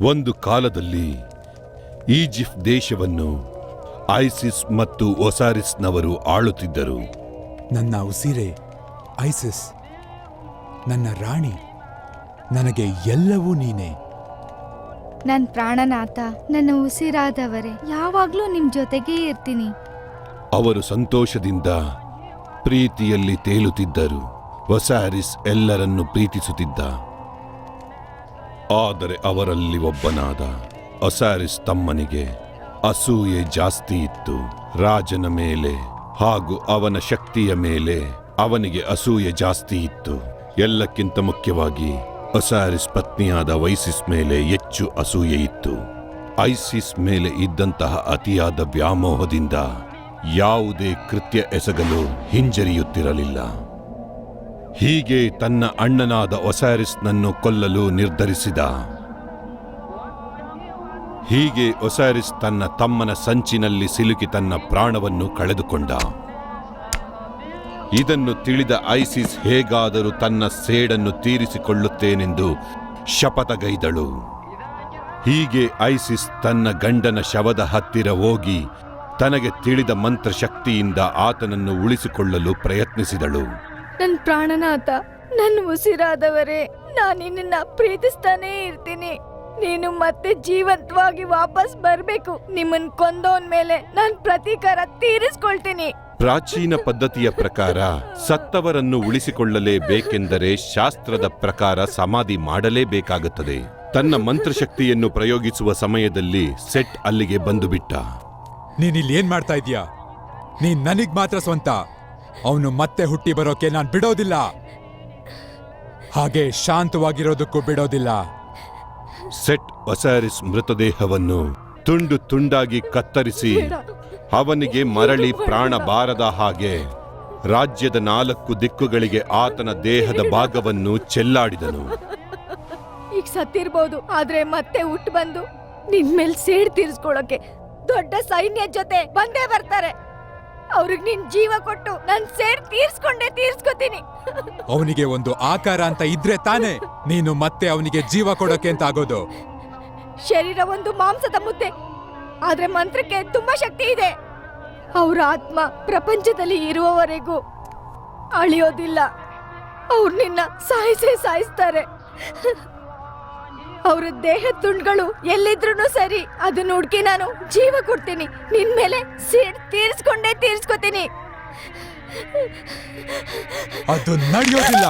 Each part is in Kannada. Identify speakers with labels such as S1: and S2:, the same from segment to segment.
S1: ಒಂದು ಕಾಲದಲ್ಲಿ ಈಜಿಪ್ಟ್ ದೇಶವನ್ನು ಐಸಿಸ್ ಮತ್ತು ಒಸಾರಿಸ್ನವರು ಆಳುತ್ತಿದ್ದರು.
S2: ನನ್ನ ಉಸಿರೇ ಐಸಿಸ್, ನನ್ನ ರಾಣಿ, ನನಗೆ ಎಲ್ಲವೂ ನೀನೇ.
S3: ನನ್ನ ಪ್ರಾಣನಾಥ, ನನ್ನ ಉಸಿರಾದವರೇ, ಯಾವಾಗ್ಲೂ ನಿಮ್ ಜೊತೆಗೇ ಇರ್ತೀನಿ.
S1: ಅವರು ಸಂತೋಷದಿಂದ ಪ್ರೀತಿಯಲ್ಲಿ ತೇಲುತ್ತಿದ್ದರು. ಒಸಾರಿಸ್ ಎಲ್ಲರನ್ನು ಪ್ರೀತಿಸುತ್ತಿದ್ದ. ಆದರೆ ಅವರಲ್ಲಿ ಒಬ್ಬನಾದ ಒಸಾರಿಸ್ ತಮ್ಮನಿಗೆ ಅಸೂಯೆ ಜಾಸ್ತಿ ಇತ್ತು. ರಾಜನ ಮೇಲೆ ಹಾಗೂ ಅವನ ಶಕ್ತಿಯ ಮೇಲೆ ಅವನಿಗೆ ಅಸೂಯೆ ಜಾಸ್ತಿ ಇತ್ತು. ಎಲ್ಲಕ್ಕಿಂತ ಮುಖ್ಯವಾಗಿ ಒಸಾರಿಸ್ ಪತ್ನಿಯಾದ ಐಸಿಸ್ ಮೇಲೆ ಹೆಚ್ಚು ಅಸೂಯೆ ಇತ್ತು. ಐಸಿಸ್ ಮೇಲೆ ಇದ್ದಂತಹ ಅತಿಯಾದ ವ್ಯಾಮೋಹದಿಂದ ಯಾವುದೇ ಕೃತ್ಯ ಎಸಗಲು ಹಿಂಜರಿಯುತ್ತಿರಲಿಲ್ಲ. ಹೀಗೆ ತನ್ನ ಅಣ್ಣನಾದ ಒಸಾರಿಸ್ನನ್ನು ಕೊಲ್ಲಲು ನಿರ್ಧರಿಸಿದ. ಹೀಗೆ ಒಸಾರಿಸ್ ತನ್ನ ತಮ್ಮನ ಸಂಚಿನಲ್ಲಿ ಸಿಲುಕಿ ತನ್ನ ಪ್ರಾಣವನ್ನು ಕಳೆದುಕೊಂಡ. ಇದನ್ನು ತಿಳಿದ ಐಸಿಸ್ ಹೇಗಾದರೂ ತನ್ನ ಸೇಡನ್ನು ತೀರಿಸಿಕೊಳ್ಳುತ್ತೇನೆಂದು ಶಪಥಗೈದಳು. ಹೀಗೆ ಐಸಿಸ್ ತನ್ನ ಗಂಡನ ಶವದ ಹತ್ತಿರ ಹೋಗಿ ತನಗೆ ತಿಳಿದ ಮಂತ್ರಶಕ್ತಿಯಿಂದ ಆತನನ್ನು ಉಳಿಸಿಕೊಳ್ಳಲು ಪ್ರಯತ್ನಿಸಿದಳು.
S3: ನನ್ನ ಪ್ರಾಣನಾಥ, ನನ್ನ ಉಸಿರಾದವರೇ, ನಾನು ನಿನ್ನ ಪ್ರೀತಿಸ್ತಾನೇ ಇರ್ತೀನಿ. ನೀನು ಮತ್ತೆ ಜೀವಂತವಾಗಿ ವಾಪಸ್ ಬರ್ಬೇಕು. ನಿಮ್ಮನ್ ಕೊಂದವನ್ ಮೇಲೆ ನಾನು ಪ್ರತೀಕಾರ ತೀರಿಸ್ಕೊಳ್ತೀನಿ.
S1: ಪ್ರಾಚೀನ ಪದ್ಧತಿಯ ಪ್ರಕಾರ ಸತ್ತವರನ್ನು ಉಳಿಸಿಕೊಳ್ಳಲೇಬೇಕೆಂದರೆ ಶಾಸ್ತ್ರದ ಪ್ರಕಾರ ಸಮಾಧಿ ಮಾಡಲೇಬೇಕಾಗುತ್ತದೆ. ತನ್ನ ಮಂತ್ರಶಕ್ತಿಯನ್ನು ಪ್ರಯೋಗಿಸುವ ಸಮಯದಲ್ಲಿ ಸೆಟ್ ಅಲ್ಲಿಗೆ ಬಂದು ಬಿಟ್ಟ.
S2: ನೀನಿಲ್ಲಿ ಏನ್ ಮಾಡ್ತಾ ಇದೀಯಾ? ನೀನ್ ನನಗ್ ಮಾತ್ರ ಸ್ವಂತ. ಅವನು ಮತ್ತೆ ಹುಟ್ಟಿ ಬರೋಕೆ ನಾನ್ ಬಿಡೋದಿಲ್ಲ. ಹಾಗೆ ಶಾಂತವಾಗಿರೋದಕ್ಕೂ ಬಿಡೋದಿಲ್ಲ.
S1: ಸೆಟ್ ಒಸಾರಿಸ್ ಮೃತದೇಹವನ್ನು ತುಂಡು ತುಂಡಾಗಿ ಕತ್ತರಿಸಿ ಅವನಿಗೆ ಮರಳಿ ಪ್ರಾಣ ಬಾರದ ಹಾಗೆ ರಾಜ್ಯದ 4 ದಿಕ್ಕುಗಳಿಗೆ ಆತನ ದೇಹದ ಭಾಗವನ್ನು ಚೆಲ್ಲಾಡಿದನು.
S3: ಈಗ ಸತ್ತಿರ್ಬೋದು, ಆದ್ರೆ ಮತ್ತೆ ಹುಟ್ಟು ಬಂದು ನಿನ್ ಮೇಲೆ ಸೇಡ್ ತೀರಿಸ್ಕೊಳಕ್ಕೆ ದೊಡ್ಡ ಸೈನ್ಯ ಜೊತೆ ಬಂದೇ ಬರ್ತಾರೆ. ಅವ್ರಿಗೆ ನಿನ್ ಜೀವ ಕೊಟ್ಟು ನನ್ ಸೇಡ್ ತೀರ್ಸ್ಕೊತೀನಿ.
S2: ಅವನಿಗೆ ಒಂದು ಆಕಾರ ಅಂತ ಇದ್ರೆ ತಾನೇ ನೀನು ಮತ್ತೆ ಅವನಿಗೆ ಜೀವ ಕೊಡೋಕೆ ಅಂತ ಆಗೋದು.
S3: ಶರೀರ ಒಂದು ಮಾಂಸದ ಮುದ್ದೆ, ಆದ್ರೆ ಮಂತ್ರಕ್ಕೆ ತುಂಬಾ ಶಕ್ತಿ ಇದೆ. ಅವ್ರ ಆತ್ಮ ಪ್ರಪಂಚದಲ್ಲಿ ಇರುವವರೆಗೂ ಅಳಿಯೋದಿಲ್ಲ. ಅವ್ರು ನಿನ್ನ ಸಾಯಿಸ್ತಾರೆ. ಅವ್ರ ದೇಹ ತುಂಡುಗಳು ಎಲ್ಲಿದ್ರು ಸರಿ, ಅದನ್ನ ಹುಡುಕಿ ನಾನು ಜೀವ ಕೊಡ್ತೀನಿ. ನಿನ್ ಮೇಲೆ ಸೇಡ್ ತೀರಿಸ್ಕೊತೀನಿ.
S2: ಅದು ನಡೆಯೋದಿಲ್ಲ.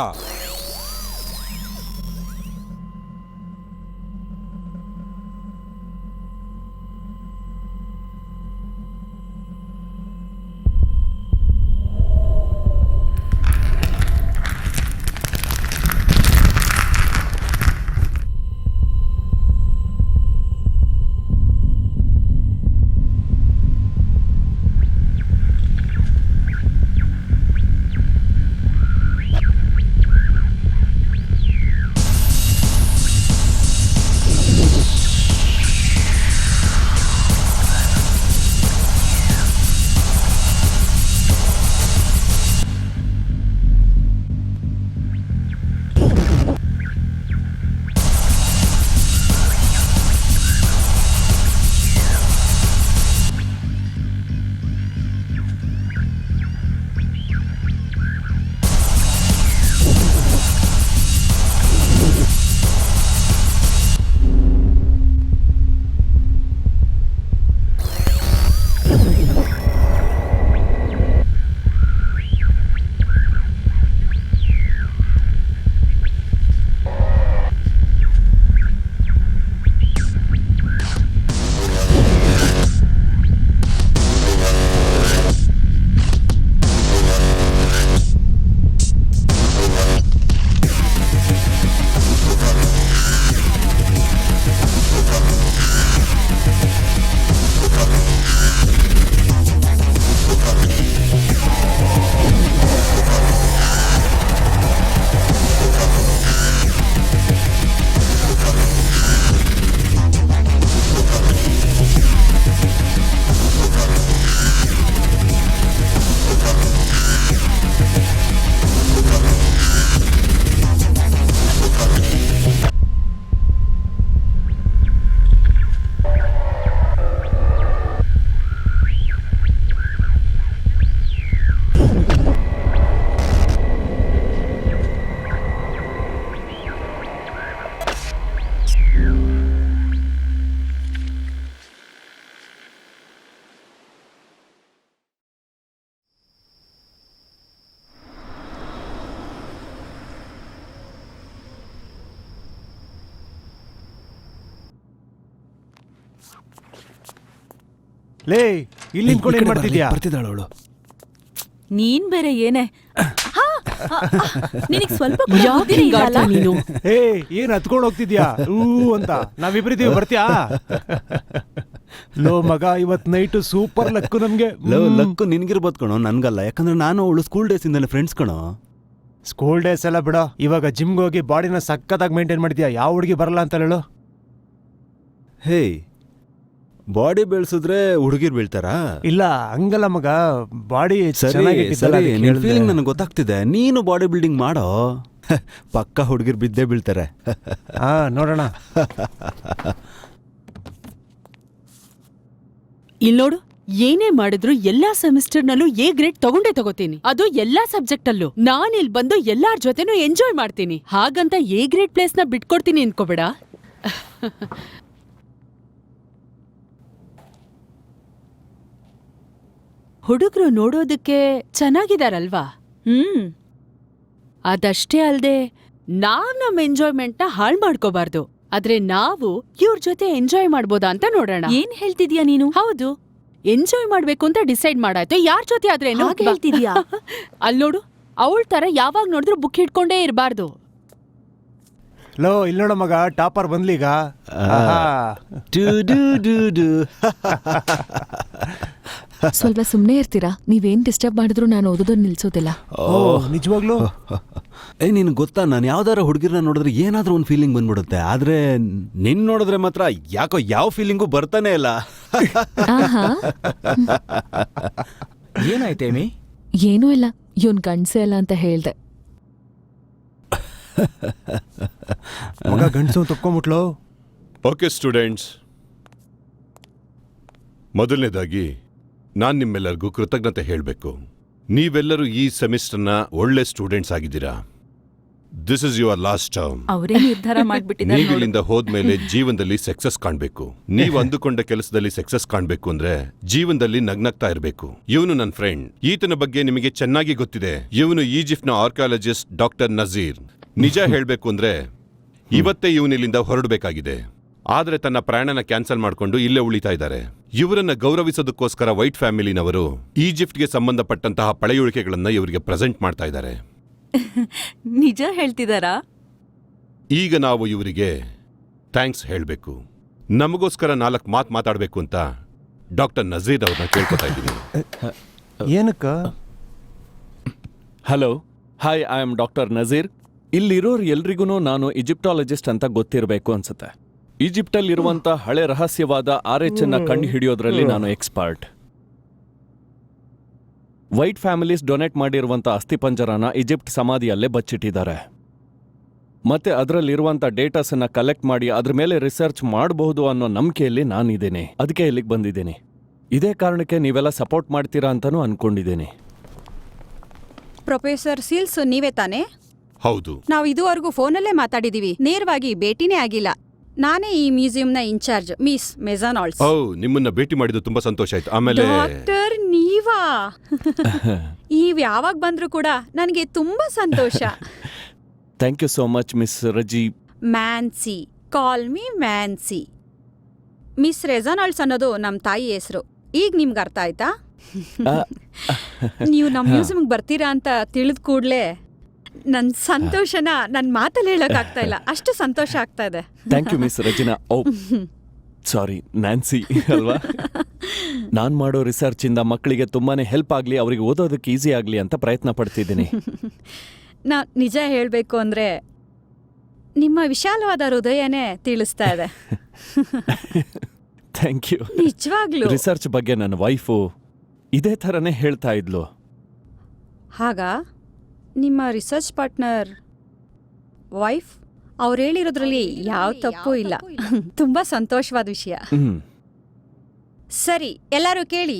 S4: ಲೇ ಇಲ್ಲಿ ನಿಂತ್ಕೊಂಡು ಏನ್ ಮಾಡ್ತಿದ್ಯಾ?
S5: ಬರ್ತಿದ್ದಾಳ ಅವಳು.
S6: ನೀನ್ ಬೇರೆ ಏನೇ ನಿನಗ್ ಸ್ವಲ್ಪ ಕೂಡ ಬುದ್ಧಿನೇ ಇಲ್ಲ ಅಲ್ಲ?
S5: ನೀನು
S4: ಏ ಏನ್ ಹತ್ಕೊಂಡು ಹೋಗ್ತಿದ್ಯಾ ಅಂತ ನಾವಿಬ್ರಿದೀವಿ, ಬರ್ತೀಯಾ? ಲೋ ಮಗ, ಇವತ್ ನೈಟ್ ಸೂಪರ್ ಲಕ್ಕು ನಮ್ಗೆ.
S5: ಲಕ್ಕು ನಿನ್ಗಿರ್ಬೋದು ಕಣೋ, ನನ್ಗಲ್ಲ. ಯಾಕಂದ್ರೆ ನಾನು ಅವಳು ಸ್ಕೂಲ್ ಡೇಸ್ ಇಂದಾನೆ ಫ್ರೆಂಡ್ಸ್ ಕಣೋ.
S4: ಸ್ಕೂಲ್ ಡೇಸ್ ಎಲ್ಲ ಬಿಡೋ, ಇವಾಗ ಜಿಮ್ಗೆ ಹೋಗಿ ಬಾಡಿನ ಸಕ್ಕತ್ತಾಗಿ ಮೇಂಟೈನ್ ಮಾಡ್ತೀಯಾ. ಯಾವ ಹುಡುಗಿ ಬರಲ್ಲ ಅಂತ ಹೇಳು.
S5: ಹೇ, ಬಾಡಿ ಬೆಳೆಸಿದ್ರೆ ಹುಡುಗಿರ್ ಬೀಳ್ತಾರಾ?
S4: ಇಲ್ಲ ಹಂಗಲ್ಲ ಮಗ, ಬಾಡಿ
S5: ಸರಿ ಸರಿ, ನಿನ್ ಫೀಲಿಂಗ್ ನನಗೆ ಗೊತ್ತಾಗ್ತಿದೆ. ನೀನು ಬಾಡಿ ಬಿಲ್ಡಿಂಗ್ ಮಾಡೋ, ಪಕ್ಕ ಹುಡುಗಿರ್ ಬಿದ್ದೇ ಬೀಳ್ತಾರೆ.
S4: ಹಾ ನೋಡೋಣ.
S6: ಇಲ್ ನೋಡು, ಏನೇ ಮಾಡಿದ್ರು ಎಲ್ಲಾ ಸೆಮಿಸ್ಟರ್ನಲ್ಲೂ ಎ ಗ್ರೇಡ್ ತಗೋತೀನಿ. ಅದು ಎಲ್ಲಾ ಸಬ್ಜೆಕ್ಟ್ ಅಲ್ಲೂ. ನಾನ್ ಇಲ್ಲಿ ಬಂದು ಎಲ್ಲಾರ್ ಜೊತೆನೂ ಎಂಜಾಯ್ ಮಾಡ್ತೀನಿ. ಹಾಗಂತ ಎ ಗ್ರೇಡ್ ಪ್ಲೇಸ್ ನ ಬಿಟ್ಕೊಡ್ತೀನಿ ಅನ್ಕೋಬೇಡ. ಹುಡುಗರು ನೋಡೋದಕ್ಕೆ ಚೆನ್ನಾಗಿದಾರಲ್ವಾ? ಅದಷ್ಟೇ ಅಲ್ದೆ ನಾವ್ ನಮ್ ಎಂಜಾಯ್ಮೆಂಟ್ ನ ಹಾಳ್ ಮಾಡ್ಕೋಬಾರ್ದು. ಆದ್ರೆ ನಾವು ಇವ್ರ ಜೊತೆ ಎಂಜಾಯ್ ಮಾಡ್ಬೋದಾ ಅಂತ ನೋಡೋಣ. ಏನ್ ಹೇಳ್ತಿದ್ಯಾ ನೀನು? ಹೌದು, ಎಂಜಾಯ್ ಮಾಡ್ಬೇಕು ಅಂತ ಡಿಸೈಡ್ ಮಾಡಾಯ್ತು. ಯಾರ್ ಜೊತೆ ಆದ್ರೆ ಹೇಳ್ತಿದ್ಯಾ? ಅಲ್ ನೋಡು, ಅವಳ ತರ ಯಾವಾಗ ನೋಡಿದ್ರು ಬುಕ್ ಹಿಡ್ಕೊಂಡೇ ಇರಬಾರ್ದು.
S4: ಲೋ ಇಲ್ಲಿ ನೋಡ ಮಗ, ಟಾಪರ್ ಬಂದ್ಲೀಗ.
S7: ಸ್ವಲ್ಪ ಸುಮ್ಮನೆ ಇರ್ತೀರಾ? ನೀವೇನ್ ಡಿಸ್ಟರ್ಬ್ ಮಾಡಿದ್ರು ನಾನು ಓದೋದನ್ನ ನಿಲ್ಸೋದಿಲ್ಲ.
S4: ನಿಜವಾಗ್ಲೂ?
S5: ನಿನ್ ಗೊತ್ತಾ, ನಾನು ಯಾವ್ದಾರ ಹುಡುಗಿರ್ನ ನೋಡಿದ್ರೆ ಏನಾದ್ರೂ ಒಂದು ಫೀಲಿಂಗ್ ಬಂದ್ಬಿಡುತ್ತೆ. ಆದ್ರೆ ನಿನ್ ನೋಡಿದ್ರೆ ಮಾತ್ರ ಯಾಕೋ ಯಾವ ಫೀಲಿಂಗು ಬರ್ತಾನೆ ಇಲ್ಲ.
S8: ಏನಾಯ್ತೇಮಿ?
S7: ಏನೂ ಇಲ್ಲ, ಇವನ್ ಗಂಡ್ಸೆ ಅಲ್ಲ ಅಂತ ಹೇಳ್ದೆ.
S4: ಮಗ ಗಂಡ್ಸು ತಕ್ಕೊಂಬಿಟ್ಲು.
S1: ಓಕೆ ಸ್ಟೂಡೆಂಟ್ಸ್, ಮೊದಲನೇದಾಗಿ ನಾನು ನಿಮ್ಮೆಲ್ಲರಿಗೂ ಕೃತಜ್ಞತೆ ಹೇಳಬೇಕು. ನೀವೆಲ್ಲರೂ ಈ ಸೆಮಿಸ್ಟರ್ನ ಒಳ್ಳೆ ಸ್ಟೂಡೆಂಟ್ಸ್ ಆಗಿದ್ದೀರಾ. This is your last term.
S6: ಅವರೇ ನಿರ್ಧಾರ ಮಾಡ್ಬಿಟ್ಟಿದ್ದಾರೆ.
S1: ನೀವಿಲ್ಲಿಂದ ಹೋದ್ಮೇಲೆ ಜೀವನದಲ್ಲಿ ಸಕ್ಸಸ್ ಕಾಣ್ಬೇಕು. ನೀವು ಅಂದುಕೊಂಡ ಕೆಲಸದಲ್ಲಿ ಸಕ್ಸಸ್ ಕಾಣ್ಬೇಕು ಅಂದ್ರೆ ಜೀವನದಲ್ಲಿ ನಗ್ನಗ್ತಾ ಇರಬೇಕು. ಇವನು ನನ್ನ ಫ್ರೆಂಡ್, ಈತನ ಬಗ್ಗೆ ನಿಮಗೆ ಚೆನ್ನಾಗಿ ಗೊತ್ತಿದೆ. ಇವನು ಈಜಿಪ್ಟ್ನ ಆರ್ಕಿಯಾಲಜಿಸ್ಟ್ ಡಾಕ್ಟರ್ ನಜೀರ್. ನಿಜ ಹೇಳ್ಬೇಕು ಅಂದ್ರೆ ಇವತ್ತೇ ಇವನಿಲ್ಲಿಂದ ಹೊರಡಬೇಕಾಗಿದೆ. ಆದ್ರೆ ತನ್ನ ಪ್ರಯಾಣನ ಕ್ಯಾನ್ಸಲ್ ಮಾಡ್ಕೊಂಡು ಇಲ್ಲೇ ಉಳಿತಾ ಇದ್ದಾರೆ. ಇವರನ್ನ ಗೌರವಿಸೋದಕ್ಕೋಸ್ಕರ ವೈಟ್ ಫ್ಯಾಮಿಲಿನವರು ಈಜಿಪ್ಟ್ಗೆ ಸಂಬಂಧಪಟ್ಟಂತಹ ಪಳೆಯುಳಿಕೆಗಳನ್ನ ಇವರಿಗೆ ಪ್ರೆಸೆಂಟ್ ಮಾಡ್ತಾ ಇದ್ದಾರೆ.
S6: ನಿಜ ಹೇಳ್ತಿದಾರಾ?
S1: ಈಗ ನಾವು ಇವರಿಗೆ ಥ್ಯಾಂಕ್ಸ್ ಹೇಳಬೇಕು. ನಮಗೋಸ್ಕರ 4 ಮಾತು ಮಾತಾಡಬೇಕು ಅಂತ ಡಾಕ್ಟರ್ ನಜೀರ್ ಅವ್ರನ್ನ ಕೇಳ್ಕೊತಾ ಇದ್ದೀನಿ.
S4: ಏನಕ್ಕ?
S8: Hello, hi, I am doctor Nazeer. ಇಲ್ಲಿರೋರು ಎಲ್ರಿಗೂ ನಾನು ಈಜಿಪ್ಟಾಲಜಿಸ್ಟ್ ಅಂತ ಗೊತ್ತಿರಬೇಕು ಅನ್ಸುತ್ತೆ. ಈಜಿಪ್ಟಲ್ಲಿರುವಂತ ಹಳೆ ರಹಸ್ಯವಾದ RH ಅನ್ನ ಕಂಡು ಹಿಡಿಯೋದ್ರಲ್ಲಿ ನಾನು ಎಕ್ಸ್ಪರ್ಟ್. ವೈಟ್ ಫ್ಯಾಮಿಲೀಸ್ ಡೊನೇಟ್ ಮಾಡಿರುವಂತ ಅಸ್ಥಿಪಂಜರನ ಈಜಿಪ್ಟ್ ಸಮಾಧಿಯಲ್ಲೇ ಬಚ್ಚಿಟ್ಟಿದ್ದಾರೆ. ಮತ್ತೆ ಅದರಲ್ಲಿರುವಂತ ಡೇಟಾಸ್ ಅನ್ನ ಕಲೆಕ್ಟ್ ಮಾಡಿ ಅದ್ರ ಮೇಲೆ ರಿಸರ್ಚ್ ಮಾಡಬಹುದು ಅನ್ನೋ ನಂಬಿಕೆಯಲ್ಲಿ ನಾನಿದ್ದೀನಿ. ಅದಕ್ಕೆ ಇಲ್ಲಿಗೆ ಬಂದಿದ್ದೀನಿ. ಇದೇ ಕಾರಣಕ್ಕೆ ನೀವೆಲ್ಲ ಸಪೋರ್ಟ್ ಮಾಡ್ತೀರಾ ಅಂತಾನೂ ಅನ್ಕೊಂಡಿದ್ದೀನಿ.
S9: ಪ್ರೊಫೆಸರ್ ಸೀಲ್ಸ್ ನೀವೇ ತಾನೇ?
S1: ಹೌದು.
S9: ನಾವು ಇದುವರೆಗೂ ಫೋನಲ್ಲೇ ಮಾತಾಡಿದೀವಿ, ನೇರವಾಗಿ ಭೇಟಿನೇ ಆಗಿಲ್ಲ. ನಾನೇ ಈ ಮ್ಯೂಸಿಯಂನ ಇನ್ಚಾರ್ಜ್, ಮಿಸ್ ಮೆಜಾನಾಲ್ಡ್ಸ್.
S1: ನಿಮ್ಮನ್ನ ಭೇಟಿ ಮಾಡಿದ್ದು ತುಂಬಾ ಸಂತೋಷ ಆಯ್ತು. ಆಮೇಲೆ
S9: ಡಾಕ್ಟರ್ ನೀವಾ? ನೀವ್ ಯಾವಾಗ ಬಂದ್ರು ಕೂಡ ನನಗೆ ತುಂಬಾ ಸಂತೋಷ.
S8: Thank you so much miss Reggie.
S9: Nancy, call me Nancy. Miss Reginalds ಅನ್ನೋದು ನಮ್ಮ ತಾಯಿ ಹೆಸರು. ಈಗ ನಿಮ್ಗೆ ಅರ್ಥ ಆಯ್ತಾ? ನೀವು ನಮ್ಮ ಮ್ಯೂಸಿಯಂಗೆ ಬರ್ತೀರಾ ಅಂತ ತಿಳಿದ ಕೂಡಲೇ ನನ್ನ ಸಂತೋಷನ ನನ್ನ ಮಾತಲ್ಲಿ ಹೇಳೋಕ್ಕಾಗ್ತಾ ಇಲ್ಲ, ಅಷ್ಟು ಸಂತೋಷ ಆಗ್ತಾ ಇದೆ.
S8: Thank you miss Regina. Oh sorry, Nancy ಅಲ್ವಾ? ನಾನ್ ಮಾಡೋ ರಿಸರ್ಚ್ ಇಂದ ಮಕ್ಕಳಿಗೆ ತುಂಬಾನೇ ಹೆಲ್ಪ್ ಆಗ್ಲಿ, ಅವ್ರಿಗೆ ಓದೋದಕ್ಕೆ ಈಸಿ ಆಗ್ಲಿ ಅಂತ ಪ್ರಯತ್ನ ಪಡ್ತಿದ್ದೀನಿ.
S9: ನಾ ನಿಜ ಹೇಳಬೇಕು ಅಂದ್ರೆ ನಿಮ್ಮ ವಿಶಾಲವಾದ ಹೃದಯನೇ ತಿಳಿಸ್ತಾ ಇದೆ.
S8: Thank you.
S9: ನಿಜವಾಗ್ಲೂ
S8: ರಿಸರ್ಚ್ ಬಗ್ಗೆ ನನ್ನ ವೈಫು ಇದೇ ಥರನೇ ಹೇಳ್ತಾ ಇದ್ಲು.
S9: ಹಾಗ ನಿಮ್ಮ ರಿಸರ್ಚ್ ಪಾರ್ಟ್ನರ್ ವೈಫ್ ಅವ್ರು ಹೇಳಿರೋದ್ರಲ್ಲಿ ಯಾವ ತಪ್ಪು ಇಲ್ಲ. ತುಂಬಾ ಸಂತೋಷವಾದ ವಿಷಯ. ಸರಿ, ಎಲ್ಲರೂ ಕೇಳಿ.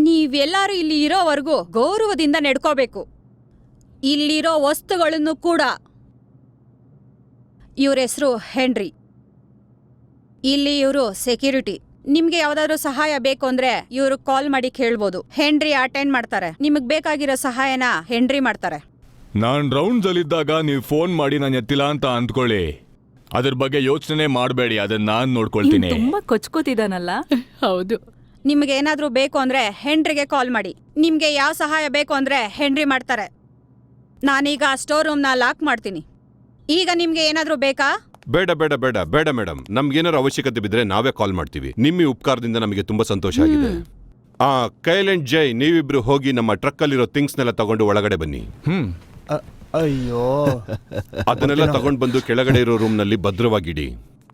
S9: ನೀವೆಲ್ಲರೂ ಇಲ್ಲಿ ಇರೋವರೆಗೂ ಗೌರವದಿಂದ ನಡ್ಕೋಬೇಕು. ಇಲ್ಲಿರೋ ವಸ್ತುಗಳನ್ನು ಕೂಡ. ಇವ್ರ ಹೆಸರು ಹೆನ್ರಿ. ಇಲ್ಲಿ ಇವರು ಸೆಕ್ಯೂರಿಟಿ. ನಿಮ್ಗೆ ಯಾವ್ದಾದ್ರು ಸಹಾಯ ಬೇಕು ಅಂದ್ರೆ ಇವ್ರು ಕಾಲ್ ಮಾಡಿ ಕೇಳ್ಬೋದು. ಹೆನ್ರಿ ಅಟೆಂಡ್ ಮಾಡ್ತಾರೆ. ನಿಮಗ್ ಬೇಕಾಗಿರೋ ಸಹಾಯನ ಹೆನ್ರಿ ಮಾಡ್ತಾರೆ.
S10: ನಾನ್ ರೌಂಡ್ಸ್ ಅಲ್ಲಿದ್ದಾಗ ನೀವು ಫೋನ್ ಮಾಡಿ ನಾನು ಎತ್ತಿಲ್ಲ ಅಂತ ಅಂದ್ಕೊಳ್ಳಿ. ಅದ್ರ ಬಗ್ಗೆ ಯೋಚನೆ ಮಾಡಬೇಡಿ, ಅದನ್ನ ನಾನ್ ನೋಡ್ಕೊಳ್ತೀನಿ.
S6: ತುಂಬಾ ಕೊಚ್ಕೋತಿದಾನಲ್ಲ? ಹೌದು,
S9: ನಿಮ್ಗೆ ಏನಾದ್ರೂ ಬೇಕು ಅಂದ್ರೆ ಹೆನ್ರಿಗೆ ಕಾಲ್ ಮಾಡಿ. ನಿಮ್ಗೆ ಯಾವ ಸಹಾಯ ಬೇಕು ಅಂದ್ರೆ ಹೆನ್ರಿ ಮಾಡ್ತಾರೆ. ನಾನೀಗ ಸ್ಟೋರ್ ರೂಮ್ನ ಲಾಕ್ ಮಾಡ್ತೀನಿ. ಈಗ ನಿಮ್ಗೆ ಏನಾದ್ರೂ ಬೇಕಾ?
S1: ಬೇಡ ಬೇಡ ಬೇಡ ಬೇಡ ಮೇಡಮ್, ನಮ್ಗೇನಾರು ಅವಶ್ಯಕತೆ ಬಿದ್ರೆ ನಾವೇ ಕಾಲ್ ಮಾಡ್ತೀವಿ. ನಿಮ್ಮ ಈ ಉಪಕಾರದಿಂದ ನಮಗೆ ತುಂಬಾ ಸಂತೋಷ ಆಗಿದೆ. ಕೈಲ್ ಅಂಡ್ ಜೈ, ನೀವಿಬ್ರು ಹೋಗಿ ನಮ್ಮ ಟ್ರಕ್ ಅಲ್ಲಿರೋ ಥಿಂಗ್ಸ್ನೆಲ್ಲ ತಗೊಂಡು ಒಳಗಡೆ ಬನ್ನಿ.
S4: ಅಯ್ಯೋ
S1: ಅದನ್ನೆಲ್ಲ ತಗೊಂಡ್ ಬಂದು ಕೆಳಗಡೆ ಇರೋ ರೂಮ್ ನಲ್ಲಿ ಭದ್ರವಾಗಿಡಿ.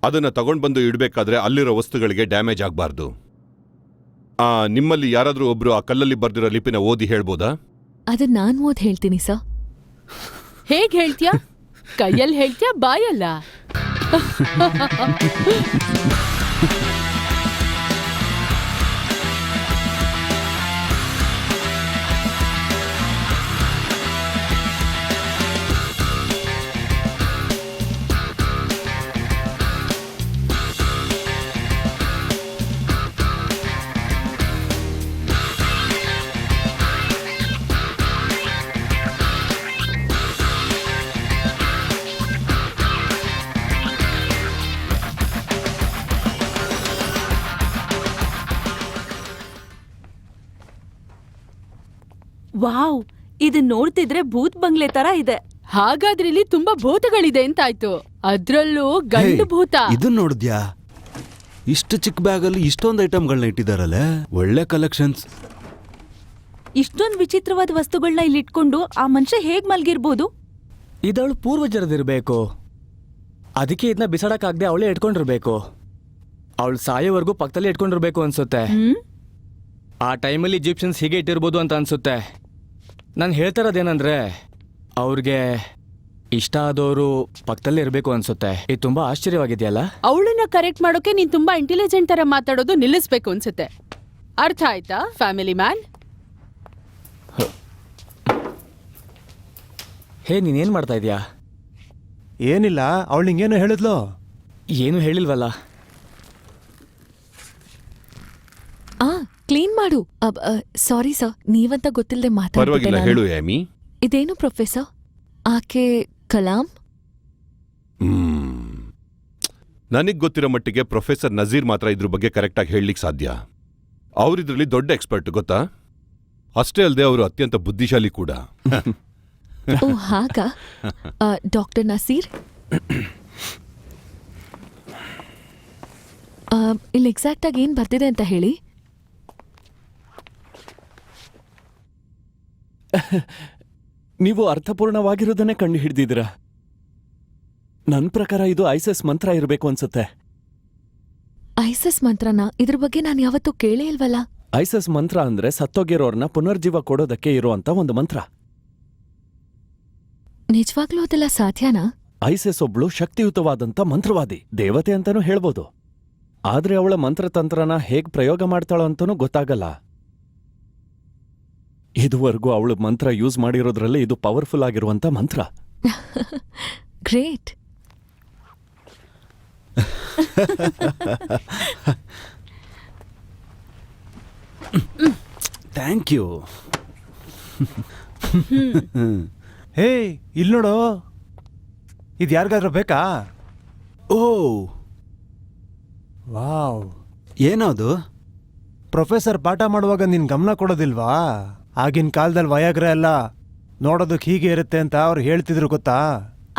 S1: ಅದನ್ನ ತಗೊಂಡ್ ಬಂದು ಇಡ್ಬೇಕಾದ್ರೆ ಅಲ್ಲಿರೋ ವಸ್ತುಗಳಿಗೆ ಡ್ಯಾಮೇಜ್ ಆಗ್ಬಾರ್ದು. ನಿಮ್ಮಲ್ಲಿ ಯಾರಾದ್ರೂ ಒಬ್ರು ಆ ಕಲ್ಲಲ್ಲಿ ಬರ್ದಿರೋ ಲಿಪಿನ ಓದಿ ಹೇಳ್ಬೋದಾ?
S7: ಅದನ್ನ ನಾನ್ ಓದ್ ಹೇಳ್ತೀನಿ ಸರ್.
S6: ಹೇಗ್ ಹೇಳ್ತ್ಯಾ? ಕೈಯಲ್ಲಿ ಹೇಳ್ತ್ಯಾ ಬಾಯಲ್ಲ?
S11: ವಾವ್, ಇದನ್ ನೋಡ್ತಿದ್ರೆ ಭೂತ್ ಬಂಗ್ಲೆ ತರ ಇದೆ.
S6: ಹಾಗಾದ್ರೆ ಇಲ್ಲಿ ತುಂಬಾ ಭೂತಗಳಿದೆ ಅಂತಾಯ್ತು. ಅದ್ರಲ್ಲೂ ಗಂಡು ಭೂತ.
S5: ಇದನ್ ನೋಡಿದ್ಯಾ? ಇಷ್ಟು ಚಿಕ್ಕ ಬ್ಯಾಗಲ್ಲಿ ಇಷ್ಟೊಂದು ಐಟಮ್ಗಳನ್ನ ಇಟ್ಟಿದಾರಲ್ಲ, ಒಳ್ಳೆ ಕಲೆಕ್ಷನ್ಸ್.
S11: ಇಷ್ಟೊಂದ್ ವಿಚಿತ್ರವಾದ ವಸ್ತುಗಳನ್ನ ಇಲ್ಲಿ ಇಟ್ಕೊಂಡು ಆ ಮನುಷ್ಯ ಹೇಗ್ ಮಲ್ಗಿರ್ಬೋದು?
S12: ಇದವಳು ಪೂರ್ವಜರದಿರ್ಬೇಕು. ಅದಕ್ಕೆ ಇದನ್ನ ಬಿಸಾಡಕ್ಕಾಗದೆ ಅವಳೇ ಇಟ್ಕೊಂಡಿರ್ಬೇಕು. ಅವಳು ಸಾಯೋವರೆಗೂ ಪಕ್ಕದಲ್ಲೇ ಇಟ್ಕೊಂಡಿರ್ಬೇಕು ಅನ್ಸುತ್ತೆ. ಆ ಟೈಮಲ್ಲಿ ಈಜಿಪ್ಷಿಯನ್ಸ್ ಹೀಗೆ ಇಟ್ಟಿರ್ಬೋದು ಅಂತ ಅನ್ಸುತ್ತೆ. ನಾನು ಹೇಳ್ತಾ ಇರೋದೇನಂದ್ರೆ, ಅವ್ರಿಗೆ ಇಷ್ಟ ಆದವರು ಪಕ್ಕದಲ್ಲೇ ಇರಬೇಕು ಅನ್ಸುತ್ತೆ. ಇದು ತುಂಬಾ ಆಶ್ಚರ್ಯವಾಗಿದೆಯಲ್ಲ?
S6: ಅವಳನ್ನ ಕರೆಕ್ಟ್ ಮಾಡೋಕೆ ನೀನ್ ತುಂಬಾ ಇಂಟೆಲಿಜೆಂಟ್ ತರ ಮಾತಾಡೋದು ನಿಲ್ಲಿಸ್ಬೇಕು ಅನ್ಸುತ್ತೆ. ಅರ್ಥ ಆಯ್ತಾ ಫ್ಯಾಮಿಲಿ ಮ್ಯಾನ್?
S12: ಹೇ, ನೀನೇನ್ ಮಾಡ್ತಾ ಇದೀಯಾ?
S4: ಏನಿಲ್ಲ, ಅವಳು ಹಿಂಗೇನು ಹೇಳಿದ್ಲು?
S12: ಏನು ಹೇಳಿಲ್ವಲ್ಲ.
S7: ಕ್ಲೀನ್ ಮಾಡು. ಸಾರಿ ಸರ್, ನೀವಂತ ಗೊತ್ತಿಲ್ಲದೆ
S1: ಪರವಾಗಿಲ್ಲ, ಹೇಳು ಆಮಿ.
S7: ಇದೇನು ಪ್ರೊಫೆಸರ್? ಆಕೆ ಕಲಾಂ?
S1: ನನಗ್ ಗೊತ್ತಿರೋ ಮಟ್ಟಿಗೆ ಪ್ರೊಫೆಸರ್ ನಜೀರ್ ಮಾತ್ರ ಇದ್ರ ಬಗ್ಗೆ ಕರೆಕ್ಟ್ ಆಗಿ ಹೇಳಲಿಕ್ಕೆ ಸಾಧ್ಯ. ಅವರಿದ್ರಲ್ಲಿ ದೊಡ್ಡ ಎಕ್ಸ್ಪರ್ಟ್, ಗೊತ್ತಾ? ಅಷ್ಟೇ ಅಲ್ಲದೆ ಅವರು ಅತ್ಯಂತ ಬುದ್ಧಿಶಾಲಿ ಕೂಡ.
S7: ಓ ಹಾಗಾ? ಡಾಕ್ಟರ್ ನಸೀರ್, ಇಲ್ಲಿ ಎಕ್ಸಾಕ್ಟ್ ಆಗಿ ಏನ್ ಬರ್ತಿದೆ ಅಂತ ಹೇಳಿ.
S8: ನೀವು ಅರ್ಥಪೂರ್ಣವಾಗಿರೋದನ್ನೇ ಕಂಡು ಹಿಡ್ದಿದ್ದೀರಾ. ನನ್ನ ಪ್ರಕಾರ ಇದು ಐಸಸ್ ಮಂತ್ರ ಇರಬೇಕು ಅನ್ಸುತ್ತೆ.
S7: ಐಸಸ್ ಮಂತ್ರನ? ಇದ್ರ ಬಗ್ಗೆ ನಾನು ಯಾವತ್ತೂ ಕೇಳೇ ಇಲ್ವಲ್ಲ.
S8: ಐಸಸ್ ಮಂತ್ರ ಅಂದ್ರೆ ಸತ್ತೋಗಿರೋರ್ನ ಪುನರ್ಜೀವ ಕೊಡೋದಕ್ಕೆ ಇರುವಂತ ಒಂದು ಮಂತ್ರ.
S7: ನಿಜವಾಗ್ಲೂ ಅದೆಲ್ಲ ಸಾಧ್ಯನಾ?
S8: ಐಸಸ್ ಒಬ್ಳು ಶಕ್ತಿಯುತವಾದಂತ ಮಂತ್ರವಾದಿ, ದೇವತೆ ಅಂತಾನೂ ಹೇಳ್ಬೋದು. ಆದ್ರೆ ಅವಳ ಮಂತ್ರತಂತ್ರನ ಹೇಗ್ ಪ್ರಯೋಗ ಮಾಡ್ತಾಳೋ ಅಂತಾನೂ ಗೊತ್ತಾಗಲ್ಲ. ಇದುವರೆಗೂ ಅವಳು ಮಂತ್ರ ಯೂಸ್ ಮಾಡಿರೋದ್ರಲ್ಲಿ ಇದು ಪವರ್ಫುಲ್ ಆಗಿರುವಂತ ಮಂತ್ರ.
S7: ಗ್ರೇಟ್.
S5: Thank you.
S4: ಹೇ, ಇಲ್ಲಿ ನೋಡು, ಇದು ಯಾರಿಗಾದ್ರೂ ಬೇಕಾ?
S5: ಓ
S4: ವಾವ್,
S5: ಏನದು?
S4: ಪ್ರೊಫೆಸರ್ ಪಾಠ ಮಾಡುವಾಗ ನೀನ್ ಗಮನ ಕೊಡೋದಿಲ್ವಾ? ಆಗಿನ ಕಾಲದಲ್ಲಿ ವಯಾಗ್ರ ಎಲ್ಲ ನೋಡೋದಕ್ಕೆ ಹೀಗೆ ಇರುತ್ತೆ ಅಂತ ಅವ್ರು ಹೇಳ್ತಿದ್ರು, ಗೊತ್ತಾ?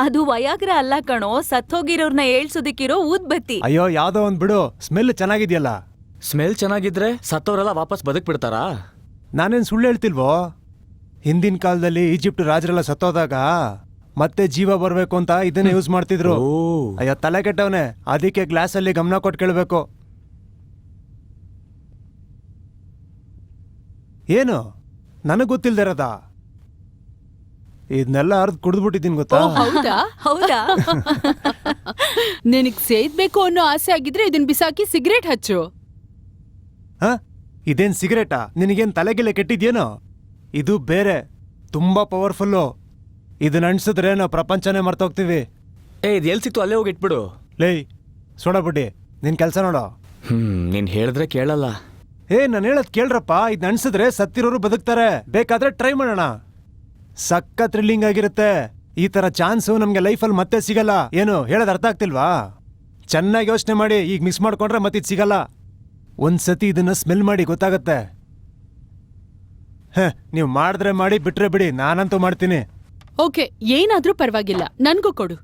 S11: ಅದು ವಯಾಗ್ರ ಅಲ್ಲ ಕಣೋ, ಸತ್ತೋಗಿರೋರ್ನ ಏಳ್ಸೋದಿಕ್ಕಿರೋ ಊದ್ಬತ್ತಿ.
S4: ಅಯ್ಯೋ, ಯಾವ್ದೋ ಒಂದ್ ಬಿಡು, ಸ್ಮೆಲ್ ಚೆನ್ನಾಗಿದ್ಯಲ್ಲ.
S12: ಸ್ಮೆಲ್ ಚೆನ್ನಾಗಿದ್ರೆ ಸತ್ತವರೆಲ್ಲ ವಾಪಸ್ ಬದುಕ್ ಬಿಡ್ತಾರಾ?
S4: ನಾನೇನ್ ಸುಳ್ಳು ಹೇಳ್ತಿಲ್ವೋ? ಹಿಂದಿನ ಕಾಲದಲ್ಲಿ ಈಜಿಪ್ಟ್ ರಾಜರೆಲ್ಲ ಸತ್ತೋದಾಗ ಮತ್ತೆ ಜೀವ ಬರ್ಬೇಕು ಅಂತ ಇದನ್ನ ಯೂಸ್ ಮಾಡ್ತಿದ್ರು. ಅಯ್ಯೋ, ತಲೆ ಕೆಟ್ಟವನೆ, ಅದಕ್ಕೆ ಗ್ಲಾಸ್ ಅಲ್ಲಿ ಗಮನ ಕೊಟ್ಟು ಕೇಳಬೇಕು. ಏನು ನನಗ್ ಗೊತ್ತಿಲ್ದಿರದ? ಇದನ್ನೆಲ್ಲ ಅರ್ಧ ಕುಡಿದ್ಬಿಟ್ಟಿದ್ದೀನಿ, ಗೊತ್ತಾ?
S6: ಹೌದಾ?
S11: ಹೌದಾ?
S6: ನಿನಗ್ ಸೇದ್ಬೇಕು ಅನ್ನೋ ಆಸೆ ಆಗಿದ್ರೆ ಇದನ್ ಬಿಸಾಕಿ ಸಿಗರೇಟ್ ಹಚ್ಚು.
S4: ಹ, ಇದೇನ್ ಸಿಗರೇಟಾ? ನಿನಗೇನ್ ತಲೆಗೆಲೆ ಕೆಟ್ಟಿದ್ಯೇನೋ? ಇದು ಬೇರೆ, ತುಂಬಾ ಪವರ್ಫುಲ್ಲು. ಇದನ್ನ ಅನ್ಸಿದ್ರೆ ನಾವು ಪ್ರಪಂಚನೇ ಮರ್ತೋಗ್ತೀವಿ.
S12: ಇದು ಎಲ್ಲಿ ಸಿಕ್ತು ಅಲ್ಲೇ ಹೋಗಿ ಇಟ್ಬಿಡು.
S4: ಲೇ ಸೋಡಾಬಿಟ್ಟಿ, ನಿನ್ ಕೆಲ್ಸ ನೋಡೋ.
S12: ನೀನ್ ಹೇಳಿದ್ರೆ ಕೇಳಲ್ಲ.
S4: ನಾನು ಹೇಳದ್ ಕೇಳ್ರಪ್ಪ. ಇದನ್ನ ಅನ್ಸಿದ್ರೆ ಸತ್ತಿರೋರು ಬದುಕ್ತಾರೆ. ಬೇಕಾದ್ರೆ ಟ್ರೈ ಮಾಡೋಣ. ಸಕ್ಕ ಥ್ರಿಲ್ಲಿಂಗ್ ಆಗಿರುತ್ತೆ. ಈ ತರ ಚಾನ್ಸು ನಮ್ಗೆ ಲೈಫಲ್ಲಿ ಮತ್ತೆ ಸಿಗಲ್ಲ. ಏನು ಹೇಳೋದು ಅರ್ಥ ಆಗ್ತಿಲ್ವಾ? ಚೆನ್ನಾಗಿ ಯೋಚನೆ ಮಾಡಿ, ಈಗ ಮಿಸ್ ಮಾಡ್ಕೊಂಡ್ರೆ ಮತ್ತೆ ಇದು ಸಿಗಲ್ಲ. ಒಂದ್ಸತಿ ಇದನ್ನ ಸ್ಮೆಲ್ ಮಾಡಿ ಗೊತ್ತಾಗತ್ತೆ. ನೀವು ಮಾಡಿದ್ರೆ ಮಾಡಿ, ಬಿಟ್ರೆ ಬಿಡಿ, ನಾನಂತೂ ಮಾಡ್ತೀನಿ.
S6: ಓಕೆ, ಏನಾದ್ರೂ ಪರವಾಗಿಲ್ಲ, ನನ್ಗೂ ಕೊಡು.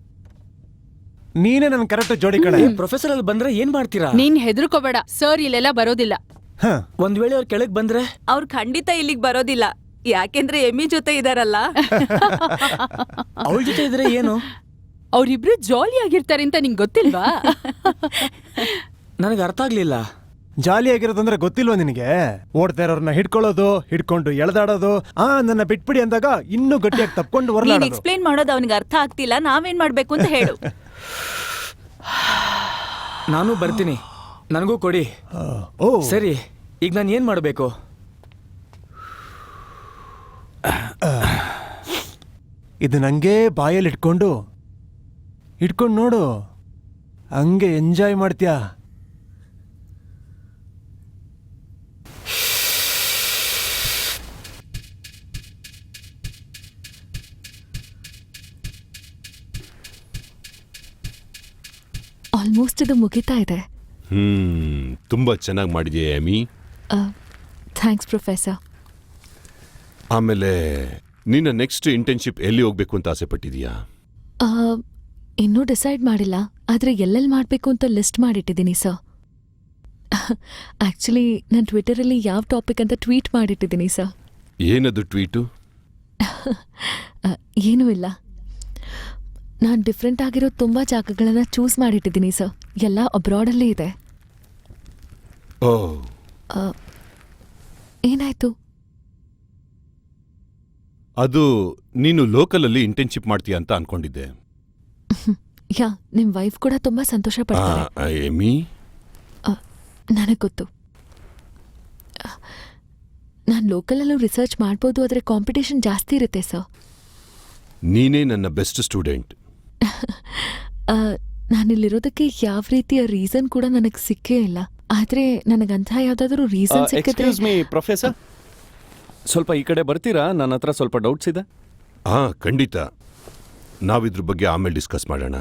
S4: ನೀನೇ ನನ್ ಕರೆಕ್ಟ್ ಜೋಡಿ ಕಡೆ.
S12: ಪ್ರೊಫೆಸರ್ ಅಲ್ಲಿ ಬಂದ್ರೆ ಏನ್ ಮಾಡ್ತೀರಾ?
S6: ನೀನ್ ಹೆದರ್ಕೋಬೇಡ, ಸರ್ ಇಲ್ಲೆಲ್ಲ ಬರೋದಿಲ್ಲ.
S12: ಒಂದ್ ವೇಳೆ ಅವ್ರ ಕೆಳಗ್ ಬಂದ್ರೆ?
S11: ಅವ್ರು ಖಂಡಿತ ಇಲ್ಲಿಗ್ ಬರೋದಿಲ್ಲ, ಯಾಕೆಂದ್ರೆ ಎಮ್ಮಿ ಜೊತೆ ಇದಾರಲ್ಲ.
S12: ಅವಳ ಜೊತೆ ಇದ್ರೆ ಏನು?
S6: ಅವ್ರಿಬ್ರು ಜಾಲಿ ಆಗಿರ್ತಾರೆ ಅಂತ ನಿಂಗ್ ಗೊತ್ತಿಲ್ವಾ?
S12: ನನಗೆ ಅರ್ಥ ಆಗ್ಲಿಲ್ಲ.
S4: ಜಾಲಿ ಆಗಿರೋದಂದ್ರೆ ಗೊತ್ತಿಲ್ವಾ ನಿನಗೆ? ಓಡ್ತಾ ಇರೋರ್ನ ಹಿಡ್ಕೊಳ್ಳೋದು, ಹಿಡ್ಕೊಂಡು ಎಳ್ದಾಡೋದು, ನನ್ನ ಬಿಟ್ಬಿಡಿ ಅಂದಾಗ ಇನ್ನೂ ಗಟ್ಟಿಯಾಗಿ ತಪ್ಕೊಂಡು
S11: ನೀನ್
S4: ಹೊರಲಾಡೋದು.
S11: ಎಕ್ಸ್ಪ್ಲೇನ್ ಮಾಡೋದು ಅವನಿಗೆ ಅರ್ಥ ಆಗ್ತಿಲ್ಲ, ನಾವೇನ್ ಮಾಡ್ಬೇಕು ಅಂತ ಹೇಳು.
S12: ನಾನು ಬರ್ತೀನಿ, ನನಗೂ ಕೊಡಿ.
S4: ಓ
S12: ಸರಿ, ಈಗ ನಾನು ಏನ್ ಮಾಡ್ಬೇಕು?
S4: ಇದು ನಂಗೆ ಬಾಯಲ್ಲಿ ಇಟ್ಕೊಂಡು ನೋಡು, ಹಂಗೆ ಎಂಜಾಯ್ ಮಾಡ್ತೀಯಾ.
S7: ಆಲ್ಮೋಸ್ಟ್ ಇದು ಮುಗಿತಾ ಇದೆ.
S1: ತುಂಬಾ ಚೆನ್ನಾಗಿ ಮಾಡಿದ್ಯಾ ಎಮಿ.
S7: Thanks professor.
S1: ಆಮೇಲೆ ನಿನ್ನ ನೆಕ್ಸ್ಟ್ ಇಂಟರ್ನ್ಶಿಪ್ ಎಲ್ಲಿ ಹೋಗ್ಬೇಕು ಅಂತ ಆಸೆ ಪಟ್ಟಿದೀಯಾ?
S7: ಇನ್ನೂ ಡಿಸೈಡ್ ಮಾಡಿಲ್ಲ, ಆದರೆ ಎಲ್ಲೆಲ್ಲಿ ಮಾಡಬೇಕು ಅಂತ ಲಿಸ್ಟ್ ಮಾಡಿಟ್ಟಿದ್ದೀನಿ ಸರ್. ಆ್ಯಕ್ಚುಲಿ ನಾನು ಟ್ವಿಟರಲ್ಲಿ ಯಾವ ಟಾಪಿಕ್ ಅಂತ ಟ್ವೀಟ್ ಮಾಡಿಟ್ಟಿದ್ದೀನಿ ಸರ್.
S1: ಏನದು ಟ್ವೀಟು?
S7: ಏನೂ ಇಲ್ಲ, ನಾನು ಡಿಫ್ರೆಂಟ್ ಆಗಿರೋ ತುಂಬ ಜಾಗಗಳನ್ನು ಚೂಸ್ ಮಾಡಿಟ್ಟಿದ್ದೀನಿ ಸರ್. ಎಲ್ಲ ಅಬ್ರಾಡಲ್ಲೇ ಇದೆ.
S1: ಓ,
S7: ಏನಾಯ್ತು?
S1: ಅದು ನೀನು ಲೋಕಲಲ್ಲಿ ಇಂಟರ್ನ್ಶಿಪ್ ಮಾಡ್ತೀಯ ಅಂತ ಅನ್ಕೊಂಡಿದ್ದೆ.
S7: ಯಾ, ನಿಮ್ಮ ವೈಫ್ ಕೂಡ ತುಂಬ ಸಂತೋಷ ಪಡ್ತಾರೆ.
S1: ಎಮಿ,
S7: ನನಗೆ ಗೊತ್ತು. ನಾನು ಲೋಕಲಲ್ಲೂ ರಿಸರ್ಚ್ ಮಾಡ್ಬೋದು, ಆದರೆ ಕಾಂಪಿಟೇಷನ್ ಜಾಸ್ತಿ ಇರುತ್ತೆ ಸರ್.
S1: ನೀನೇ ನನ್ನ ಬೆಸ್ಟ್ ಸ್ಟೂಡೆಂಟ್.
S7: ನಾನಿಲ್ಲಿರೋದಕ್ಕೆ ಯಾವ ರೀತಿಯ ರೀಸನ್ ಕೂಡ ನನಗೆ ಸಿಕ್ಕೇ ಇಲ್ಲ. ಆದರೆ ನನಗಂಥ ಯಾವುದಾದ್ರೂ ರೀಸನ್ ಸಿಕ್ಕಿದ್ರೆ.
S8: ಎಕ್ಸ್ಕ್ಯೂಸ್ ಮೀ ಪ್ರೊಫೆಸರ್, ಸ್ವಲ್ಪ ಈ ಕಡೆ ಬರ್ತೀರಾ? ನನ್ನ ಹತ್ರ ಸ್ವಲ್ಪ ಡೌಟ್ಸ್ ಇದೆ.
S1: ಖಂಡಿತ. ನಾವಿದ್ರ ಬಗ್ಗೆ ಆಮೇಲೆ ಡಿಸ್ಕಸ್ ಮಾಡೋಣ.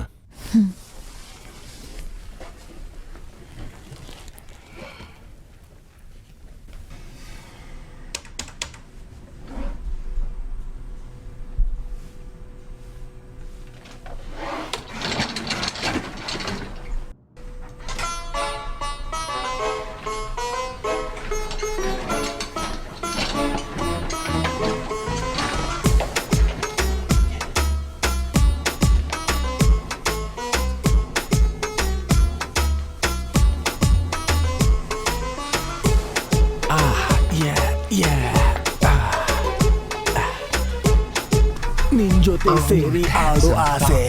S13: ನಿನ್ ಜೊತೆ ಸೇರಿ ಆಡೋ ಆಸೆ,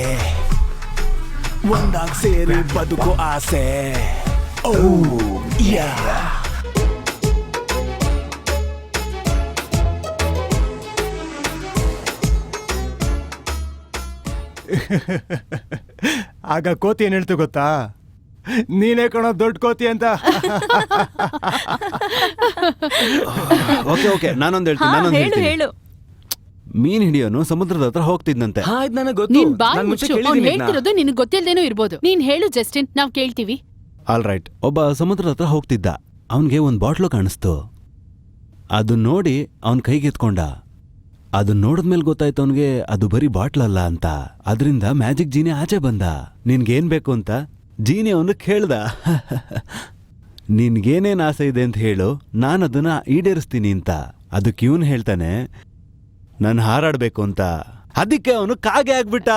S13: ಒಂದಾಗ್ ಸೇರಿ ಬದುಕೋ ಆಸೆ. ಓ ಯಾ,
S4: ಆಗ ಕೋತಿ ಏನ್ ಹೇಳ್ತು ಗೊತ್ತಾ? ನೀನೇ ಕಣೋ ದೊಡ್ಡ ಕೋತಿ ಅಂತ.
S5: ಓಕೆ ಓಕೆ, ನಾನೊಂದು ಹೇಳ್ತೀನಿ. ಮೀನ್ ಹಿಡಿಯೋನು ಸಮುದ್ರದ ಹತ್ರ ಹೋಗ್ತಿದ್ನಂತೆ.
S6: ನೀನ್ ಬಾಯ್ ಮುಚ್ಚು, ಅವ್ನು ಹೇಳ್ತಿರೋದು ನಿನಗೆ ಗೊತ್ತಿಲ್ದೇನೂ ಇರ್ಬೋದು. ನೀನ್ ಹೇಳು ಜಸ್ಟಿನ್, ನಾವ್ ಕೇಳ್ತೀವಿ.
S5: All right. ಒಬ್ಬ ಸಮುದ್ರದ ಹತ್ರ ಹೋಗ್ತಿದ್ದ. ಅವನ್ಗೆ ಒಂದ್ ಬಾಟ್ಲು ಕಾಣಿಸ್ತು. ಅದು ನೋಡಿ ಅವನ್ ಕೈಗೆ ಎತ್ಕೊಂಡ. ಅದನ್ನ ನೋಡಿದ್ಮೇಲೆ ಗೊತ್ತಾಯ್ತು ಅವನ್ಗೆ ಅದು ಬರೀ ಬಾಟ್ಲಲ್ಲ ಅಂತ. ಅದರಿಂದ ಮ್ಯಾಜಿಕ್ ಜೀನಿ ಆಚೆ ಬಂದ. ನಿನ್ಗೇನ್ ಬೇಕು ಅಂತ ಜೀನಿ ಅವನು ಕೇಳ್ದ. ನಿನ್ಗೇನೇನ್ ಆಸೆ ಇದೆ ಅಂತ ಹೇಳು, ನಾನದನ್ನ ಈಡೇರಿಸ್ತೀನಿ ಅಂತ. ಅದಕ್ಕೆ ಇವನ್ ಹೇಳ್ತಾನೆ, ನಾನು ಹಾರಾಡ್ಬೇಕು ಅಂತ. ಅದಕ್ಕೆ ಅವನು ಕಾಗೆ ಆಗ್ಬಿಟ್ಟ.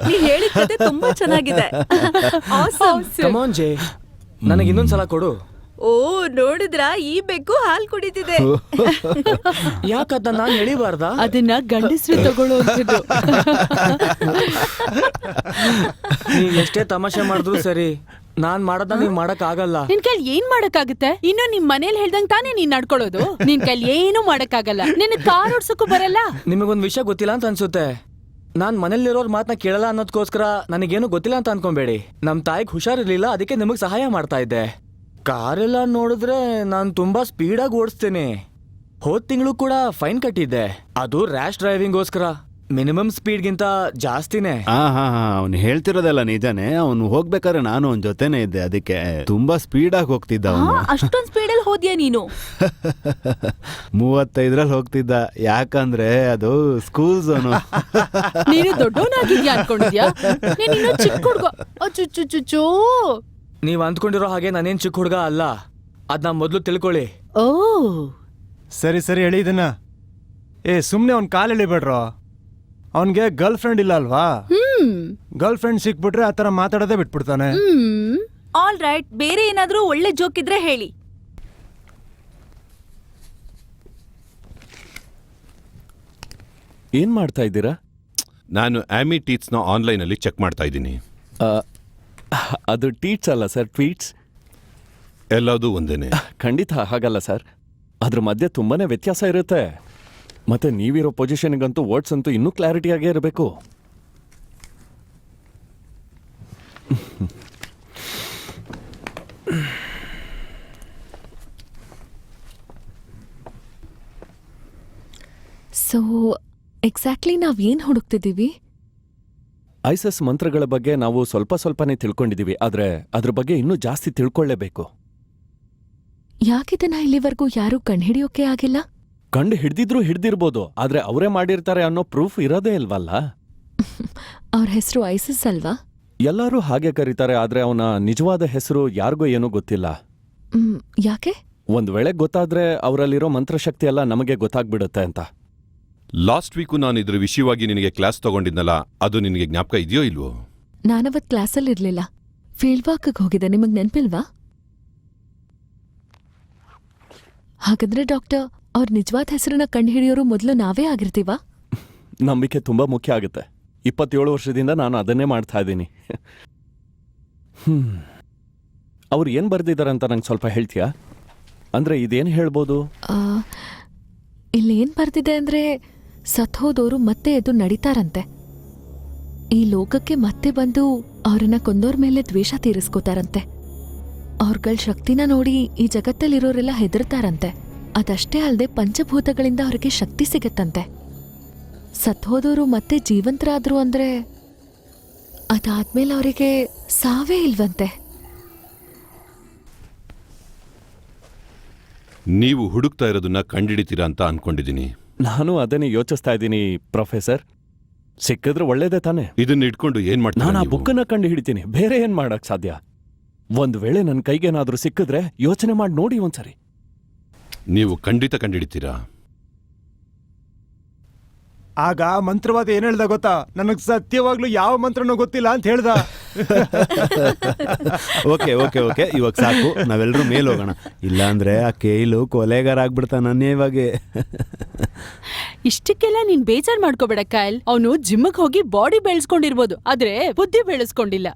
S11: ನೀ ಹೇಳಿದ ಕತೆ ತುಂಬಾ ಚೆನ್ನಾಗಿದೆ.
S12: ನನಗೆ ಇನ್ನೊಂದ್ಸಲ ಕೊಡು.
S11: ಓ, ನೋಡಿದ್ರ, ಈ ಬೆಕ್ಕು ಹಾಲ್ ಕುಡಿತಿದೆ.
S12: ಯಾಕದ ನಾನು ಎಳಿಬಾರ್ದ?
S6: ಅದನ್ನ ಗಂಡಸ್ರು ತಗೊಳ್ಳೋ ಅಂತಿದ್ದು.
S12: ನೀವ್ ಎಷ್ಟೇ ತಮಾಷೆ ಮಾಡಿದ್ರು ಸರಿ, ನಾನ್ ಮಾಡೋದ ನೀವ್ ಮಾಡಕ್ ಆಗಲ್ಲ.
S6: ನಿನ್ ಕೈಲಿ ಏನ್ ಮಾಡಕ್ಕಾಗುತ್ತೆ? ಇನ್ನು ನಿಮ್ ಮನೇಲಿ ಹೇಳ್ದಂಗ್ ತಾನೇ ನೀನ್ ನಡ್ಕೊಳ್ಳೋದು. ನಿನ್ ಕೈಲಿ ಏನು ಮಾಡಕ್ಕಾಗಲ್ಲ. ನಿನ್ ಕಾರ್ ಓಡ್ಸಕ್ಕೂ ಬರಲ್ಲ.
S12: ನಿಮಗೊಂದ್ ವಿಷಯ ಗೊತ್ತಿಲ್ಲ ಅಂತ ಅನ್ಸುತ್ತೆ. ನಾನ್ ಮನೇಲಿರೋರ್ ಮಾತನ್ನ ಕೇಳಲ್ಲ ಅನ್ನೋದಕ್ಕೋಸ್ಕರ ನನಗೇನು ಗೊತ್ತಿಲ್ಲ ಅಂತ ಅನ್ಕೊಂಬೇಡಿ. ನಮ್ ತಾಯಿಗ್ ಹುಷಾರಿರ್ಲಿಲ್ಲ, ಅದಕ್ಕೆ ನಿಮಗ್ ಸಹಾಯ ಮಾಡ್ತಾ ಇದ್ದೆ. ಕಾರೆಲ್ಲ ನೋಡಿದ್ರೆ ನಾನ್ ತುಂಬಾ ಸ್ಪೀಡಾಗಿ ಓಡಿಸ್ತೇನೆ. ಹೋದ್ ತಿಂಗಳು ಕೂಡ ಫೈನ್ ಕಟ್ಟಿದ್ದೆ, ಅದು ರ್ಯಾಶ್ ಡ್ರೈವಿಂಗ್ಗೋಸ್ಕರ. ಮಿನಿಮಮ್ ಸ್ಪೀಡ್ಗಿಂತ ಜಾಸ್ತಿನೇ.
S5: ಹಾ ಅವ್ನು ಹೇಳ್ತಿರೋದೆಲ್ಲ ನಿಜಾನೇ. ಅವನು ಹೋಗ್ಬೇಕಾದ್ರೆ ನಾನು ಅವನ ಜೊತೆನೇ ಇದ್ದೆ, ಅದಕ್ಕೆ ತುಂಬಾ ಸ್ಪೀಡಾಗಿ ಹೋಗ್ತಿದ್ದ ಅವನು.
S11: ಅಷ್ಟೊಂದ್ ಸ್ಪೀಡಲ್ಲಿ ಹೋದ್ಯಾ ನೀನು?
S5: 35ರಲ್ಲಿ ಹೋಗ್ತಿದ್ದ, ಯಾಕಂದ್ರೆ ಅದು ಸ್ಕೂಲ್ ಝೋನು.
S6: ನೀನು ದೊಡ್ಡವನಾಗಿದ್ಯಾ ಅನ್ಕೊಂಡಿದ್ಯಾ? ನೀನು ಚಿಕ್ಕ ಹುಡ್ಗ. ಅಚ್ಚುಚ್ಚುಚ್ಚುಚ್ಚೋ.
S12: ನೀವ್ ಅಂದ್ಕೊಂಡಿರೋ ಹಾಗೆ ನಾನೇನ್ ಚಿಕ್ಕ ಹುಡುಗ ಅಲ್ಲ, ಅದ್ನ ಮೊದ್ಲು ತಿಳ್ಕೊಳ್ಳಿ.
S6: ಓ
S4: ಸರಿ ಹೇಳಿ ಇದನ್ನ. ಸುಮ್ನೆ ಅವ್ನ್ ಕಾಲ್ ಎಳಿಬೇಡ್ರೋ. ಅವನ್ಗೆ ಗರ್ಲ್ ಫ್ರೆಂಡ್ ಇಲ್ಲ ಅಲ್ವಾ? ಗರ್ಲ್ ಫ್ರೆಂಡ್ ಸಿಕ್ಬಿಟ್ರೆ ಆತರ ಮಾತಾಡೋದೇ ಬಿಟ್ಬಿಡ್ತಾನೆ.
S11: ಆಲ್ ರೈಟ್, ಬೇರೆ ಏನಾದ್ರೂ ಒಳ್ಳೆ ಜೋಕ್ ಇದ್ರೆ ಹೇಳಿ.
S8: ಏನ್ ಮಾಡ್ತಾ ಇದ್ದೀರಾ?
S1: ನಾನು ಆಮಿ ಟೀಟ್ಸ್ನ ಆನ್ಲೈನಲ್ಲಿ ಚೆಕ್ ಮಾಡ್ತಾ ಇದ್ದೀನಿ.
S8: ಅದು ಟೀಟ್ಸ್ ಅಲ್ಲ ಸರ್, ಟ್ವೀಟ್ಸ್.
S1: ಎಲ್ಲದೂ ಒಂದೇನೆ.
S8: ಖಂಡಿತ ಹಾಗಲ್ಲ ಸರ್, ಅದ್ರ ಮಧ್ಯೆ ತುಂಬಾನೇ ವ್ಯತ್ಯಾಸ ಇರುತ್ತೆ. ಮತ್ತೆ ನೀವಿರೋ ಪೊಸಿಷನ್ಗಂತೂ ವರ್ಡ್ಸ್ ಅಂತೂ ಇನ್ನೂ ಕ್ಲಾರಿಟಿಯಾಗೇ ಇರಬೇಕು.
S7: ಸೊ ಎಕ್ಸಾಕ್ಟ್ಲಿ ನಾವೇನ್ ಹುಡುಕ್ತಿದ್ದೀವಿ?
S8: ಐಸಸ್ ಮಂತ್ರಗಳ ಬಗ್ಗೆ ನಾವು ಸ್ವಲ್ಪನೇ ತಿಳ್ಕೊಂಡಿದೀವಿ, ಆದ್ರೆ ಅದ್ರ ಬಗ್ಗೆ ಇನ್ನೂ ಜಾಸ್ತಿ ತಿಳ್ಕೊಳ್ಳೇಬೇಕು.
S7: ಯಾಕಿದನ್ನ ಇಲ್ಲಿವರೆಗೂ ಯಾರೂ ಕಂಡುಹಿಡಿಯೋಕೆ ಆಗಿಲ್ಲ?
S8: ಕಂಡು ಹಿಡ್ದಿರ್ಬೋದು, ಆದ್ರೆ ಅವರೇ ಮಾಡಿರ್ತಾರೆ ಅನ್ನೋ ಪ್ರೂಫ್ ಇರೋದೇ ಇಲ್ವಲ್ಲ.
S7: ಅವ್ರ ಹೆಸರು ಐಸಿಸ್ ಅಲ್ವಾ?
S8: ಎಲ್ಲರೂ ಹಾಗೆ ಕರೀತಾರೆ, ಆದ್ರೆ ಅವನ ನಿಜವಾದ ಹೆಸರು ಯಾರಿಗೂ ಏನೂ ಗೊತ್ತಿಲ್ಲ.
S7: ಯಾಕೆ?
S8: ಒಂದ್ ವೇಳೆ ಗೊತ್ತಾದ್ರೆ ಅವರಲ್ಲಿರೋ ಮಂತ್ರಶಕ್ತಿ ಎಲ್ಲ ನಮಗೆ ಗೊತ್ತಾಗ್ಬಿಡುತ್ತೆ ಅಂತ.
S1: ಲಾಸ್ಟ್ ವೀಕು ನಾನು ಇದ್ರ ವಿಷಯವಾಗಿ ನಿನಗೆ ಕ್ಲಾಸ್ ತಗೊಂಡಿದ್ನಲ್ಲ, ಅದು ನಿನಗೆ ಜ್ಞಾಪಕ ಇದೆಯೋ ಇಲ್ವೋ?
S7: ನಾನವತ್ ಕ್ಲಾಸಲ್ಲಿ ಇರ್ಲಿಲ್ಲ, ಫೀಲ್ಡ್ ವಾಕ್ಗೆ ಹೋಗಿದ್ದೆ. ನಿಮಗ್ ನೆನ್ಪಿಲ್ವಾ? ಹಾಗಾದ್ರೆ ಡಾಕ್ಟರ್, ಅವ್ರ ನಿಜವಾದ ಹೆಸರನ್ನ ಕಂಡುಹಿಡಿಯೋರು ಮೊದಲು ನಾವೇ ಆಗಿರ್ತೀವಾ?
S8: ನಂಬಿಕೆ ತುಂಬಾ ಮುಖ್ಯ ಆಗುತ್ತೆ. 27 ವರ್ಷದಿಂದ ನಾನು ಅದನ್ನೇ ಮಾಡ್ತಾ ಇದ್ದೀನಿ. ಅವ್ರು ಏನ್ ಬರ್ದಿದಾರಂತ ನಂಗೆ ಸ್ವಲ್ಪ ಹೇಳ್ತೀಯಾ? ಅಂದ್ರೆ ಇದೇನ್ ಹೇಳ್ಬೋದು?
S7: ಇಲ್ಲೇನ್ ಬರ್ದಿದೆ ಅಂದ್ರೆ, ಸತ್ಹೋದೋರು ಮತ್ತೆ ಎದ್ದು ನಡೀತಾರಂತೆ. ಈ ಲೋಕಕ್ಕೆ ಮತ್ತೆ ಬಂದು ಅವ್ರನ್ನ ಕೊಂದೋರ್ ಮೇಲೆ ದ್ವೇಷ ತೀರಿಸ್ಕೋತಾರಂತೆ. ಅವ್ರಗಳ ಶಕ್ತಿನ ನೋಡಿ ಈ ಜಗತ್ತಲ್ಲಿರೋರೆಲ್ಲ ಹೆದರ್ತಾರಂತೆ. ಅದಷ್ಟೇ ಅಲ್ಲದೆ ಪಂಚಭೂತಗಳಿಂದ ಅವ್ರಿಗೆ ಶಕ್ತಿ ಸಿಗತ್ತಂತೆ. ಸತ್ಹೋದೋರು ಮತ್ತೆ ಜೀವಂತರಾದ್ರು ಅಂದ್ರೆ ಅದಾದ್ಮೇಲೆ ಅವರಿಗೆ ಸಾವೇ ಇಲ್ವಂತೆ.
S1: ನೀವು ಹುಡುಕ್ತಾ ಇರೋದನ್ನ ಕಂಡಿಡಿತೀರಾ ಅಂತ ಅನ್ಕೊಂಡಿದ್ದೀನಿ.
S8: ನಾನು ಅದನ್ನೇ ಯೋಚಿಸ್ತಾ ಇದ್ದೀನಿ ಪ್ರೊಫೆಸರ್. ಸಿಕ್ಕಿದ್ರೆ ಒಳ್ಳೇದೇ ತಾನೆ.
S1: ಇದನ್ನ ಇಟ್ಕೊಂಡು ಏನ್ ಮಾಡ್ತೀನಿ?
S8: ನಾನು ಆ ಬುಕ್ಕನ್ನ ಕಂಡು ಹಿಡಿತೀನಿ, ಬೇರೆ ಏನ್ ಮಾಡಕ್ ಸಾಧ್ಯ? ಒಂದ್ ವೇಳೆ ನನ್ನ ಕೈಗೇನಾದ್ರೂ ಸಿಕ್ಕಿದ್ರೆ ಯೋಚನೆ ಮಾಡಿ ನೋಡಿ ಒಂದ್ಸರಿ.
S1: ನೀವು ಖಂಡಿತ ಕಂಡಿಡಿತೀರಾ?
S4: ಆಗ ಮಂತ್ರವಾದ ಏನ್ ಹೇಳ್ದ ಗೊತ್ತಾ? ನನಗ್ ಸತ್ಯವಾಗ್ಲೂ ಯಾವ ಮಂತ್ರನೂ ಗೊತ್ತಿಲ್ಲ ಅಂತ ಹೇಳ್ದ.
S5: ಓಕೆ ಇವಾಗ ಸಾಕು, ನಾವೆಲ್ಲರೂ ಮೇಲ್ ಹೋಗೋಣ. ಇಲ್ಲಾಂದ್ರೆ ಆ ಕೇಲು ಕೊಲೆಗಾರ ಆಗ್ಬಿಡ್ತಾನೆ ಇವಾಗೆ.
S6: ಇಷ್ಟಕ್ಕೆಲ್ಲ ನೀನ್ ಬೇಜಾರ್ ಮಾಡ್ಕೋಬೇಡ ಕಾಯಲ್. ಅವನು ಜಿಮ್ಗೆ ಹೋಗಿ ಬಾಡಿ ಬೆಳೆಸ್ಕೊಂಡಿರ್ಬೋದು, ಆದ್ರೆ ಬುದ್ಧಿ ಬೆಳೆಸ್ಕೊಂಡಿಲ್ಲ.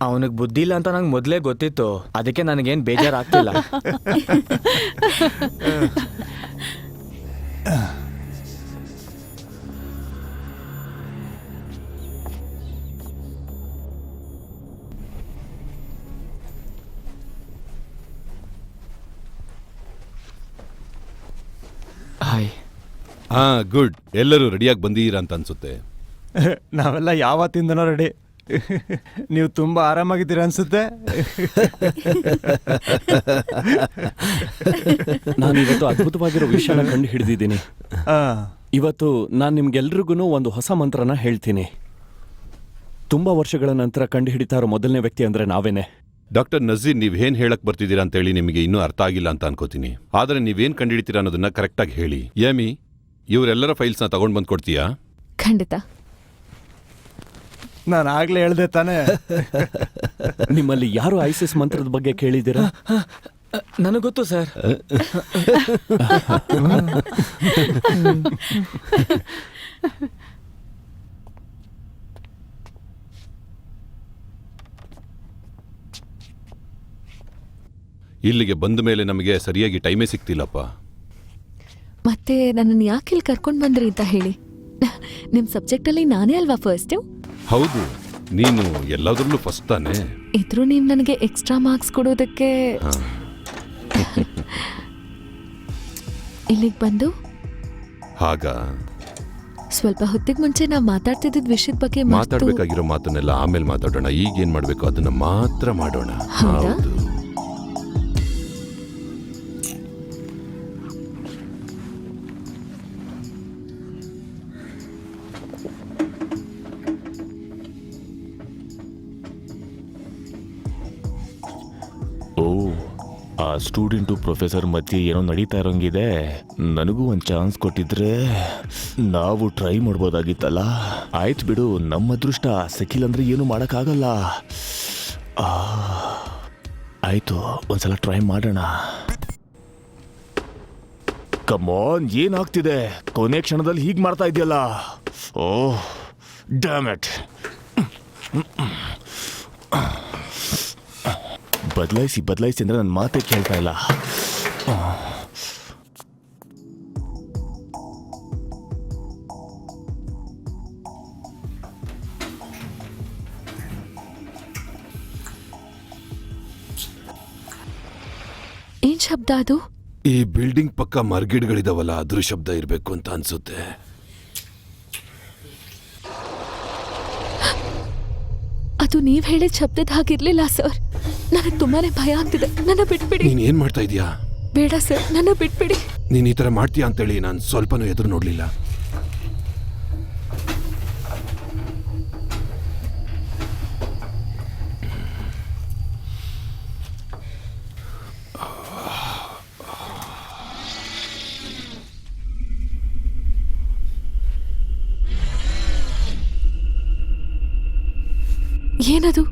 S12: ಅವನಿಗೆ ಬುದ್ಧಿ ಇಲ್ಲ ಅಂತ ನಂಗೆ ಮೊದಲೇ ಗೊತ್ತಿತ್ತು, ಅದಕ್ಕೆ ನನಗೇನು ಬೇಜಾರಾಗ್ತಿಲ್ಲ. ಹಾಯ್.
S1: ಗುಡ್. ಎಲ್ಲರೂ ರೆಡಿಯಾಗಿ ಬಂದಿದ್ದೀರಾ ಅಂತ ಅನ್ಸುತ್ತೆ.
S4: ನಾವೆಲ್ಲ ಯಾವತ್ತಿಂದನೋ ರೆಡಿ. ನೀವು ತುಂಬಾ ಆರಾಮಾಗಿದ್ದೀರಾ ಅನ್ಸುತ್ತೆ.
S8: ನಾನಿವತ್ತು ಅದ್ಭುತವಾಗಿರೋ ವಿಷಯನ ಕಂಡು ಹಿಡಿದಿದ್ದೀನಿ. ಇವತ್ತು ನಾನು ನಿಮ್ಗೆಲ್ರಿಗೂ ಒಂದು ಹೊಸ ಮಂತ್ರನ ಹೇಳ್ತೀನಿ. ತುಂಬಾ ವರ್ಷಗಳ ನಂತರ ಕಂಡು ಹಿಡಿತಾ ಇರೋ ಮೊದಲನೇ ವ್ಯಕ್ತಿ ಅಂದ್ರೆ ನಾವೇನೆ.
S1: ಡಾಕ್ಟರ್ ನಜೀರ್, ನೀವೇನ್ ಹೇಳಕ್ ಬರ್ತಿದ್ದೀರಾ ಅಂತ ಹೇಳಿ ನಿಮಗೆ ಇನ್ನೂ ಅರ್ಥ ಆಗಿಲ್ಲ ಅಂತ ಅನ್ಕೋತೀನಿ. ಆದ್ರೆ ನೀವೇನ್ ಕಂಡಿಡಿತೀರಾ ಅನ್ನೋದನ್ನ ಕರೆಕ್ಟಾಗಿ ಹೇಳಿ. ಯಾಮಿ, ಇವರೆಲ್ಲರ ಫೈಲ್ಸ್ನ ತಗೊಂಡ್ ಬಂದ್ ಕೊಡ್ತೀಯಾ?
S7: ಖಂಡಿತ.
S4: ನಾನು ಆಗ್ಲೇ ಹೇಳ್ದೆ ತಾನೆ.
S8: ನಿಮ್ಮಲ್ಲಿ ಯಾರು ಐಸಿಸ್ ಮಂತ್ರದ ಬಗ್ಗೆ ಕೇಳಿದ್ದೀರಾ?
S12: ನನಗೆ ಗೊತ್ತು ಸರ್.
S1: ಇಲ್ಲಿಗೆ ಬಂದ ಮೇಲೆ ನಮಗೆ ಸರಿಯಾಗಿ ಟೈಮೇ ಸಿಗ್ತಿಲ್ಲಪ್ಪ.
S7: ಮತ್ತೆ ನನ್ನನ್ನು ಯಾಕೆ ಇಲ್ಲಿ ಕರ್ಕೊಂಡು ಬಂದ್ರಿ ಅಂತ ಹೇಳಿ. ನಿಮ್ ಸಬ್ಜೆಕ್ಟಲ್ಲಿ ನಾನೇ ಅಲ್ವಾ ಫಸ್ಟ್?
S1: ಹೌದು, ನೀನು ಎಲ್ಲದರಲ್ಲೂ ಫಸ್ಟ್ ತಾನೆ.
S7: ಇದ್ರೂ ನೀವು ನನಗೆ ಎಕ್ಸ್ಟ್ರಾ ಮಾರ್ಕ್ಸ್ ಕೊಡೋದಕ್ಕೆ ಇಲ್ಲಿಗೆ ಬಂದು
S1: ಹಾಗ
S7: ಸ್ವಲ್ಪ ಹೊತ್ತಿಗೆ ಮುಂಚೆ ನಾವು ಮಾತಾಡ್ತಿದ್ದ ವಿಷಯದ ಬಗ್ಗೆ ಮರ್ತು-
S1: ಮಾತಾಡ್ಬೇಕಾಗಿರೋ ಮಾತನ್ನೆಲ್ಲ ಆಮೇಲೆ ಮಾತಾಡೋಣ. ಈಗ ಏನ್ ಮಾಡ್ಬೇಕು ಅದನ್ನ ಮಾತ್ರ ಮಾಡೋಣ.
S7: ಹೌದಾ?
S1: ಹೌದು.
S13: ಓ, ಆ ಸ್ಟೂಡೆಂಟು ಪ್ರೊಫೆಸರ್ ಮಧ್ಯೆ ಏನೋ ನಡೀತಾ ಇರೋಂಗಿದೆ. ನನಗೂ ಒಂದು ಚಾನ್ಸ್ ಕೊಟ್ಟಿದ್ರೆ ನಾವು ಟ್ರೈ ಮಾಡ್ಬೋದಾಗಿತ್ತಲ್ಲ. ಆಯ್ತು ಬಿಡು, ನಮ್ಮ ಅದೃಷ್ಟ ಸಿಕ್ಕಿಲ್ಲ ಅಂದ್ರೆ ಏನು ಮಾಡೋಕ್ಕಾಗಲ್ಲ. ಆಯ್ತು, ಒಂದ್ಸಲ ಟ್ರೈ ಮಾಡೋಣ. ಕಮಾನ್, ಏನಾಗ್ತಿದೆ? ಕೊನೆ ಕ್ಷಣದಲ್ಲಿ ಹೀಗೆ ಮಾಡ್ತಾ ಇದೆಯಲ್ಲ. ಓಹ್ ಡ್ಯಾಮ್ ಇಟ್. ಬದಲಾಯಿಸಿ ಅಂದ್ರೆ ನನ್ನ ಮಾತೇ ಕೇಳ್ತಾ ಇಲ್ಲ.
S7: ಏನ್ ಶಬ್ದ ಅದು?
S1: ಈ ಬಿಲ್ಡಿಂಗ್ ಪಕ್ಕ ಮರ್ಗಿಡ್ಗಳಿದಾವಲ್ಲ, ಅದ್ರ ಶಬ್ದ ಇರ್ಬೇಕು ಅಂತ ಅನ್ಸುತ್ತೆ.
S7: ಅದು ನೀವ್ ಹೇಳಿದ ಶಬ್ದದ ಹಾಗಿರ್ಲಿಲ್ಲ ಸರ್. ನನಗೆ ತುಂಬಾನೇ ಭಯ ಆಗ್ತಿದೆ. ನನ್ನ ಬಿಟ್ಬಿಡಿ.
S1: ನೀನ್ ಏನ್ ಮಾಡ್ತಾ ಇದೀಯಾ?
S7: ಬೇಡ ಸರ್, ನನ್ನ ಬಿಟ್ಬಿಡಿ.
S1: ನೀನ್ ಈ ತರ ಮಾಡ್ತೀಯಾ ಅಂತೇಳಿ ನಾನು ಸ್ವಲ್ಪನೂ ಎದುರು ನೋಡ್ಲಿಲ್ಲ.
S7: ಏನದು?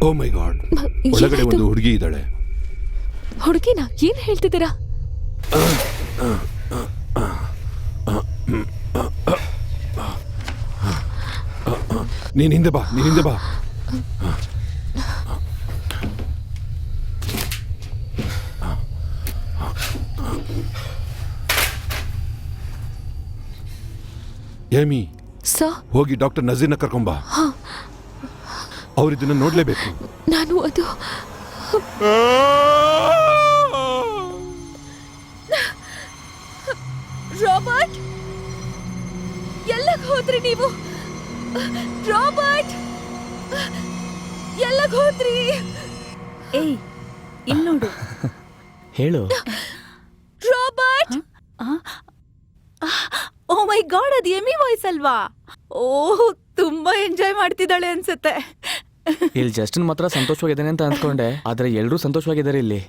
S1: ಓ ಮೈ ಗಾಡ್, ಒಳಗಡೆ ಒಂದು ಹುಡುಗಿ ಇದ್ದಾಳೆ.
S7: ಹುಡುಗಿನ? ಏನ್ ಹೇಳ್ತಿದ್ದೀರಾ?
S1: ನೀನ್ ಹಿಂದೆ ಬಾ. ಏಮಿ, ಹೋಗಿ ಡಾಕ್ಟರ್ ನಜೀರ್ನ ಕರ್ಕೊಂಬಾ. ಅವ್ರಿದನ್ನ ನೋಡ್ಲೇಬೇಕು.
S7: ನಾನು ಅದು ರಾಬರ್ಟ್, ಎಲ್ಲಕ್ ಹೋದ್ರಿ ನೀವು? ರಾಬರ್ಟ್, ಎಲ್ಲಕ್ ಹೋದ್ರಿ?
S11: ಏಯ್, ಇಲ್ಲಿ ನೋಡು.
S12: ಹೇಳು.
S11: ರಾಬರ್ಟ್! ಓ ಮೈ ಗಾಡ್, ಅದು ಎಮಿ ವಾಯ್ಸ್ ಅಲ್ವಾ? ಓಹ್, ತುಂಬಾ ಎಂಜಾಯ್ ಮಾಡ್ತಿದ್ದಾಳೆ ಅನ್ಸುತ್ತೆ.
S12: ಇಲ್ಲಿ ಜಸ್ಟಿನ್ ಮಾತ್ರ ಸಂತೋಷವಾಗಿದ್ದಾನೆ ಅಂತ ಅನ್ಕೊಂಡೆ, ಆದ್ರೆ ಎಲ್ಲರೂ ಸಂತೋಷವಾಗಿದ್ದಾರೆ ಇಲ್ಲಿ.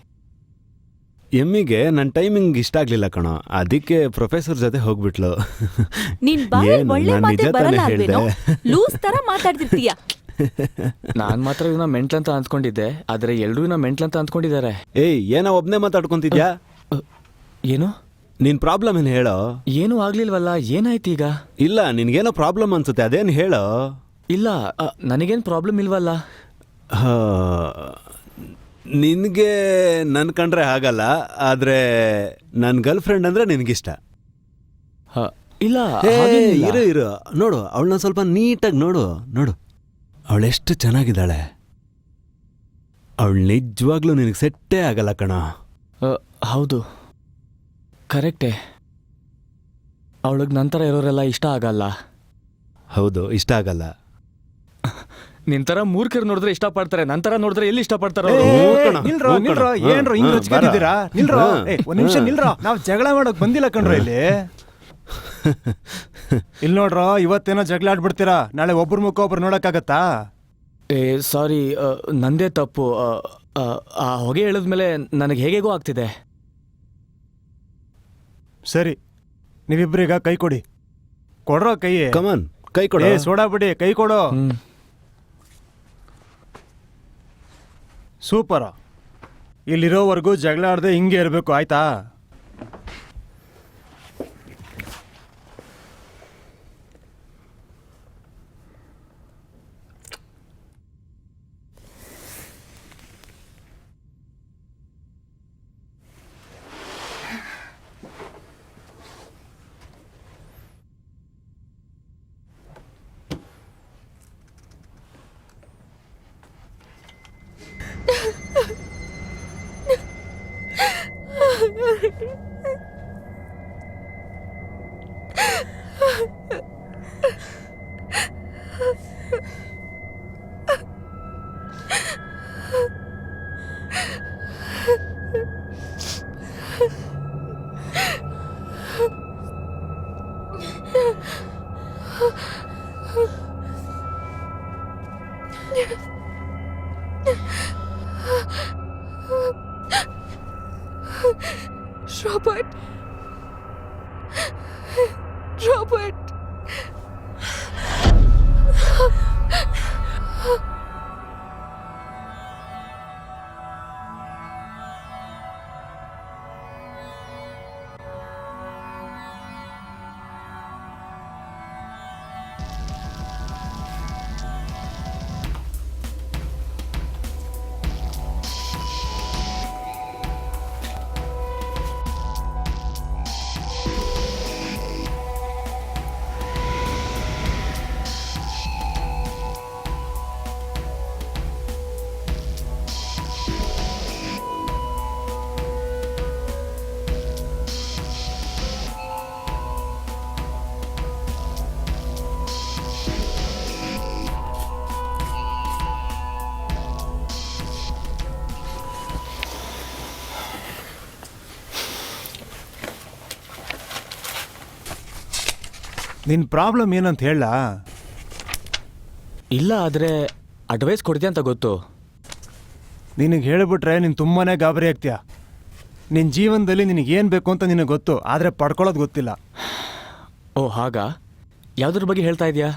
S5: ಎಮ್ಮಿಗೆ ನನ್ನ ಟೈಮಿಂಗ್ ಇಷ್ಟ ಆಗ್ಲಿಲ್ಲ ಕಣೋ, ಅದಕ್ಕೆ ಪ್ರೊಫೆಸರ್ ಜೊತೆ ಹೋಗ್ಬಿಟ್ಲು.
S11: ನೀನ್ ಬಾಯಲ್ಲಿ
S5: ಏನು,
S11: ಒಳ್ಳೆ
S5: ನಾನ್
S11: ಮಾತೇ
S5: ನಿಜ ತಾನೇ
S11: ಬರಲ್ಲ
S5: ಹೇಳ್ದೆ?
S11: ಅಲ್ವೇನೋ? ಲೂಸ್ ತರ ಮಾತಾಡ್ತಿರ್ತೀಯ.
S12: ನಾನ್ ಮಾತ್ರ ಇವನ ಮೆಂಟ್ಲ್ ಅಂತ ಅಂದ್ಕೊಂಡಿದ್ದೆ, ಆದ್ರೆ ಎಲ್ಲರೂ ಇವನ ಮೆಂಟ್ಲ್ ಅಂತ ಅಂದ್ಕೊಂಡಿದ್ದಾರೆ.
S5: ಏಯ್, ಏನೋ ಒಬ್ನೇ ಮಾತಾಡ್ಕೊಂತಿದ್ಯಾ?
S12: ಏನು?
S5: ನಿನ್ ಪ್ರಾಬ್ಲಮ್ ಏನು ಹೇಳೋ?
S12: ಏನೂ ಆಗ್ಲಿಲ್ವಲ್ಲ, ಏನಾಯ್ತು ಈಗ?
S5: ಇಲ್ಲ, ನಿನ್ಗೇನೋ ಪ್ರಾಬ್ಲಮ್ ಅನ್ಸುತ್ತೆ, ಅದೇನು ಹೇಳೋ?
S12: ಇಲ್ಲ, ನನಗೇನು ಪ್ರಾಬ್ಲಮ್ ಇಲ್ವಲ್ಲ.
S5: ನಿನಗೆ ನನ್ನ ಕಂಡ್ರೆ ಆಗಲ್ಲ, ಆದರೆ ನನ್ನ ಗರ್ಲ್ ಫ್ರೆಂಡ್ ಅಂದರೆ ನಿನಗಿಷ್ಟ.
S12: ಇಲ್ಲ,
S5: ಇರು ನೋಡು, ಅವಳನ್ನ ಸ್ವಲ್ಪ ನೀಟಾಗಿ ನೋಡು. ಅವಳೆಷ್ಟು ಚೆನ್ನಾಗಿದ್ದಾಳೆ. ಅವಳು ನಿಜವಾಗ್ಲೂ ನಿನಗೆ ಸೆಟ್ಟೇ ಆಗಲ್ಲ ಕಣ.
S12: ಹೌದು, ಕರೆಕ್ಟೇ. ಅವಳಿಗೆ ನಂತರ ಇರೋರೆಲ್ಲ ಇಷ್ಟ ಆಗಲ್ಲ.
S5: ಹೌದು, ಇಷ್ಟ ಆಗಲ್ಲ.
S12: ನಿಂತರ ಮೂರ್ಖರು ನೋಡಿದ್ರೆ ಇಷ್ಟಪಡ್ತಾರೆ, ನಂತರ ನೋಡಿದ್ರೆ ಎಲ್ಲಿ ಇಷ್ಟಪಡ್ತಾರೋ.
S4: ನಿಲ್ರೋ, ಏನ್ರೋ ಹಿಂಗ್ ರಚಿಕಿದ್ದೀರಾ? ನಿಲ್ರೋ, ಒಂದ್ ನಿಮಿಷ ನಿಲ್ರೋ. ನಾವ್ ಜಗಳ ಮಾಡೋಕ್ ಬಂದಿಲ್ಲ ಕಣ್ರೋ ಇಲ್ಲಿ. ಇಲ್ಲಿ ನೋಡ್ರೋ, ಇವತ್ತೇನೋ ಜಗಳ ಆಡ್ಬಿಡ್ತೀರಾ, ನಾಳೆ ಒಬ್ರ ಮುಖ ಒಬ್ರು ನೋಡಕ್ಕಾಗತ್ತಾ?
S12: ಸಾರಿ, ನಂದೇ ತಪ್ಪು. ಆ ಹೊಗೆ ಹೇಳಿದ್ಮೇಲೆ ನನಗೆ ಹೇಗೇಗೋ ಆಗ್ತಿದೆ.
S4: ಸರಿ, ನೀವಿಬ್ರೀಗ ಕೈ ಕೊಡಿ. ಕೊಡ್ರೋ ಕೈ.
S5: ಕಮನ್, ಕೈ ಕೊಡು.
S4: ಸೋಡಾ ಬಿಡಿ, ಕೈ ಕೊಡು. ಸೂಪರ್. ಇಲ್ಲಿರೋವರೆಗೂ ಜಗಳ ಆಡದೆ ಹಿಂಗೆ ಇರಬೇಕು, ಆಯ್ತಾ?
S3: Robert, Robert.
S4: ನಿನ್ ಪ್ರಾಬ್ಲಮ್ ಏನಂತ ಹೇಳ?
S12: ಇಲ್ಲ, ಆದರೆ ಅಡ್ವೈಸ್ ಕೊಡ್ತೀಯ ಅಂತ ಗೊತ್ತು.
S4: ನಿನಗೆ ಹೇಳಿಬಿಟ್ರೆ ನೀನು ತುಂಬಾ ಗಾಬರಿ ಆಗ್ತೀಯ. ನಿನ್ನ ಜೀವನದಲ್ಲಿ ನಿನಗೇನು ಬೇಕು ಅಂತ ನಿನಗೆ ಗೊತ್ತು, ಆದರೆ ಪಡ್ಕೊಳ್ಳೋದು ಗೊತ್ತಿಲ್ಲ.
S12: ಓ ಹಾಗಾ? ಯಾವುದ್ರ ಬಗ್ಗೆ ಹೇಳ್ತಾ ಇದೆಯಾ?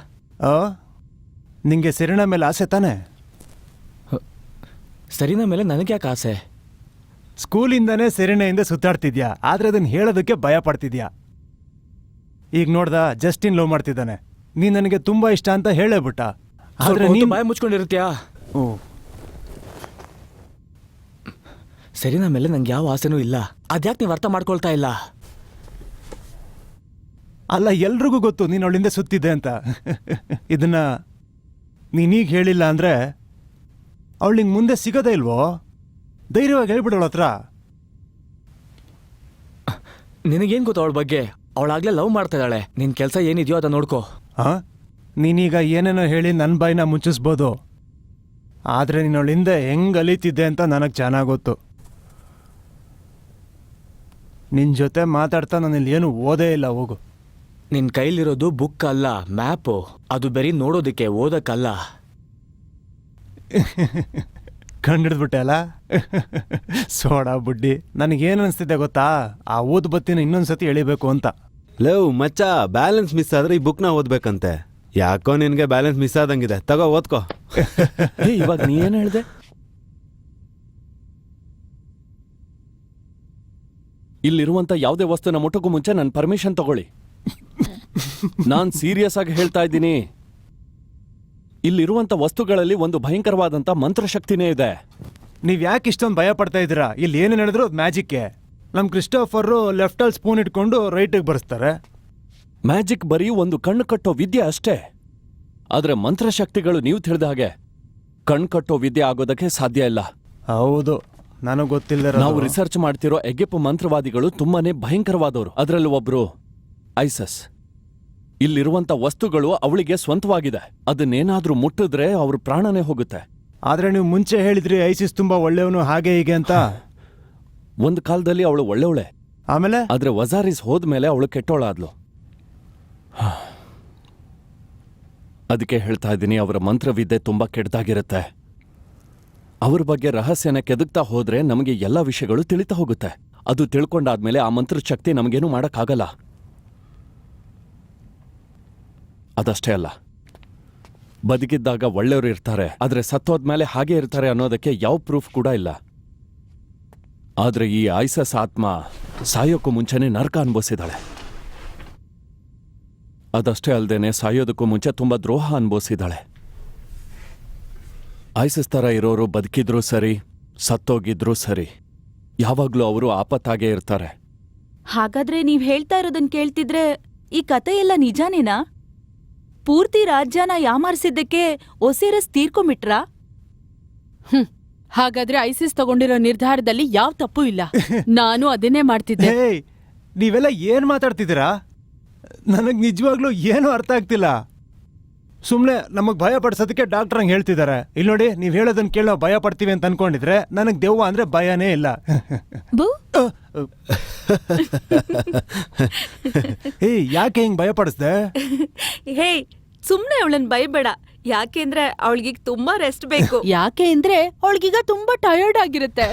S4: ನಿಂಗೆ ಸೆರಿನಾ ಮೇಲೆ ಆಸೆ ತಾನೆ?
S12: ಸರಿನಾ ಮೇಲೆ ನನಗೆ ಯಾಕೆ ಆಸೆ?
S4: ಸ್ಕೂಲಿಂದನೇ ಸೆರಿನೆಯಿಂದ ಸುತ್ತಾಡ್ತಿದ್ಯಾ, ಆದರೆ ಅದನ್ನು ಹೇಳೋದಕ್ಕೆ ಭಯ ಪಡ್ತಿದ್ಯಾ. ಈಗ ನೋಡ್ದ, ಜಸ್ಟಿನ್ ಲವ್ ಮಾಡ್ತಿದ್ದಾನೆ. ನೀನು ನನಗೆ ತುಂಬ ಇಷ್ಟ ಅಂತ ಹೇಳೇಬಿಟ್ಟ. ಆದರೆ ನೀನು
S12: ಭಯ ಮುಚ್ಕೊಂಡಿರ್ತೀಯಾ?
S4: ಓ,
S12: ಸರಿನಾ ಮೇಲೆ ನಂಗೆ ಯಾವ ಆಸೆನೂ ಇಲ್ಲ. ಅದ್ಯಾಕೆ ನೀವು ಅರ್ಥ ಮಾಡ್ಕೊಳ್ತಾ ಇಲ್ಲ?
S4: ಅಲ್ಲ, ಎಲ್ರಿಗೂ ಗೊತ್ತು ನೀನು ಅವಳಿಂದ ಸುತ್ತಿದ್ದೆ ಅಂತ. ಇದನ್ನ ನೀನೀಗ ಹೇಳಿಲ್ಲ ಅಂದರೆ ಅವಳು ನಿಂಗೆ ಮುಂದೆ ಸಿಗೋದೇ ಇಲ್ವೋ? ಧೈರ್ಯವಾಗಿ ಹೇಳ್ಬಿಡೋಳ ಹತ್ರ.
S12: ನಿನಗೇನು ಗೊತ್ತು ಅವಳ ಬಗ್ಗೆ? ಅವಳಾಗ್ಲೇ ಲವ್ ಮಾಡ್ತಾ ಇದ್ದಾಳೆ. ನಿನ್ನ ಕೆಲಸ ಏನಿದೆಯೋ ಅದನ್ನ ನೋಡ್ಕೋ.
S4: ಹಾಂ, ನೀನೀಗ ಏನೇನೋ ಹೇಳಿ ನನ್ನ ಬಾಯಿನ ಮುಚ್ಚಿಸ್ಬೋದು, ಆದರೆ ನೀನು ಅವಳಿಂದ ಹೆಂಗೆ ಅಲೀತಿದ್ದೆ ಅಂತ ನನಗೆ ಚೆನ್ನಾಗಿ ಗೊತ್ತು. ನಿನ್ನ ಜೊತೆ ಮಾತಾಡ್ತಾ ನಾನು ಇಲ್ಲಿ ಏನು ಓದೇ ಇಲ್ಲ. ಹೋಗು.
S12: ನಿನ್ನ ಕೈಲಿರೋದು ಬುಕ್ ಅಲ್ಲ, ಮ್ಯಾಪು. ಅದು ಬರೀ ನೋಡೋದಕ್ಕೆ, ಓದಕ್ಕಲ್ಲ.
S4: ಕಂಡಿಡ್ಬಿಟ್ಟೆ ಅಲ್ಲ? ಸೋಡಾ ಬುಡ್ಡಿ. ನನಗೇನು ಅನಿಸ್ತಿದೆ ಗೊತ್ತಾ? ಆ ಓದ್ ಬತ್ತಿನ ಇನ್ನೊಂದ್ಸತಿ ಎಳಿಬೇಕು ಅಂತ.
S5: ಲವ್ ಮಚ್ಚ, ಬ್ಯಾಲೆನ್ಸ್ ಮಿಸ್ ಆದ್ರೆ ಈ ಬುಕ್ನ ಓದ್ಬೇಕಂತೆ. ಯಾಕೋ ನಿನ್ಗೆ ಬ್ಯಾಲೆನ್ಸ್ ಮಿಸ್ ಆದಂಗಿದೆ. ತಗೋ ಓದ್ಕೋ.
S8: ಇವಾಗ ನೀ ಏನು ಹೇಳ್ದೆ? ಇಲ್ಲಿರುವಂತ ಯಾವುದೇ ವಸ್ತುನ ಮುಟ್ಟಕ್ಕೂ ಮುಂಚೆ ನನ್ನ ಪರ್ಮಿಷನ್ ತಗೊಳ್ಳಿ. ನಾನ್ ಸೀರಿಯಸ್ ಆಗಿ ಹೇಳ್ತಾ ಇದ್ದೀನಿ. ಇಲ್ಲಿರುವಂತ ವಸ್ತುಗಳಲ್ಲಿ ಒಂದು ಭಯಂಕರವಾದಂತ ಮಂತ್ರಶಕ್ತಿನೇ ಇದೆ.
S4: ನೀವು ಯಾಕೆ ಇಷ್ಟೊಂದು ಭಯ ಪಡ್ತಾ ಇದ್ದೀರಾ? ಇಲ್ಲಿ ಏನು ನಡೆದ್ರು ಅದು ಮ್ಯಾಜಿಕ್ಕೆ. ನಮ್ಮ ಕ್ರಿಸ್ಟೋಫರು ಲೆಫ್ಟಲ್ಲಿ ಸ್ಪೂನ್ ಇಟ್ಕೊಂಡು ರೈಟಿಗೆ ಬರೆಸ್ತಾರೆ.
S8: ಮ್ಯಾಜಿಕ್ ಬರೀ ಒಂದು ಕಣ್ಣು ಕಟ್ಟೋ ವಿದ್ಯೆ ಅಷ್ಟೇ. ಆದ್ರೆ ಮಂತ್ರಶಕ್ತಿಗಳು ನೀವು ತಿಳಿದ ಹಾಗೆ ಕಣ್ಣು ಕಟ್ಟೋ ವಿದ್ಯೆ ಆಗೋದಕ್ಕೆ ಸಾಧ್ಯ ಇಲ್ಲ.
S4: ಹೌದು, ನನಗೆ ಗೊತ್ತಿಲ್ಲ.
S8: ನಾವು ರಿಸರ್ಚ್ ಮಾಡ್ತಿರೋ ಎಗಿಪ್ಟ್ ಮಂತ್ರವಾದಿಗಳು ತುಂಬಾನೇ ಭಯಂಕರವಾದವರು. ಅದರಲ್ಲಿ ಒಬ್ರು ಐಸಸ್. ಇಲ್ಲಿರುವಂತ ವಸ್ತುಗಳು ಅವಳಿಗೆ ಸ್ವಂತವಾಗಿದೆ. ಅದನ್ನೇನಾದ್ರೂ ಮುಟ್ಟಿದ್ರೆ ಅವ್ರ ಪ್ರಾಣನೇ ಹೋಗುತ್ತೆ.
S4: ಆದ್ರೆ ನೀವು ಮುಂಚೆ ಹೇಳಿದ್ರಿ ಐಸಿಸ್ ತುಂಬಾ ಒಳ್ಳೆಯವನು ಹಾಗೆ ಹೀಗೆ ಅಂತ.
S8: ಒಂದು ಕಾಲದಲ್ಲಿ ಅವಳು ಒಳ್ಳೆವಳೆ,
S4: ಆಮೇಲೆ
S8: ಆದ್ರೆ ವಜಾರಿಸ್ ಹೋದ್ಮೇಲೆ ಅವಳು ಕೆಟ್ಟೋಳಾದ್ಲು. ಅದಕ್ಕೆ ಹೇಳ್ತಾ ಇದ್ದೀನಿ, ಅವರ ಮಂತ್ರವಿದ್ಯೆ ತುಂಬಾ ಕೆಟ್ಟದಾಗಿರುತ್ತೆ. ಅವ್ರ ಬಗ್ಗೆ ರಹಸ್ಯನ ಕೆದಕ್ತಾ ಹೋದ್ರೆ ನಮಗೆ ಎಲ್ಲ ವಿಷಯಗಳು ತಿಳಿತಾ ಹೋಗುತ್ತೆ. ಅದು ತಿಳ್ಕೊಂಡಾದ್ಮೇಲೆ ಆ ಮಂತ್ರ ಶಕ್ತಿ ನಮಗೇನು ಮಾಡಕ್ಕಾಗಲ್ಲ. ಅದಷ್ಟೇ ಅಲ್ಲ, ಬದುಕಿದ್ದಾಗ ಒಳ್ಳೆಯವರು ಇರ್ತಾರೆ, ಆದ್ರೆ ಸತ್ತೋದ್ಮೇಲೆ ಹಾಗೆ ಇರ್ತಾರೆ ಅನ್ನೋದಕ್ಕೆ ಯಾವ ಪ್ರೂಫ್ ಕೂಡ ಇಲ್ಲ. ಆದ್ರೆ ಈ ಐಸಸ್ ಆತ್ಮ ಸಾಯೋಕ್ಕೂ ಮುಂಚೆನೆ ನರಕ ಅನುಭವಿಸಿದಾಳೆ. ಅದಷ್ಟೇ ಅಲ್ಲದೇನೆ ಸಾಯೋದಕ್ಕೂ ಮುಂಚೆ ತುಂಬಾ ದ್ರೋಹ ಅನುಭವಿಸಿದಾಳೆ. ಐಸಸ್ ತರ ಇರೋರು ಬದುಕಿದ್ರೂ ಸರಿ, ಸತ್ತೋಗಿದ್ರೂ ಸರಿ, ಯಾವಾಗ್ಲೂ ಅವರು ಆಪತ್ತಾಗೇ ಇರ್ತಾರೆ.
S11: ಹಾಗಾದ್ರೆ ನೀವ್ ಹೇಳ್ತಾ ಇರೋದನ್ ಕೇಳ್ತಿದ್ರೆ ಈ ಕತೆ ಎಲ್ಲ ನಿಜಾನೇನಾ? ಪೂರ್ತಿ ರಾಜ್ಯನ ಯಾಮಾರಿಸಿದ್ದಕ್ಕೆ ಒಸಿರಸ್ ತೀರ್ಕೊಂಬಿಟ್ರಾ?
S6: ಹಾಗಾದ್ರೆ ಐಸಿಸ್ ತಗೊಂಡಿರೋ ನಿರ್ಧಾರದಲ್ಲಿ ಯಾವ ತಪ್ಪು ಇಲ್ಲ. ನಾನು ಅದನ್ನೇ ಮಾಡ್ತಿದ್ದೆ.
S4: ನೀವೆಲ್ಲ ಏನ್ ಮಾತಾಡ್ತಿದ್ದೀರಾ? ನನಗೆ ನಿಜವಾಗ್ಲೂ ಏನೂ ಅರ್ಥ ಆಗ್ತಿಲ್ಲ. ಸುಮ್ಮನೆ ನಮಗೆ ಭಯ ಪಡಿಸೋದಕ್ಕೆ ಡಾಕ್ಟರ್ ಹಂಗೆ ಹೇಳ್ತಿದ್ದಾರೆ. ಇಲ್ಲಿ ನೋಡಿ, ನೀವು ಹೇಳೋದನ್ನ ಕೇಳಿ ನಾವು ಭಯ ಪಡ್ತೀವಿ ಅಂತ ಅನ್ಕೊಂಡಿದ್ರೆ ನನಗೆ ದೆವ್ವ ಅಂದ್ರೆ ಭಯನೇ ಇಲ್ಲ.
S7: ಬೂ
S4: ಏಯ್, ಯಾಕೆ ಹಿಂಗೆ ಭಯ ಪಡಿಸ್ದೆ?
S11: ಹೇ, ಸುಮ್ನೆ ಅವಳನ್ ಬೈಬೇಡ. ಯಾಕೆಂದ್ರೆ ಅವಳಿಗೀಗ ತುಂಬಾ ರೆಸ್ಟ್ ಬೇಕು.
S6: ಯಾಕೆ ಅಂದ್ರೆ ಅವಳಿಗೀಗ ತುಂಬಾ ಟಯರ್ಡ್ ಆಗಿರುತ್ತೆ.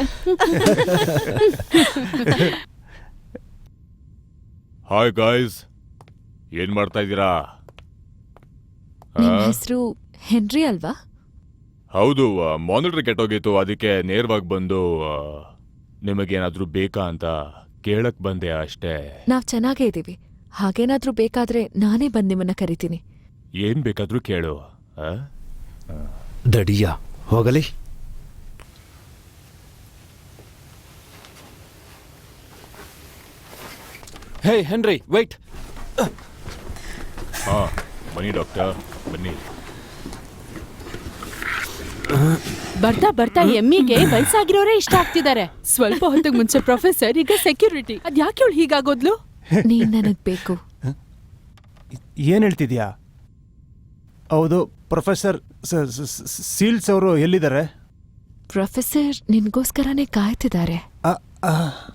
S13: ಹಾಯ್ ಗಾಯ್ಸ್, ಏನ್ ಮಾಡ್ತಾ ಇದ್ದೀರಾ?
S7: ನಿಮ್ ಹೆಸರು ಹೆನ್ರಿ ಅಲ್ವಾ?
S13: ಹೌದು, ಮಾನಿಟರ್ ಕೆಟ್ಟೋಗಿತ್ತು, ಅದಕ್ಕೆ ನೇರವಾಗಿ ಬಂದು ನಿಮಗೇನಾದ್ರೂ ಬೇಕಾ ಅಂತ ಕೇಳಕ್ ಬಂದೆ ಅಷ್ಟೇ.
S7: ನಾವ್ ಚೆನ್ನಾಗೇ ಇದೀವಿ. ಹಾಗೇನಾದ್ರೂ ಬೇಕಾದ್ರೆ ನಾನೇ ಬಂದ್ ನಿಮ್ಮನ್ನ ಕರಿತೀನಿ.
S13: ಏನ್ ಬೇಕಾದ್ರೂ ಕೇಳು.
S5: ದಡಿಯ ಹೋಗಲಿ.
S8: ಹೇ ಹೆನ್ರಿ, ವೇಟ್.
S13: ಹಾ, ಬನ್ನಿ ಡಾಕ್ಟರ್, ಬನ್ನಿ.
S6: ಬರ್ತಾ ಬರ್ತಾ ಎಮ್ಮಿಗೆ ವಯಸ್ಸಾಗಿರೋರೇ ಇಷ್ಟ ಆಗ್ತಿದ್ದಾರೆ. ಸ್ವಲ್ಪ ಹೊತ್ತಿಗೆ ಮುಂಚೆ ಪ್ರೊಫೆಸರ್, ಈಗ ಸೆಕ್ಯೂರಿಟಿ. ಅದ್ಯಾಕೆ ಅವಳು ಹೀಗಾಗೋದ್ಲು?
S7: ನೀನ್ ನನಗ್ ಬೇಕು.
S4: ಏನು ಹೇಳ್ತಿದ್ಯಾ? ಹೌದು, ಪ್ರೊಫೆಸರ್ ಸೀಲ್ಸ್ ಅವರು ಎಲ್ಲಿದ್ದಾರೆ?
S7: ಪ್ರೊಫೆಸರ್ ನಿನ್ಗೋಸ್ಕರನೇ ಕಾಯ್ತಿದ್ದಾರೆ.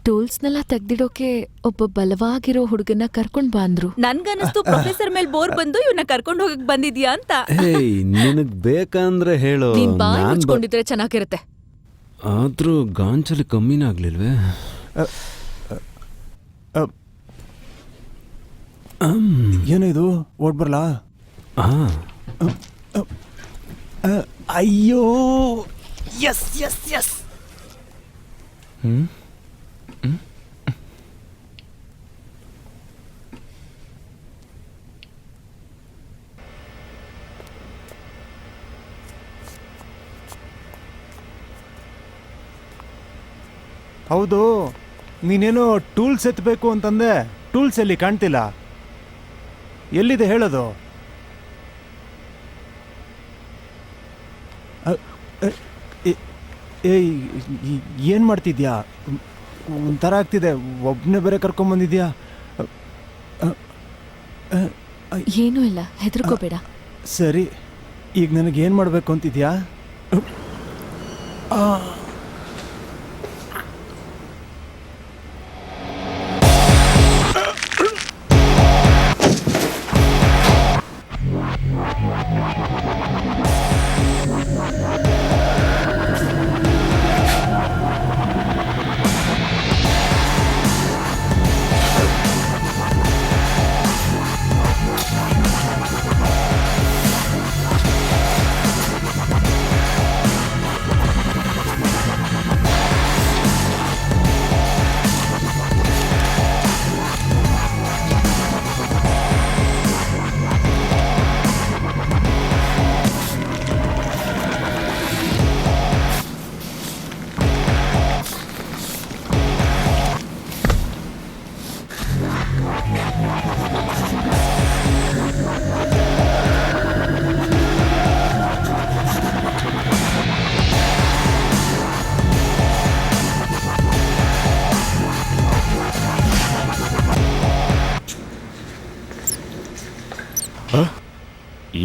S7: ಟೂಲ್ಸ್ನೆಲ್ಲ ತೆಗ್ದಿಡೋಕೆ ಒಬ್ಬ ಬಲವಾಗಿರೋ ಹುಡುಗನ್ನ ಕರ್ಕೊಂಡ್ ಬಂದ್ರು.
S11: ನನ್ಗನ್ನಿಸ್ತು ಪ್ರೊಫೆಸರ್ ಮೇಲ್ ಬೋರ್ ಬಂದು ಇವನ್ನ ಕರ್ಕೊಂಡು ಹೋಗಕ್ ಬಂದಿದ್ಯಾ ಅಂತ.
S5: ಹೇಯ್, ನಿನಗ್ ಬೇಕಂದ್ರೆ ಹೇಳು.
S7: ನೀನ್ ಬಾಯ್ ಮುಚ್ಕೊಂಡಿದ್ರೆ ಚೆನ್ನಾಗಿರುತ್ತೆ.
S5: ಆದ್ರೂ ಗಾಂಚಲಿ ಕಮ್ಮಿನೇ ಆಗ್ಲಿಲ್ವೇ?
S4: ಏನು ಇದು? ಓಡ್ ಬರ್ಲಾ?
S5: ಹಾ,
S4: ಅಯ್ಯೋ, ಎಸ್ ಎಸ್ ಎಸ್. ಹೌದು, ನೀನೇನೋ ಟೂಲ್ಸ್ ಎತ್ತಬೇಕು ಅಂತಂದೆ. ಟೂಲ್ಸ್ ಎಲ್ಲಿ ಕಾಣ್ತಿಲ್ಲ. ಎಲ್ಲಿದೆ ಹೇಳೋದು? ಏಯ್, ಏನು ಮಾಡ್ತಿದ್ಯಾ? ಒಂಥರ ಆಗ್ತಿದೆ. ಒಬ್ಬನೇ ಬೇರೆ ಕರ್ಕೊಂಬಂದಿದ್ಯಾ?
S7: ಏನೂ ಇಲ್ಲ, ಹೆದರ್ಕೋಬೇಡ.
S4: ಸರಿ, ಈಗ ನನಗೇನು ಮಾಡಬೇಕು ಅಂತಿದ್ಯಾ?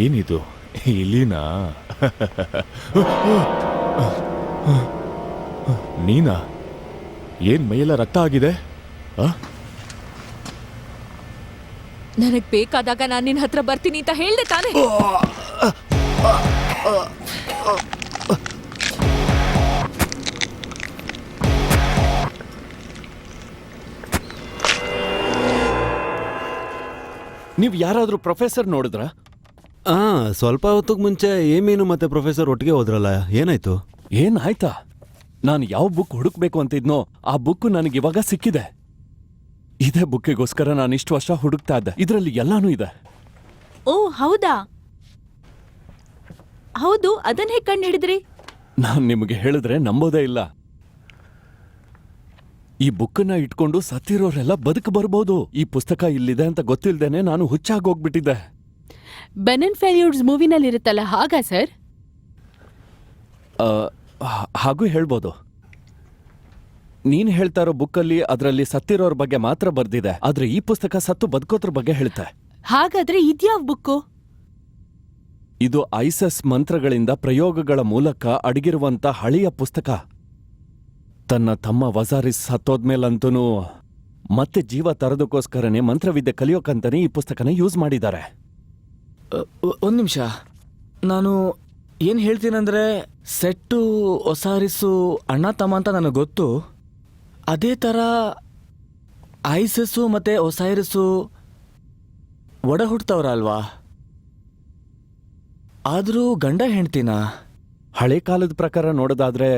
S13: ಏನಿದು? ಇಲ್ಲಿನಾ? ನೀನಾ? ಏನ್ ಮೈಯೆಲ್ಲ ರಕ್ತ ಆಗಿದೆ?
S7: ನನಗ್ ಬೇಕಾದಾಗ ನಾನ್ ನಿನ್ ಹತ್ರ ಬರ್ತೀನಿ ಅಂತ ಹೇಳ್ದೆ ತಾನೆ?
S8: ನೀವ್ ಯಾರಾದ್ರೂ ಪ್ರೊಫೆಸರ್ ನೋಡಿದ್ರ?
S5: ಸ್ವಲ್ಪ ಹೊತ್ತಿಗೆ ಮುಂಚೆ ಏಮೀನು ಮತ್ತೆ ಪ್ರೊಫೆಸರ್ ಒಟ್ಟಿಗೆ ಹೋದ್ರಲ್ಲ, ಏನಾಯ್ತು?
S8: ಏನಾಯ್ತಾ? ನಾನು ಯಾವ ಬುಕ್ ಹುಡುಕ್ಬೇಕು ಅಂತಿದ್ನೋ ಆ ಬುಕ್ ನನಗೆ ಇವಾಗ ಸಿಕ್ಕಿದೆ. ಇದೇ ಬುಕ್ಕಿಗೋಸ್ಕರ ನಾನು ಇಷ್ಟು ವರ್ಷ ಹುಡುಕ್ತಾ ಇದ್ದೆ. ಇದರಲ್ಲಿ ಎಲ್ಲಾನು ಇದೆ.
S11: ಓ ಹೌದಾ? ಹೌದು, ಅದನ್ನ ಹೇಗೆ ಕಂಡು ಹಿಡಿದ್ರಿ?
S8: ನಾನ್ ನಿಮಗೆ ಹೇಳಿದ್ರೆ ನಂಬೋದೇ ಇಲ್ಲ. ಈ ಬುಕ್ಕನ್ನ ಇಟ್ಕೊಂಡು ಸತ್ತಿರೋರೆಲ್ಲ ಬದುಕು ಬರ್ಬೋದು. ಈ ಪುಸ್ತಕ ಇಲ್ಲಿದೆ ಅಂತ ಗೊತ್ತಿಲ್ದೇನೆ ನಾನು ಹುಚ್ಚಾಗೋಗ್ಬಿಟ್ಟಿದ್ದೆ.
S6: ಬೆನ್ ಅಂಡ್ ಫೆಲ್ಯೂರ್ಸ್ ಮೂವಿನಲ್ಲಿ ಇರುತ್ತಲ್ಲ, ಹಾಗಾ ಸರ್?
S8: ಹಾಗೂ ಹೇಳ್ಬೋದು. ನೀನ್ ಹೇಳ್ತಾ ಇರೋ ಬುಕ್ಕಲ್ಲಿ ಅದರಲ್ಲಿ ಸತ್ತಿರೋರ್ ಬಗ್ಗೆ ಮಾತ್ರ ಬರ್ದಿದೆ, ಆದ್ರೆ ಈ ಪುಸ್ತಕ ಸತ್ತು ಬದುಕೋದ್ರ ಬಗ್ಗೆ ಹೇಳುತ್ತೆ.
S6: ಹಾಗಾದ್ರೆ ಇದ್ಯಾವ್ ಬುಕ್ಕು?
S8: ಇದು ಐಸಸ್ ಮಂತ್ರಗಳಿಂದ ಪ್ರಯೋಗಗಳ ಮೂಲಕ ಅಡಗಿರುವಂತ ಹಳೆಯ ಪುಸ್ತಕ. ತನ್ನ ತಮ್ಮ ವಜಾರಿಸ್ ಸತ್ತೋದ್ಮೇಲಂತೂ ಮತ್ತೆ ಜೀವ ತರೋದಕ್ಕೋಸ್ಕರನೇ ಮಂತ್ರವಿದ್ಯೆ ಕಲಿಯೋಕಂತಾನೆ ಈ ಪುಸ್ತಕನ ಯೂಸ್ ಮಾಡಿದ್ದಾರೆ.
S12: ಒಂದು ನಿಮಿಷ, ನಾನು ಏನು ಹೇಳ್ತೀನಂದ್ರೆ ಸೆಟ್ಟು ಒಸಾರಿಸು ಅಣ್ಣ ತಮ್ಮ ಅಂತ ನನಗೆ ಗೊತ್ತು. ಅದೇ ಥರ ಐಸಸ್ಸು ಮತ್ತು ಒಸೈರಿಸು ಒಡ ಹುಡ್ತವ್ರಲ್ವಾ? ಆದರೂ ಗಂಡ ಹೆಂಡ್ತಿನ?
S8: ಹಳೆ ಕಾಲದ ಪ್ರಕಾರ ನೋಡೋದಾದ್ರೆ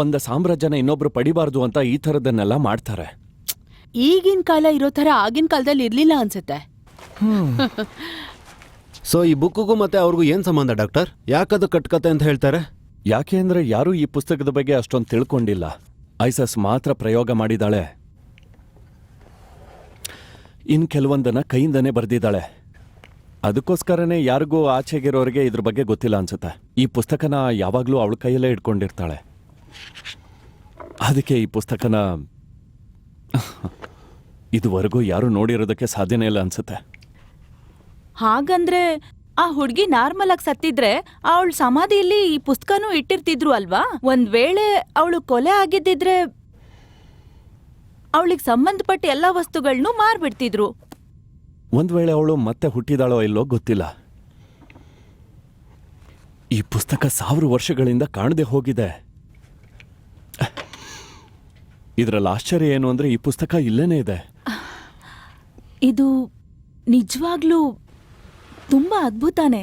S8: ಒಂದ ಸಾಮ್ರಾಜ್ಯನ ಇನ್ನೊಬ್ರು ಪಡಿಬಾರ್ದು ಅಂತ ಈ ಥರದನ್ನೆಲ್ಲ ಮಾಡ್ತಾರೆ.
S6: ಈಗಿನ ಕಾಲ ಇರೋ ಥರ ಆಗಿನ ಕಾಲದಲ್ಲಿ ಇರ್ಲಿಲ್ಲ ಅನ್ಸುತ್ತೆ.
S5: ಸೊ ಈ ಬುಕ್ಕಿಗೂ ಮತ್ತೆ ಅವ್ರಿಗೂ ಏನ್ ಸಂಬಂಧ ಡಾಕ್ಟರ್? ಯಾಕದು ಕಟ್ಕತೆ ಅಂತ ಹೇಳ್ತಾರೆ?
S8: ಯಾಕೆ ಅಂದ್ರೆ ಯಾರೂ ಈ ಪುಸ್ತಕದ ಬಗ್ಗೆ ಅಷ್ಟೊಂದು ತಿಳ್ಕೊಂಡಿಲ್ಲ. ಐಸಸ್ ಮಾತ್ರ ಪ್ರಯೋಗ ಮಾಡಿದಾಳೆ, ಇನ್ ಕೆಲವೊಂದನ್ನ ಕೈಯಿಂದನೇ ಬರ್ದಿದ್ದಾಳೆ. ಅದಕ್ಕೋಸ್ಕರನೇ ಯಾರಿಗೂ ಆಚೆಗಿರೋರಿಗೆ ಇದ್ರ ಬಗ್ಗೆ ಗೊತ್ತಿಲ್ಲ ಅನ್ಸುತ್ತೆ. ಈ ಪುಸ್ತಕನ ಯಾವಾಗ್ಲೂ ಅವಳ ಕೈಯಲ್ಲೇ ಇಟ್ಕೊಂಡಿರ್ತಾಳೆ. ಅದಕ್ಕೆ ಈ ಪುಸ್ತಕನ ಇದುವರೆಗೂ ಯಾರು ನೋಡಿರೋದಕ್ಕೆ ಸಾಧ್ಯನೇ ಇಲ್ಲ ಅನ್ಸುತ್ತೆ.
S11: ಹಾಗಂದ್ರೆ ಆ ಹುಡ್ಗಿ ನಾರ್ಮಲ್ ಆಗಿ ಸತ್ತಿದ್ರೆ ಅವಳ ಸಮಾಧಿಯಲ್ಲಿ ಈ ಪುಸ್ತಕನೂ ಇಟ್ಟಿರ್ತಿದ್ರು ಅಲ್ವಾ? ಒಂದ್ ವೇಳೆ ಅವಳು ಕೊಲೆ ಆಗಿದ್ದಿದ್ರೆ ಅವಳಿಗೆ ಸಂಬಂಧಪಟ್ಟ ಎಲ್ಲಾ ವಸ್ತುಗಳನ್ನೂ ಮಾರ್ಬಿಡ್ತಿದ್ರು.
S8: ಒಂದ್ ವೇಳೆ ಅವಳು ಮತ್ತೆ ಹುಟ್ಟಿದಾಳೋ ಇಲ್ಲೋ ಗೊತ್ತಿಲ್ಲ. ಈ ಪುಸ್ತಕ 1000 ವರ್ಷಗಳಿಂದ ಕಾಣದೆ ಹೋಗಿದೆ. ಇದರಲ್ಲಿ ಆಶ್ಚರ್ಯ ಏನು ಅಂದ್ರೆ ಈ ಪುಸ್ತಕ ಇಲ್ಲೇನೇ ಇದೆ.
S11: ಇದು ನಿಜವಾಗ್ಲೂ ತುಂಬಾ ಅದ್ಭುತಾನೆ.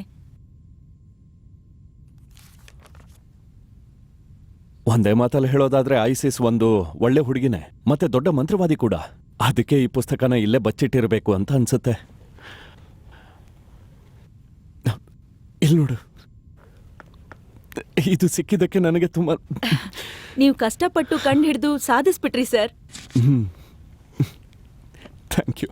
S8: ಒಂದೇ ಮಾತಲ್ಲಿ ಹೇಳೋದಾದ್ರೆ ಐಸಿಸ್ ಒಂದು ಒಳ್ಳೆ ಹುಡುಗಿನೇ ಮತ್ತೆ ದೊಡ್ಡ ಮಂತ್ರವಾದಿ ಕೂಡ. ಅದಕ್ಕೆ ಈ ಪುಸ್ತಕನ ಇಲ್ಲೇ ಬಚ್ಚಿಟ್ಟಿರಬೇಕು ಅಂತ ಅನ್ಸುತ್ತೆ. ಇಲ್ಲಿ ನೋಡು, ಇದು ಸಿಕ್ಕಿದ್ದಕ್ಕೆ ನನಗೆ ತುಂಬಾ...
S11: ನೀವು ಕಷ್ಟಪಟ್ಟು ಕಂಡು ಹಿಡಿದು ಸಾಧಿಸ್ಬಿಟ್ರಿ ಸರ್.
S8: Thank you.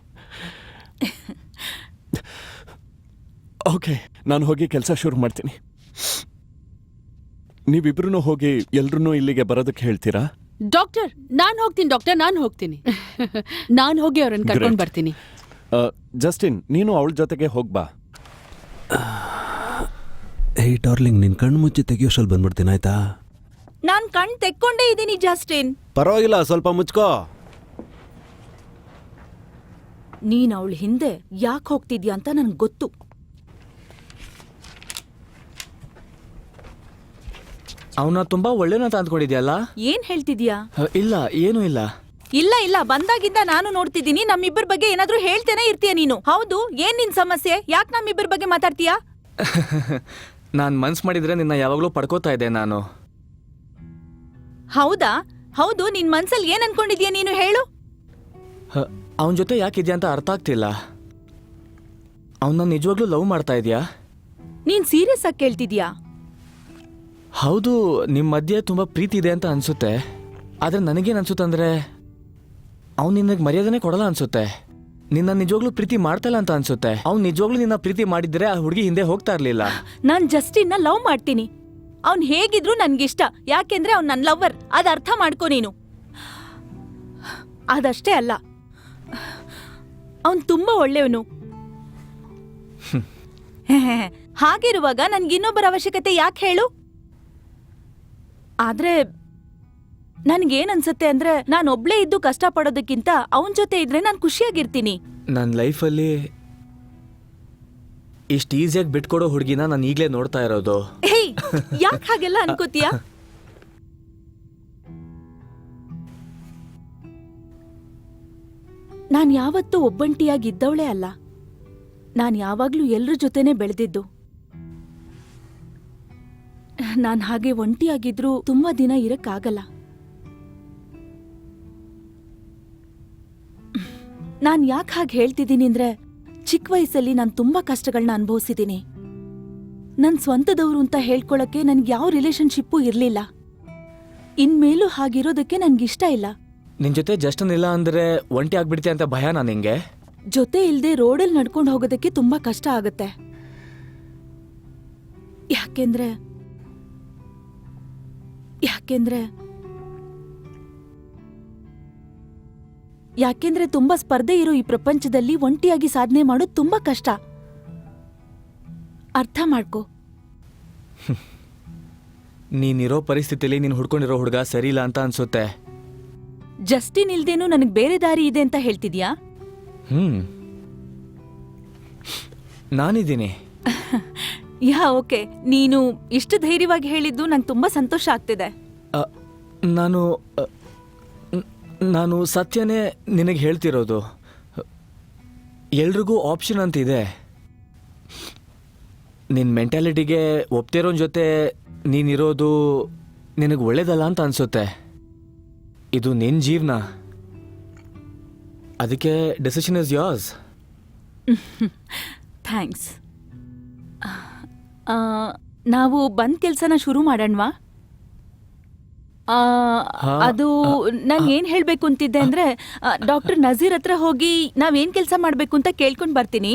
S8: ಓಕೆ, ನಾನು ಹೋಗಿ ಕೆಲಸ ಶುರು ಮಾಡ್ತೀನಿ. ನೀವಿಬ್ರು ಹೋಗಿ ಎಲ್ರೂ ಇಲ್ಲಿಗೆ ಬರೋದಕ್ಕೆ ಹೇಳ್ತೀರಾ?
S6: ಡಾಕ್ಟರ್ ನಾನ್ ಹೋಗ್ತೀನಿ. ನಾನ್ ಹೋಗಿ ಅವ್ರನ್ನ ಕರ್ಕೊಂಡ್ ಬರ್ತೀನಿ.
S8: ಜಸ್ಟಿನ್, ನೀನು ಅವಳ ಜೊತೆಗೆ ಹೋಗ್ಬಾ.
S5: ಏಯ್ ಡಾರ್ಲಿಂಗ್, ನಿನ್ ಕಣ್ಣು ಮುಚ್ಚಿ ತೆಗಿಯೋಷ್ಟಲ್ಲಿ ಬಂದ್ಬಿಡ್ತೀನಿ ಆಯ್ತಾ?
S11: ನಾನ್ ಕಣ್ ತೆಕ್ಕೊಂಡೇ ಇದ್ದೀನಿ ಜಸ್ಟಿನ್.
S5: ಪರವಾಗಿಲ್ಲ, ಸ್ವಲ್ಪ ಮುಚ್ಕೋ.
S11: ನೀನ್ ಅವಳ ಹಿಂದೆ ಯಾಕೆ ಹೋಗ್ತಿದ್ಯಾ ಅಂತ ನನ್ಗೆ ಗೊತ್ತು.
S12: ಅವನ ತುಂಬಾ ಒಳ್ಳೆನಂತ ಅಂದ್ಕೊಂಡಿದ್ಯಲ್ಲ?
S11: ಏನ್ ಹೇಳ್ತಿದ್ಯಾ?
S12: ಇಲ್ಲ, ಏನೂ ಇಲ್ಲ.
S11: ಇಲ್ಲ ಇಲ್ಲ, ಬಂದಾಗಿಂದ ನಾನು ನೋಡ್ತಿದ್ದೀನಿ. ನಮ್ಮಿಬ್ಬರ ಬಗ್ಗೆ ಏನಾದ್ರೂ ಹೇಳ್ತೇನೆ ಇರ್ತೀಯ ನೀನು. ಹೌದು, ಏನ್ ನಿನ್ ಸಮಸ್ಯೆ? ಯಾಕೆ ನಮ್ಮಿಬ್ಬರ ಬಗ್ಗೆ ಮಾತಾಡ್ತೀಯಾ?
S12: ನಾನ್ ಮನ್ಸ್ ಮಾಡಿದ್ರೆ ನಿನ್ನ ಯಾವಾಗ್ಲೂ ಪಡ್ಕೋತಾ ಇದ್ದೆ ನಾನು.
S11: ಹೌದಾ? ಹೌದು, ನಿನ್ ಮನ್ಸಲ್ಲಿ ಏನ್ ಅನ್ಕೊಂಡಿದ್ಯಾ ನೀನು ಹೇಳು.
S12: ಅವನ ಜೊತೆ ಯಾಕಿದ್ಯಾ ಅಂತ ಅರ್ಥ ಆಗ್ತಿಲ್ಲ. ಅವನ್ನ ನಿಜವಾಗ್ಲೂ ಲವ್ ಮಾಡ್ತಾ ಇದೀಯಾ?
S11: ನೀನ್ ಸೀರಿಯಸ್ ಆಗಿ ಕೇಳ್ತಿದ್ಯಾ?
S12: ಹೌದು, ನಿಮ್ಮ ಮಧ್ಯೆ ತುಂಬಾ ಪ್ರೀತಿ ಇದೆ ಅಂತ ಅನ್ಸುತ್ತೆ. ಆದ್ರೆ ನನಗೇನ್ ಅನ್ಸುತ್ತಂದ್ರೆ ಅವ್ನು ನಿನಗೆ ಮರ್ಯಾದನೆ ಕೊಡಲ್ಲ ಅನ್ಸುತ್ತೆ. ನಿನ್ನ ನಿಜವಾಗ್ಲೂ ಪ್ರೀತಿ ಮಾಡ್ತಲ್ಲ ಅಂತ ಅನ್ಸುತ್ತೆ. ಅವ್ನು ನಿಜವಾಗ್ಲೂ ನಿನ್ನ ಪ್ರೀತಿ ಮಾಡಿದ್ರೆ ಆ ಹುಡುಗಿ ಹಿಂದೆ ಹೋಗ್ತಾ ಇರ್ಲಿಲ್ಲ.
S11: ನಾನ್ ಜಸ್ಟಿನ್ನ ಲವ್ ಮಾಡ್ತೀನಿ. ಅವ್ನ್ ಹೇಗಿದ್ರು ನನ್ಗಿಷ್ಟ. ಯಾಕೆಂದ್ರೆ ಅವ್ನ್ ನನ್ ಲವ್ವರ್. ಅದ್ ಅರ್ಥ ಮಾಡ್ಕೊ ನೀನು. ಅದಷ್ಟೇ ಅಲ್ಲ, ಅವ್ನ್ ತುಂಬಾ ಒಳ್ಳೆಯವನು. ಹಾಗಿರುವಾಗ ನನ್ಗಿನ್ನೊಬ್ಬರ ಅವಶ್ಯಕತೆ ಯಾಕೆ ಹೇಳು? ಆದ್ರೆ ನನ್ಗೇನ್ ಅನ್ಸತ್ತೆ ಅಂದ್ರೆ ನಾನು ಒಬ್ಳೇ ಇದ್ದು ಕಷ್ಟ ಪಡೋದಕ್ಕಿಂತ ಅವನ್ ಜೊತೆ ಇದ್ರೆ ನಾನು ಖುಷಿಯಾಗಿರ್ತೀನಿ.
S12: ನನ್ನ ಲೈಫಲ್ಲಿ ಇಷ್ಟು ಈಸಿಯಾಗಿ ಬಿಟ್ಕೊಡೋ ಹುಡುಗಿನ ನಾನು ಈಗಲೇ ನೋಡ್ತಾ ಇರೋದು.
S11: ಹೇಯ್, ಯಾಕೆ ಹಾಗೆಲ್ಲ ಅನ್ಕೋತೀಯ? ನಾನ್ ಯಾವತ್ತೂ ಒಬ್ಬಂಟಿಯಾಗಿದ್ದವಳೇ ಅಲ್ಲ. ನಾನ್ ಯಾವಾಗ್ಲೂ ಎಲ್ರ ಜೊತೆನೆ ಬೆಳೆದಿದ್ದು. ನಾನ್ ಹಾಗೆ ಒಂಟಿಯಾಗಿದ್ರೂ ತುಂಬಾ ದಿನ ಇರಕ್ಕಾಗಲ್ಲ. ನಾನ್ ಯಾಕೆ ಹಾಗೆ ಹೇಳ್ತಿದ್ದೀನಿ ಅಂದ್ರೆ, ಚಿಕ್ಕ ವಯಸ್ಸಲ್ಲಿ ನಾನು ತುಂಬಾ ಕಷ್ಟಗಳನ್ನ ಅನುಭವಿಸಿದ್ದೀನಿ. ನನ್ ಸ್ವಂತದವ್ರು ಅಂತ ಹೇಳ್ಕೊಳಕ್ಕೆ ನನ್ಗೆ ಯಾವ ರಿಲೇಶನ್ಶಿಪ್ಪು ಇರ್ಲಿಲ್ಲ. ಇನ್ಮೇಲೂ ಹಾಗಿರೋದಕ್ಕೆ ನನ್ಗಿಷ್ಟ ಇಲ್ಲ.
S12: ನಿನ್ ಜೊತೆ ಜಸ್ಟನ್ ಇಲ್ಲ ಅಂದ್ರೆ ಒಂಟಿ ಆಗ್ಬಿಡ್ತೀಯ ಅಂತ ಭಯನಾ ನಿಂಗೆ?
S11: ಜೊತೆ ಇಲ್ದೆ ರೋಡಲ್ಲಿ ನಡ್ಕೊಂಡು ಹೋಗೋದಕ್ಕೆ ತುಂಬಾ ಕಷ್ಟ ಆಗತ್ತೆ. ಯಾಕೆಂದ್ರೆ ಯಾಕೆಂದ್ರೆ ತುಂಬಾ ಸ್ಪರ್ಧೆ ಇರೋ ಈ ಪ್ರಪಂಚದಲ್ಲಿ ಒಂಟಿಯಾಗಿ ಸಾಧನೆ ಮಾಡೋದು ತುಂಬಾ ಕಷ್ಟ. ಅರ್ಥ ಮಾಡ್ಕೋ.
S12: ನೀನಿರೋ ಪರಿಸ್ಥಿತಿಲಿ ನೀನು ಹುಡ್ಕೊಂಡಿರೋ ಹುಡುಗ ಸರಿ ಇಲ್ಲ ಅಂತ ಅನ್ಸುತ್ತೆ.
S11: ಜಸ್ಟಿನ್ ಇಲ್ದೇನೂ ನನಗ್ ಬೇರೆ ದಾರಿ ಇದೆ ಅಂತ ಹೇಳ್ತಿದ್ಯಾ?
S12: ನಾನಿದ್ದೀನಿ.
S11: ಓಕೆ, ನೀನು ಇಷ್ಟು ಧೈರ್ಯವಾಗಿ ಹೇಳಿದ್ದು ನಂಗೆ ತುಂಬಾ ಸಂತೋಷ ಆಗ್ತಿದೆ.
S12: ನಾನು ಸತ್ಯನೇ ನಿನಗೆ ಹೇಳ್ತಿರೋದು. ಎಲ್ರಿಗೂ ಆಪ್ಷನ್ ಅಂತಿದೆ. ನಿನ್ನ ಮೆಂಟ್ಯಾಲಿಟಿಗೆ ಒಪ್ತಿರೋನ್ ಜೊತೆ ನೀನಿರೋದು ನಿನಗೆ ಒಳ್ಳೇದಲ್ಲ ಅಂತ ಅನ್ಸುತ್ತೆ. ಇದು ನಿನ್ನ ಜೀವನ, ಅದಕ್ಕೆ ಡೆಸಿಷನ್ ಇಸ್ ಯೋರ್ಸ್.
S11: ಥ್ಯಾಂಕ್ಸ್. ನಾವು ಬಂದ್ ಕೆಲ್ಸನ ಶುರು ಮಾಡೋಣವಾ? ಅದು ನಾನು ಏನ್ ಹೇಳ್ಬೇಕು ಅಂತಿದ್ದೆ ಅಂದ್ರೆ, ಡಾಕ್ಟರ್ ನಜೀರ್ ಹತ್ರ ಹೋಗಿ ನಾವೇನ್ ಕೆಲಸ ಮಾಡ್ಬೇಕು ಅಂತ ಕೇಳ್ಕೊಂಡ್ ಬರ್ತೀನಿ.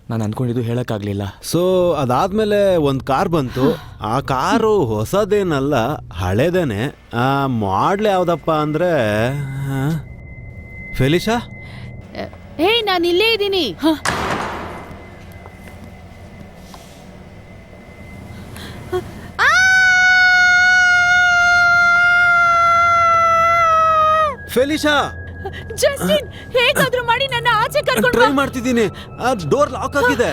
S12: ನಾನು ಅನ್ಕೊಂಡಿದ್ದು ಹೇಳಕ್ಕಾಗ್ಲಿಲ್ಲ.
S5: ಸೊ ಅದಾದ್ಮೇಲೆ ಒಂದು ಕಾರ್ ಬಂತು. ಆ ಕಾರು ಹೊಸದೇನಲ್ಲ, ಹಳೇದೇನೆ. ಮಾಡ್ಲ್ ಯಾವ್ದಪ್ಪ ಅಂದ್ರೆ ಫೆಲಿಶಾ.
S6: ಹೇ, ನಾನು ಇಲ್ಲೇ ಇದ್ದೀನಿ.
S5: ಫೆಲಿಶಾ,
S11: ಜಸ್ಟಿನ್, ಹೇಗಾದ್ರೂ ಮಾಡಿ ನನ್ನ ಆಚೆ ಕರ್ಕೊಂಡು
S5: ಟ್ರೈ ಮಾಡ್ತಿದ್ದೀನಿ. ಡೋರ್ ಲಾಕ್ ಆಗಿದೆ.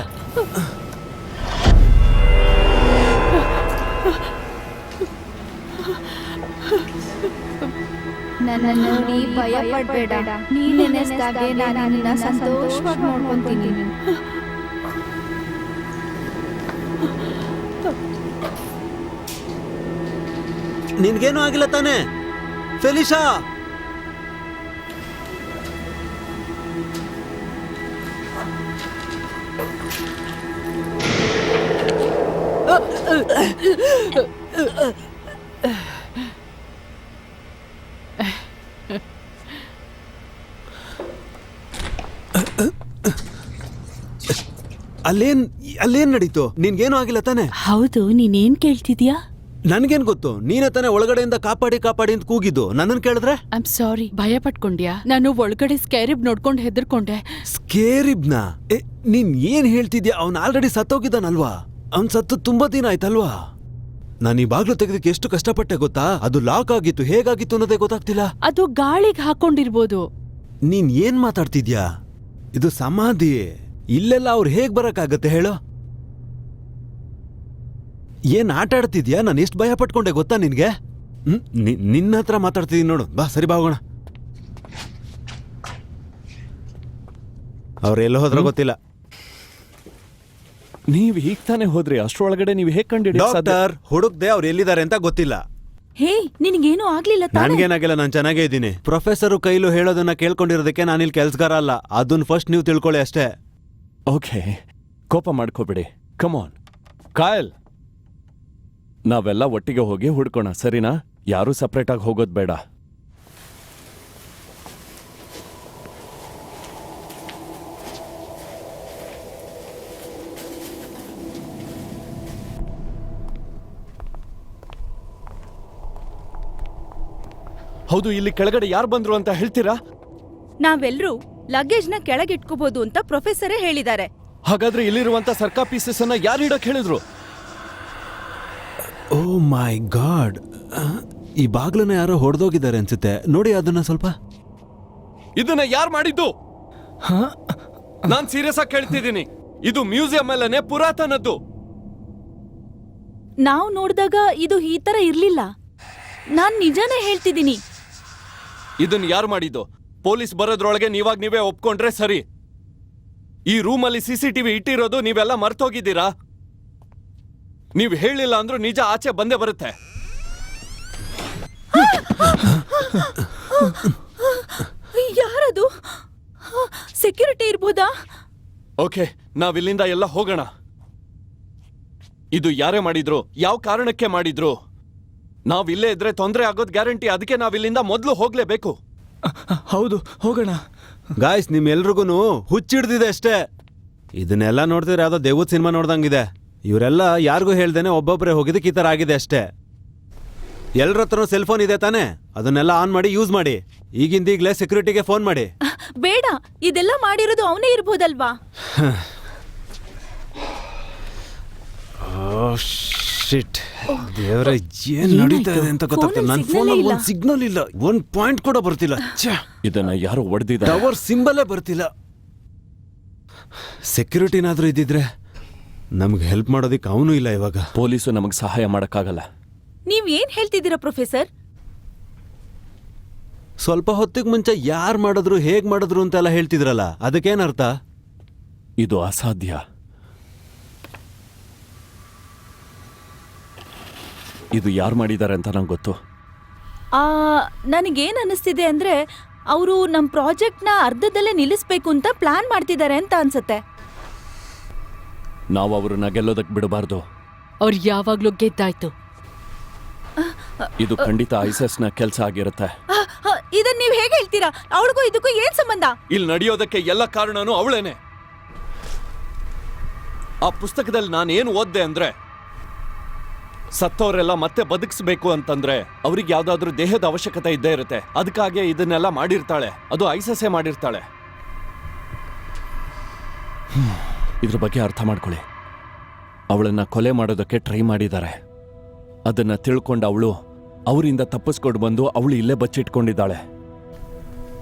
S3: ನನ್ನ ನೋಡಿ ಭಯ ಪಡ್ಬೇಡ. ನೀನ್ ನೆನೆಸ್ದಾಗೆ ನಾನು ನಿನ್ನ ಸಂತೋಷವಾಗಿ ನೋಡ್ಕೊಂತೀನಿ.
S5: ನಿನ್ಗೇನು ಆಗಿಲ್ಲ ತಾನೆ ಫೆಲಿಶಾ? ಅಲ್ಲೇನ್ ನಡೀತು? ನಿನ್ಗೇನು ಆಗಿಲ್ಲ ತಾನೆ?
S11: ಹೌದು, ನೀನೇನ್ ಕೇಳ್ತಿದ್ಯಾ?
S5: ನನ್ಗೇನ್ ಗೊತ್ತು? ನೀನೇ ತಾನೆ ಒಳಗಡೆಯಿಂದ ಕಾಪಾಡಿ ಕಾಪಾಡಿ ಅಂತ ಕೂಗಿದ್ದು. ನನ್ನನ್ ಕೇಳಿದ್ರೆ
S6: ಐಮ್ ಸಾರಿ. ಭಯ ಪಟ್ಕೊಂಡ್ಯಾ? ನಾನು ಒಳಗಡೆ ಸ್ಕ್ಯಾರಿಬ್ ನೋಡ್ಕೊಂಡು ಹೆದರ್ಕೊಂಡೆ.
S5: ಸ್ಕೇರಿಬ್ನಾ? ನೀನ್ ಏನ್ ಹೇಳ್ತಿದ್ಯಾ? ಅವ್ನ್ ಆಲ್ರೆಡಿ ಸತ್ತೋಗಿದ್ದಾನಲ್ವಾ? ಅವ್ನ್ ಸತ್ತು ತುಂಬಾ ದಿನ ಆಯ್ತಲ್ವಾ? ನಾನು ಈ ಬಾಗ್ಲು ತೆಗೆದಕ್ಕೆ ಎಷ್ಟು ಕಷ್ಟಪಟ್ಟೆ ಗೊತ್ತಾ? ಅದು ಲಾಕ್ ಆಗಿತ್ತು. ಹೇಗಾಗಿತ್ತು ಅನ್ನೋದೇ ಗೊತ್ತಾಗ್ತಿಲ್ಲ.
S6: ಅದು ಗಾಳಿಗೆ ಹಾಕೊಂಡಿರ್ಬೋದು.
S5: ನೀನ್ ಏನ್ ಮಾತಾಡ್ತಿದ್ಯಾ? ಇದು ಸಮಾಧಿ. ಇಲ್ಲೆಲ್ಲ ಅವ್ರು ಹೇಗ್ ಬರಕ್ಕಾಗತ್ತೆ ಹೇಳು? ಏನ್ ಆಟ ಆಡ್ತಿದ್ಯಾ? ನಾನು ಎಷ್ಟು ಭಯ ಪಟ್ಕೊಂಡೆ ಗೊತ್ತಾ ನಿನ್ಗೆ? ನಿನ್ನ ಹತ್ರ ಮಾತಾಡ್ತಿದ್ದೀನಿ ನೋಡು. ಬಾ, ಸರಿ, ಬಾ ಹೋಗೋಣ. ಅವ್ರೆಲ್ಲ ಹೋದ್ರ ಗೊತ್ತಿಲ್ಲ.
S8: ನೀವ್ ಹೀಗ್ ತಾನೇ ಹೋದ್ರಿ? ಅಷ್ಟ್ರೊಳಗಡೆ ನೀವು ಹೇಗ್ ಕಂಡಿಡಿ?
S5: ಡಾಕ್ಟರ್ ಹುಡುಕ್ದೆ, ಅವ್ರು ಎಲ್ಲಿದ್ದಾರೆ ಅಂತ ಗೊತ್ತಿಲ್ಲ.
S11: ಹೇ, ನಿನಗೇನು ಆಗ್ಲಿಲ್ಲ ತಾನೆ?
S5: ನನ್ಗೇನಾಗಿಲ್ಲ, ನಾನು ಚೆನ್ನಾಗೇ ಇದ್ದೀನಿ. ಪ್ರೊಫೆಸರ್ ಕೈಲು ಹೇಳೋದನ್ನ ಕೇಳ್ಕೊಂಡಿರೋದಕ್ಕೆ ನಾನಿಲ್ಲಿ ಕೆಲ್ಸಗಾರ ಅಲ್ಲ. ಅದನ್ನ ಫಸ್ಟ್ ನೀವು ತಿಳ್ಕೊಳ್ಳಿ ಅಷ್ಟೇ.
S8: ಓಕೆ, ಕೋಪ ಮಾಡ್ಕೋಬಿಡಿ. ಕಮಾನ್ ಕಾಯಲ್, ನಾವೆಲ್ಲ ಒಟ್ಟಿಗೆ ಹೋಗಿ ಹುಡ್ಕೋಣ, ಸರಿನಾ? ಯಾರೂ ಸಪ್ರೇಟ್ ಆಗಿ ಹೋಗೋದ್ ಬೇಡ. ಹೌದು, ಇಲ್ಲಿ ಕೆಳಗಡೆ ಯಾರು ಬಂದ್ರು ಅಂತ ಹೇಳ್ತೀರಾ?
S11: ನಾವೆಲ್ಲರೂ ಲಗೇಜ್ನ ಕೆಳಗಿಟ್ಕೋಬಹುದು ಅಂತ ಪ್ರೊಫೆಸರೇ ಹೇಳಿದ್ದಾರೆ.
S8: ಹಾಗಾದ್ರೆ ಇಲ್ಲಿರುವಂತ ಸರ್ಕಾ ಪೀಸಸ್ ಅನ್ನ ಯಾರು ಇಡಕ್ ಹೇಳಿದ್ರು?
S5: ಓ ಮೈ ಗಾಡ್, ಈ ಬಾಗ್ಲನ್ನ ಯಾರೋ ಹೊಡೆದೋಗಿದ್ದಾರೆ ಅನ್ಸುತ್ತೆ. ನೋಡಿ ಅದನ್ನ ಸ್ವಲ್ಪ.
S8: ಇದನ್ನ ಯಾರು ಮಾಡಿದ್ದು? ನಾನ್ ಸೀರಿಯಸ್ ಆಗಿ ಕೇಳ್ತಿದ್ದೀನಿ. ಇದು ಮ್ಯೂಸಿಯಂ ಅಲ್ಲನೆ ಪುರಾತನದ್ದು.
S11: ನಾವು ನೋಡಿದಾಗ ಇದು ಈ ತರ ಇರ್ಲಿಲ್ಲ. ನಾನ್ ನಿಜಾನೇ ಹೇಳ್ತಿದ್ದೀನಿ.
S8: ಇದನ್ನ ಯಾರು ಮಾಡಿದ್ದು? ಪೊಲೀಸ್ ಬರೋದ್ರೊಳಗೆ ನೀವೇ ಒಪ್ಕೊಂಡ್ರೆ ಸರಿ. ಈ ರೂಮಲ್ಲಿ ಸಿಸಿಟಿವಿ ಇಟ್ಟಿರೋದು ನೀವೆಲ್ಲ ಮರ್ತೋಗಿದ್ದೀರಾ? ನೀವು ಹೇಳಿಲ್ಲ ಅಂದ್ರೂ ನಿಜ ಆಚೆ ಬಂದೇ ಬರುತ್ತೆ.
S11: ಯಾರದು? ಸೆಕ್ಯೂರಿಟಿ ಇರ್ಬೋದಾ?
S8: ಓಕೆ, ನಾವಿಲ್ಲಿಂದ ಎಲ್ಲ ಹೋಗೋಣ. ಇದು ಯಾರೇ ಮಾಡಿದ್ರು, ಯಾವ ಕಾರಣಕ್ಕೆ ಮಾಡಿದ್ರು? ನಾವಿಲ್ಲೇ ಇದ್ರೆ ತೊಂದರೆ ಆಗೋದ್ ಗ್ಯಾರಂಟಿ. ಅದಕ್ಕೆ ನಾವಿಲ್ಲಿಂದ ಮೊದಲು ಹೋಗ್ಲೇಬೇಕು.
S12: ಹೌದು, ಹೋಗೋಣ.
S5: ಗಾಯ್ಸ್, ನಿಮ್ಮೆಲ್ರಿಗೂ ಹುಚ್ಚಿಡ್ದಿದೆ ಅಷ್ಟೇ. ಇದನ್ನೆಲ್ಲ ನೋಡ್ತಿದ್ರೆ ಯಾವ್ದೋ ದೇವದ್ ಸಿನಿಮಾ ನೋಡ್ದಂಗಿದೆ. ಇವರೆಲ್ಲ ಯಾರಿಗೂ ಹೇಳ್ದೇನೆ ಒಬ್ಬೊಬ್ಬರೇ ಹೋಗಿದ್ದಕ್ಕೆ ಈ ಥರ ಆಗಿದೆ ಅಷ್ಟೇ. ಎಲ್ಲರ ಹತ್ರ ಸೆಲ್ ಫೋನ್ ಇದೆ ತಾನೇ, ಅದನ್ನೆಲ್ಲ ಆನ್ ಮಾಡಿ ಯೂಸ್ ಮಾಡಿ. ಈಗಿಂದೀಗ್ಲೇ ಸೆಕ್ಯೂರಿಟಿಗೆ ಫೋನ್ ಮಾಡಿ.
S11: ಬೇಡ, ಇದೆಲ್ಲ ಮಾಡಿರೋದು ಅವನೇ ಇರ್ಬೋದಲ್ವಾ?
S5: ಶಿಟ್, ದೇವ್ರೆ, ಏನ್ ನಡೀತಾ ಇದೆ ಅಂತ ಗೊತ್ತಾಗ್ತಿಲ್ಲ. ನನ್ನ ಫೋನಲ್ಲಿ ಒಂದು ಸಿಗ್ನಲ್ ಇಲ್ಲ, ಒಂದ್ ಪಾಯಿಂಟ್ ಕೂಡ ಬರ್ತಿಲ್ಲ.
S8: ಇದನ್ನ ಯಾರು ಹೊಡೆದಿದ್ದಾರೆ?
S5: ಟವರ್ ಸಿಂಬಲೇ ಬರ್ತಿಲ್ಲ. ಸೆಕ್ಯೂರಿಟಿನಾದ್ರೂ ಇದ್ದಿದ್ರೆ ನಮ್ಗೆ ಹೆಲ್ಪ್ ಮಾಡೋದಿಕ್ಕೆ ಅವನು ಇಲ್ಲ. ಇವಾಗ
S8: ಪೊಲೀಸು ನಮಗೆ ಸಹಾಯ ಮಾಡಕ್ಕಾಗಲ್ಲ.
S11: ನೀವ್ ಏನ್ ಹೇಳ್ತಿದ್ದೀರಾ ಪ್ರೊಫೆಸರ್?
S5: ಸ್ವಲ್ಪ ಹೊತ್ತಿಗೆ ಮುಂಚೆ ಯಾರು ಮಾಡಿದ್ರು, ಹೇಗ್ ಮಾಡಿದ್ರು ಅಂತೆಲ್ಲ ಹೇಳ್ತಿದ್ರಲ್ಲ, ಅದಕ್ಕೇನರ್ಥ?
S8: ಇದು ಅಸಾಧ್ಯ. ಇದು ಯಾರು ಮಾಡಿದ್ದಾರೆ ಅಂತ ನಂಗೆ ಗೊತ್ತು.
S11: ನನಗೇನ್ ಅನಿಸ್ತಿದೆ ಅಂದ್ರೆ ಅವರು ನಮ್ ಪ್ರಾಜೆಕ್ಟ್ನ ಅರ್ಧದಲ್ಲೇ ನಿಲ್ಲಿಸ್ಬೇಕು ಅಂತ ಪ್ಲಾನ್ ಮಾಡ್ತಿದ್ದಾರೆ ಅಂತ ಅನ್ಸುತ್ತೆ.
S8: ನಾವು ಅವ್ರನ್ನ ಗೆಲ್ಲೋದಕ್ಕೆ ಬಿಡಬಾರ್ದು.
S6: ಅವ್ರು ಯಾವಾಗ್ಲೂ ಗೆದ್ದಾಯ್ತು.
S8: ಇದು ಖಂಡಿತ ಐಸಸ್ನ ಕೆಲಸ ಆಗಿರುತ್ತೆ.
S11: ಇದನ್ನ ನೀವ್ ಹೇಗೆ ಹೇಳ್ತೀರಾ? ಅವಳಿಗೂ ಇದಕ್ಕೂ ಏನ್ ಸಂಬಂಧ?
S8: ಇಲ್ಲಿ ನಡೆಯೋದಕ್ಕೆ ಎಲ್ಲ ಕಾರಣನೂ ಅವಳೇನೆ. ಆ ಪುಸ್ತಕದಲ್ಲಿ ನಾನೇನು ಓದ್ದೆ ಅಂದ್ರೆ, ಸತ್ತವರೆಲ್ಲ ಮತ್ತೆ ಬದುಕಿಸ್ಬೇಕು ಅಂತಂದ್ರೆ ಅವ್ರಿಗೆ ಯಾವ್ದಾದ್ರು ದೇಹದ ಅವಶ್ಯಕತೆ ಇದ್ದೇ ಇರುತ್ತೆ. ಅದಕ್ಕಾಗಿ ಇದನ್ನೆಲ್ಲ ಮಾಡಿರ್ತಾಳೆ. ಅದು ಐಸಸ್ಸೇ ಮಾಡಿರ್ತಾಳೆ. ಇದ್ರ ಬಗ್ಗೆ ಅರ್ಥ ಮಾಡ್ಕೊಳ್ಳಿ. ಅವಳನ್ನ ಕೊಲೆ ಮಾಡೋದಕ್ಕೆ ಟ್ರೈ ಮಾಡಿದ್ದಾರೆ. ಅದನ್ನ ತಿಳ್ಕೊಂಡ ಅವಳು ಅವರಿಂದ ತಪ್ಪಿಸ್ಕೊಂಡು ಬಂದು ಅವಳು ಇಲ್ಲೇ ಬಚ್ಚಿಟ್ಕೊಂಡಿದ್ದಾಳೆ.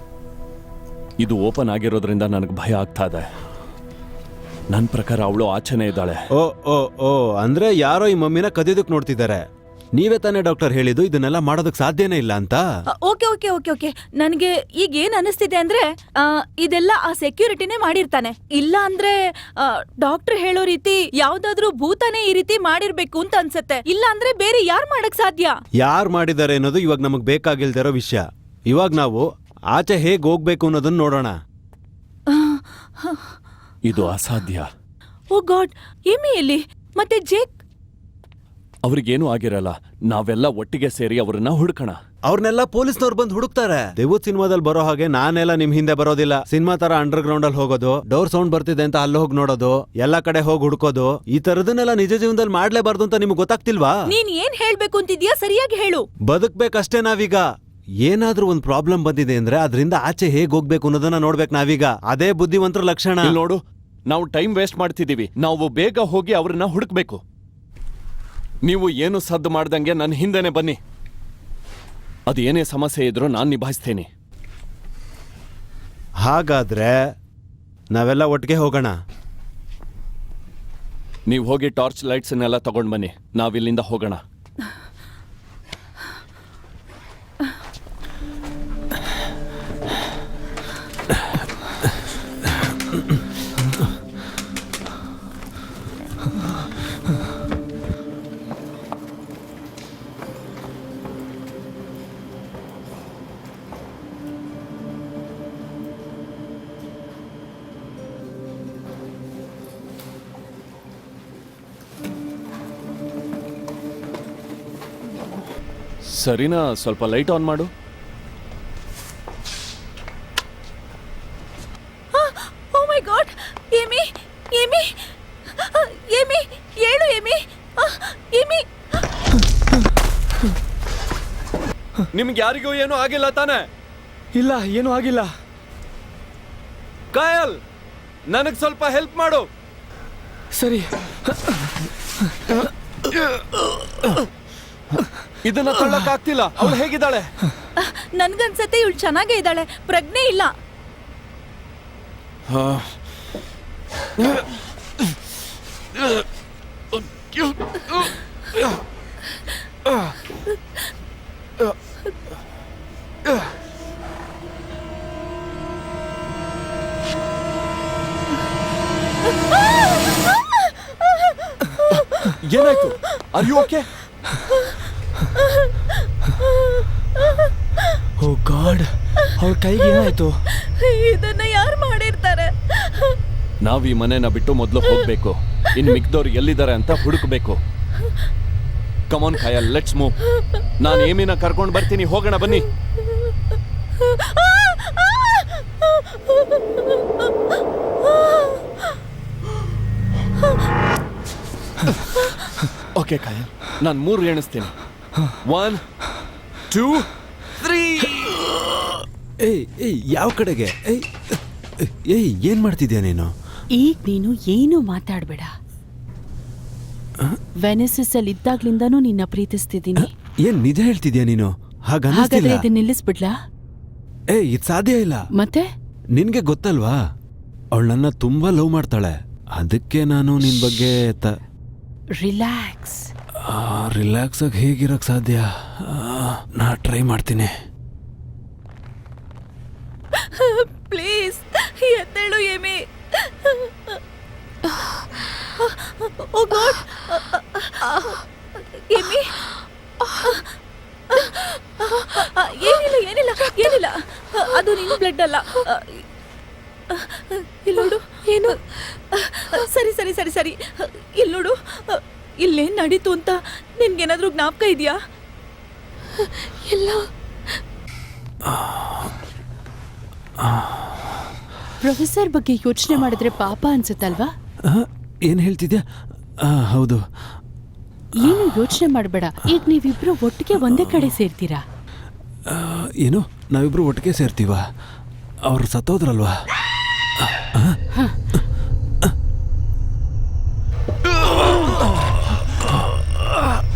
S8: ಇದು ಓಪನ್ ಆಗಿರೋದ್ರಿಂದ ನನಗೆ ಭಯ ಆಗ್ತಾ ಇದೆ. ನನ್ನ ಪ್ರಕಾರ ಅವಳು ಆಚೆನೇ ಇದ್ದಾಳೆ.
S5: ಓ ಓ ಓ ಅಂದ್ರೆ ಯಾರೋ ಈ ಮಮ್ಮಿನ ಕದಿಯೋದಕ್ಕೆ ನೋಡ್ತಿದ್ದಾರೆ. ನೀವೇ ತಾನೇ ಡಾಕ್ಟರ್ ಹೇಳಿದ್ದು ಇದನ್ನೆಲ್ಲ ಮಾಡೋದಕ್ಕೆ ಸಾಧ್ಯನೇ ಇಲ್ಲ ಅಂತ?
S11: ಓಕೆ ಓಕೆ ಓಕೆ ಓಕೆ ನನಗೆ ಈಗ ಏನ್ ಅನಿಸ್ತಿದೆ ಅಂದ್ರೆ ಇದೆಲ್ಲ ಆ ಸೆಕ್ಯೂರಿಟಿನೇ ಮಾಡಿರ್ತಾನೆ. ಇಲ್ಲ ಅಂದ್ರೆ ಡಾಕ್ಟರ್ ಹೇಳೋ ರೀತಿ ಯಾವ್ದಾದ್ರೂ ಭೂತಾನೇ ಈ ರೀತಿ ಮಾಡಿರ್ಬೇಕು ಅಂತ ಅನ್ಸತ್ತೆ. ಇಲ್ಲ ಅಂದ್ರೆ ಬೇರೆ ಯಾರು ಮಾಡಕ್ ಸಾಧ್ಯ?
S5: ಯಾರು ಮಾಡಿದ್ದಾರೆ ಅನ್ನೋದು ಇವಾಗ ನಮಗ್ ಬೇಕಾಗಿಲ್ದಿರೋ ವಿಷಯ. ಇವಾಗ ನಾವು ಆಚೆ ಹೇಗ್ ಹೋಗ್ಬೇಕು ಅನ್ನೋದನ್ನ ನೋಡೋಣ.
S8: ಇದು ಅಸಾಧ್ಯ.
S11: ಓ ಗಾಡ್, ಎಮ್ಮಿ ಎಲ್ಲಿ? ಮತ್ತೆ ಜೇಕ್?
S8: ಅವ್ರಿಗೇನು ಆಗಿರಲ್ಲ. ನಾವೆಲ್ಲ ಒಟ್ಟಿಗೆ ಸೇರಿ ಅವ್ರನ್ನ ಹುಡುಕೋಣ.
S5: ಅವ್ರನ್ನೆಲ್ಲ ಪೊಲೀಸ್ನವ್ರು ಬಂದು ಹುಡುಕ್ತಾರೆ. ದೇವೂತ್ ಸಿನಿಮಾದಲ್ಲಿ ಬರೋ ಹಾಗೆ ನಾನೆಲ್ಲ ನಿಮ್ ಹಿಂದೆ ಬರೋದಿಲ್ಲ. ಸಿನಿಮಾ ತರ ಅಂಡರ್ ಗ್ರೌಂಡ್ ಅಲ್ಲಿ ಹೋಗೋದು, ಡೋರ್ ಸೌಂಡ್ ಬರ್ತಿದೆ ಅಂತ ಅಲ್ಲಿ ಹೋಗಿ ನೋಡೋದು, ಎಲ್ಲಾ ಕಡೆ ಹೋಗಿ ಹುಡುಕೋದು, ಈ ತರದನ್ನೆಲ್ಲ ನಿಜ ಜೀವನದಲ್ಲಿ ಮಾಡ್ಲೇಬಾರ್ದು ಅಂತ ನಿಮ್ಗೆ ಗೊತ್ತಾಗ್ತಿಲ್ವಾ?
S11: ನೀನ್ ಏನ್ ಹೇಳ್ಬೇಕು ಅಂತಿದ್ಯಾ ಸರಿಯಾಗಿ ಹೇಳು.
S5: ಬದುಕ್ಬೇಕಷ್ಟೇ ನಾವೀಗ. ಏನಾದ್ರೂ ಒಂದ್ ಪ್ರಾಬ್ಲಮ್ ಬಂದಿದೆ ಅಂದ್ರೆ ಅದರಿಂದ ಆಚೆ ಹೇಗ್ ಹೋಗ್ಬೇಕು ಅನ್ನೋದನ್ನ ನೋಡ್ಬೇಕು ನಾವೀಗ. ಅದೇ ಬುದ್ಧಿವಂತರ ಲಕ್ಷಣ.
S8: ನೋಡು, ನಾವು ಟೈಮ್ ವೇಸ್ಟ್ ಮಾಡ್ತಿದೀವಿ. ನಾವು ಬೇಗ ಹೋಗಿ ಅವ್ರನ್ನ ಹುಡುಕ್ಬೇಕು. ನೀವು ಏನು ಸದ್ದು ಮಾಡ್ದಂಗೆ ನನ್ನ ಹಿಂದೆನೆ ಬನ್ನಿ. ಅದು ಏನೇ ಸಮಸ್ಯೆ ಇದ್ರೂ ನಾನು ನಿಭಾಯಿಸ್ತೇನೆ.
S5: ಹಾಗಾದ್ರೆ ನಾವೆಲ್ಲ ಒಟ್ಟಿಗೆ ಹೋಗೋಣ.
S8: ನೀವು ಹೋಗಿ ಟಾರ್ಚ್ ಲೈಟ್ಸನ್ನೆಲ್ಲ ತಗೊಂಡ್ ಬನ್ನಿ. ನಾವಿಲ್ಲಿಂದ ಹೋಗೋಣ. ಸರಿನಾ, ಸ್ವಲ್ಪ ಲೈಟ್ ಆನ್ ಮಾಡು.
S11: ಓ ಮೈ ಗಾಡ್, ಏಮಿ ಏಮಿ ಏಮಿ ಹೇಳು ಏಮಿ ಏಮಿ.
S8: ನಿಮ್ಗೆ ಯಾರಿಗೂ ಏನೂ ಆಗಿಲ್ಲ ತಾನೆ?
S12: ಇಲ್ಲ, ಏನೂ ಆಗಿಲ್ಲ.
S8: ಕಾಯಲ್, ನನಗ್ ಸ್ವಲ್ಪ ಹೆಲ್ಪ್ ಮಾಡು.
S12: ಸರಿ.
S8: ಇದನ್ನ ತಳ್ಳಕ್ಕಾಗ್ತಿಲ್ಲ. ಅವಳು ಹೇಗಿದ್ದಾಳೆ?
S11: ನನ್ಗನ್ಸತ್ತೆ ಇವಳು ಚೆನ್ನಾಗೇ ಇದ್ದಾಳೆ, ಪ್ರಜ್ಞೆ ಇಲ್ಲ.
S8: ಏನಾಯ್ತು? Are you okay?
S12: Oh god, ಅವ್ರ ಕೈಗೆ ಏನಾಯ್ತು?
S11: ಇದನ್ನ ಯಾರು ಮಾಡಿರ್ತಾರೆ?
S8: ನಾವ್ ಈ ಮನೆನ ಬಿಟ್ಟು ಮೊದಲು ಹೋಗ್ಬೇಕು. ಇನ್ ಮಿಕ್ದವ್ರು ಎಲ್ಲಿದ್ದಾರೆ ಅಂತ ಹುಡುಕ್ಬೇಕು. ಕಮಾನ್ ಕಾಯಲ್, ಲೆಟ್ಸ್ ಮೂವ್. ನಾನು ಏಮಿನ ಕರ್ಕೊಂಡು ಬರ್ತೀನಿ. ಹೋಗೋಣ ಬನ್ನಿ. ಓಕೆ ಕಾಯಲ್, ನಾನು 3 ಎಣಿಸ್ತೀನಿ. 1
S5: 2 3 ಏಯ್ ಏಯ್ ಯಾವ ಕಡೆಗೆ ಏಯ್ ಏಯ್ ಏನ್ ಮಾಡ್ತಿದ್ಯಾ ನೀನು?
S6: ಈಗ ನೀನು ಏನು ಮಾತಾಡ್ಬೇಡ. ವೆನಿಸಿಸ್ ಅಲ್ಲಿ ಇದ್ದಾಗ್ಲಿಂದಾನು ನಿನ್ನ ಪ್ರೀತಿಸ್ತಿದ್ದೀನಿ.
S5: ಏನ್ ನಿಜ ಹೇಳ್ತಿದ್ಯಾ ನೀನು?
S6: ಹಾಗಾದ್ರೆ
S5: ಹಾಗನ್ನಿಸ್ತಿಲ್ಲ.
S6: ಇದನ್ನ ನಿಲ್ಲಿಸ್ಬಿಡ್ಲಾ?
S5: ಇದು ಸಾಧ್ಯ ಇಲ್ಲ.
S6: ಮತ್ತೆ
S5: ನಿನ್ಗೆ ಗೊತ್ತಲ್ವಾ ಅವಳು ನನ್ನ ತುಂಬಾ ಲವ್ ಮಾಡ್ತಾಳೆ. ಅದಕ್ಕೆ ನಾನು ನಿನ್ ಬಗ್ಗೆ
S6: ರಿಲ್ಯಾಕ್ಸ್.
S5: ರಿಲ್ಯಾಕ್ಸ್ ಆಗಿ ಹೇಗಿರಕ್ ಸಾಧ್ಯ? ನಾ ಟ್ರೈ ಮಾಡ್ತೀನಿ.
S11: ಪ್ಲೀಸ್ ಎದ್ದೇಳು ಏಮಿ. ಓ ಗಾಡ್ ಏಮಿ. ಏನಿಲ್ಲ ಏನಿಲ್ಲ ಏನಿಲ್ಲ, ಅದು ನಿನ್ನ ಬ್ಲಡ್ ಅಲ್ಲ. ಇಲ್ಲಿ ನೋಡು. ಏನು? ಸರಿ ಸರಿ ಸರಿ ಸರಿ, ಇಲ್ಲಿ ನೋಡು. ಇಲ್ಲೇನ್ ನಡೀತು ಅಂತ ನಿನ್ಗೇನಾದ್ರೂ ಜ್ಞಾಪಕ ಇದೆಯಾ?
S7: ಎಲ್ಲ
S6: ಪ್ರೊಫೆಸರ್ ಬಗ್ಗೆ ಯೋಚನೆ ಮಾಡಿದ್ರೆ ಪಾಪ ಅನ್ಸುತ್ತಲ್ವಾ?
S5: ಏನ್ ಹೇಳ್ತಿದ್ಯಾ? ಹೌದು.
S6: ಏನು ಯೋಚನೆ ಮಾಡಬೇಡ. ಈಗ ನೀವಿಬ್ರು ಒಟ್ಟಿಗೆ ಒಂದೇ ಕಡೆ ಸೇರ್ತೀರಾ.
S5: ಏನು ನಾವಿಬ್ರು ಒಟ್ಟಿಗೆ ಸೇರ್ತೀವ? ಅವ್ರು ಸತ್ತೋದ್ರಲ್ವಾ?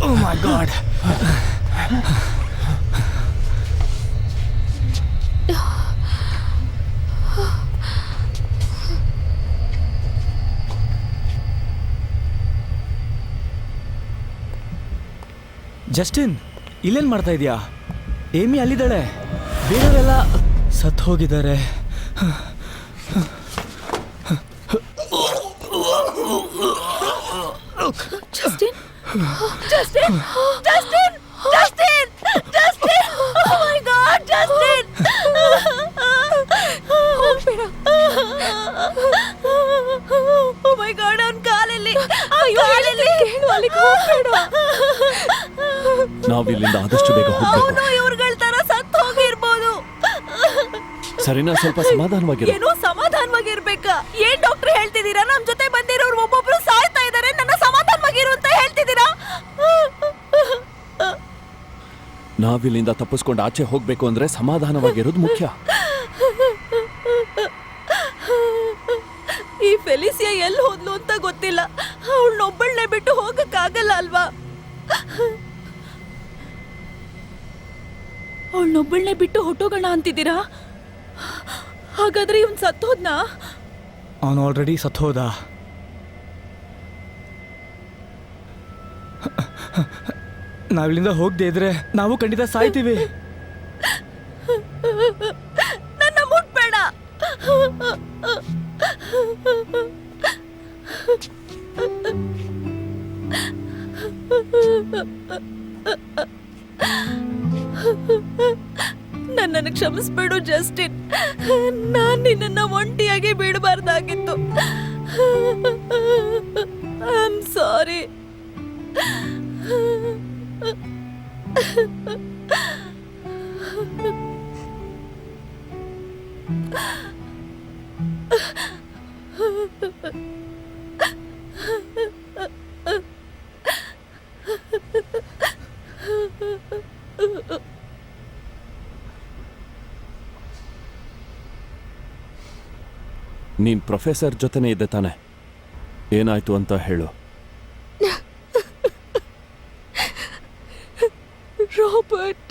S12: Oh my God. ಜಸ್ಟಿನ್, ಇಲ್ಲೇನ್ ಮಾಡ್ತಾ ಇದೀಯಾ? ಏಮಿ ಅಲ್ಲಿದ್ದಾಳೆ, ಬೇರೆಯವರೆಲ್ಲ ಸತ್ ಹೋಗಿದ್ದಾರೆ.
S11: Justin, Justin, Justin, Justin, Justin! Oh my God, Justin! ಹೋಗ್ಬೇಡ. Oh my God, ಅವನ ಕಾಲಲ್ಲಿ, ಅಲ್ಲಿಗೆ ಹೋಗ್ಬೇಡ.
S8: ನಾವಿಲ್ಲಿಂದ ಆದಷ್ಟು ಬೇಗ ಹೋಗ್ಬೇಕು.
S11: ಅವನು ಇವ್ರುಗಳ ತರ ಸತ್ತು ಹೋಗಿರ್ಬೋದು.
S8: ಸರಿನಾ? ಸ್ವಲ್ಪ ಸಮಾಧಾನವಾಗಿರು.
S11: ಏನೋ ಸಮಾಧಾನವಾಗಿರ್ಬೇಕಾ? ಏನ್ ಡಾಕ್ಟರ್ ಹೇಳ್ತಿದ್ದೀರಾ? ನಮ್ ಜೊತೆ ಬಂದಿರೋರು ಒಬ್ಬೊಬ್ರು ಸಾಯ್ತಾ ಇದಾರೆ, ನನ್ನ ಸಮಾಧಾನವಾಗಿರು ಅಂತ ಹೇಳ್ತಿದ್ದೀರಾ?
S8: ನಾವಿಲ್ಲಿಂದ ತಪ್ಪಿಸ್ಕೊಂಡು ಆಚೆ ಹೋಗ್ಬೇಕು ಅಂದ್ರೆ ಸಮಾಧಾನವಾಗಿರೋದು ಮುಖ್ಯ.
S11: ಈ ಫೆಲಿಸಿಯಾ ಎಲ್ಲಿ ಹೋದ್ಲು ಅಂತ ಗೊತ್ತಿಲ್ಲ. ಅವಳನ್ನೊಬ್ಬಳನ್ನೇ ಬಿಟ್ಟು ಹೋಗಕ್ಕಾಗಲ್ಲ ಅಲ್ವಾ? ಅವಳನ್ನೊಬ್ಬಳನ್ನೇ ಬಿಟ್ಟು ಹೊಟ್ಟೋಗೋಣ ಅಂತಿದ್ದೀರಾ? ಹಾಗಾದ್ರೆ ಇವನ್ ಸತ್ತೋದ್ನಾ?
S12: ಅವನು ಆಲ್ರೆಡಿ ಸತ್ತೋದ. ನಾವಿಲ್ಲಿಂದ ಹೋಗದೆ ಇದ್ರೆ ನಾವು ಖಂಡಿತ ಸಾಯ್ತೀವಿ.
S11: ನನ್ನ ಮುಟ್ಬೇಡ. ನನ್ನನ್ನು ಕ್ಷಮಿಸ್ಬೇಡು ಜಸ್ಟಿನ್. ನಾನ್ ನಿನ್ನನ್ನ ಒಂಟಿಯಾಗಿ ಬಿಡಬಾರ್ದಾಗಿತ್ತು. I am sorry.
S8: ನೀನ್ ಪ್ರೊಫೆಸರ್ ಜೊತೆನೇ ಇದ್ದೆ ತಾನೆ? ಏನಾಯ್ತು ಅಂತ ಹೇಳು.
S11: ರಾಬರ್ಟ್,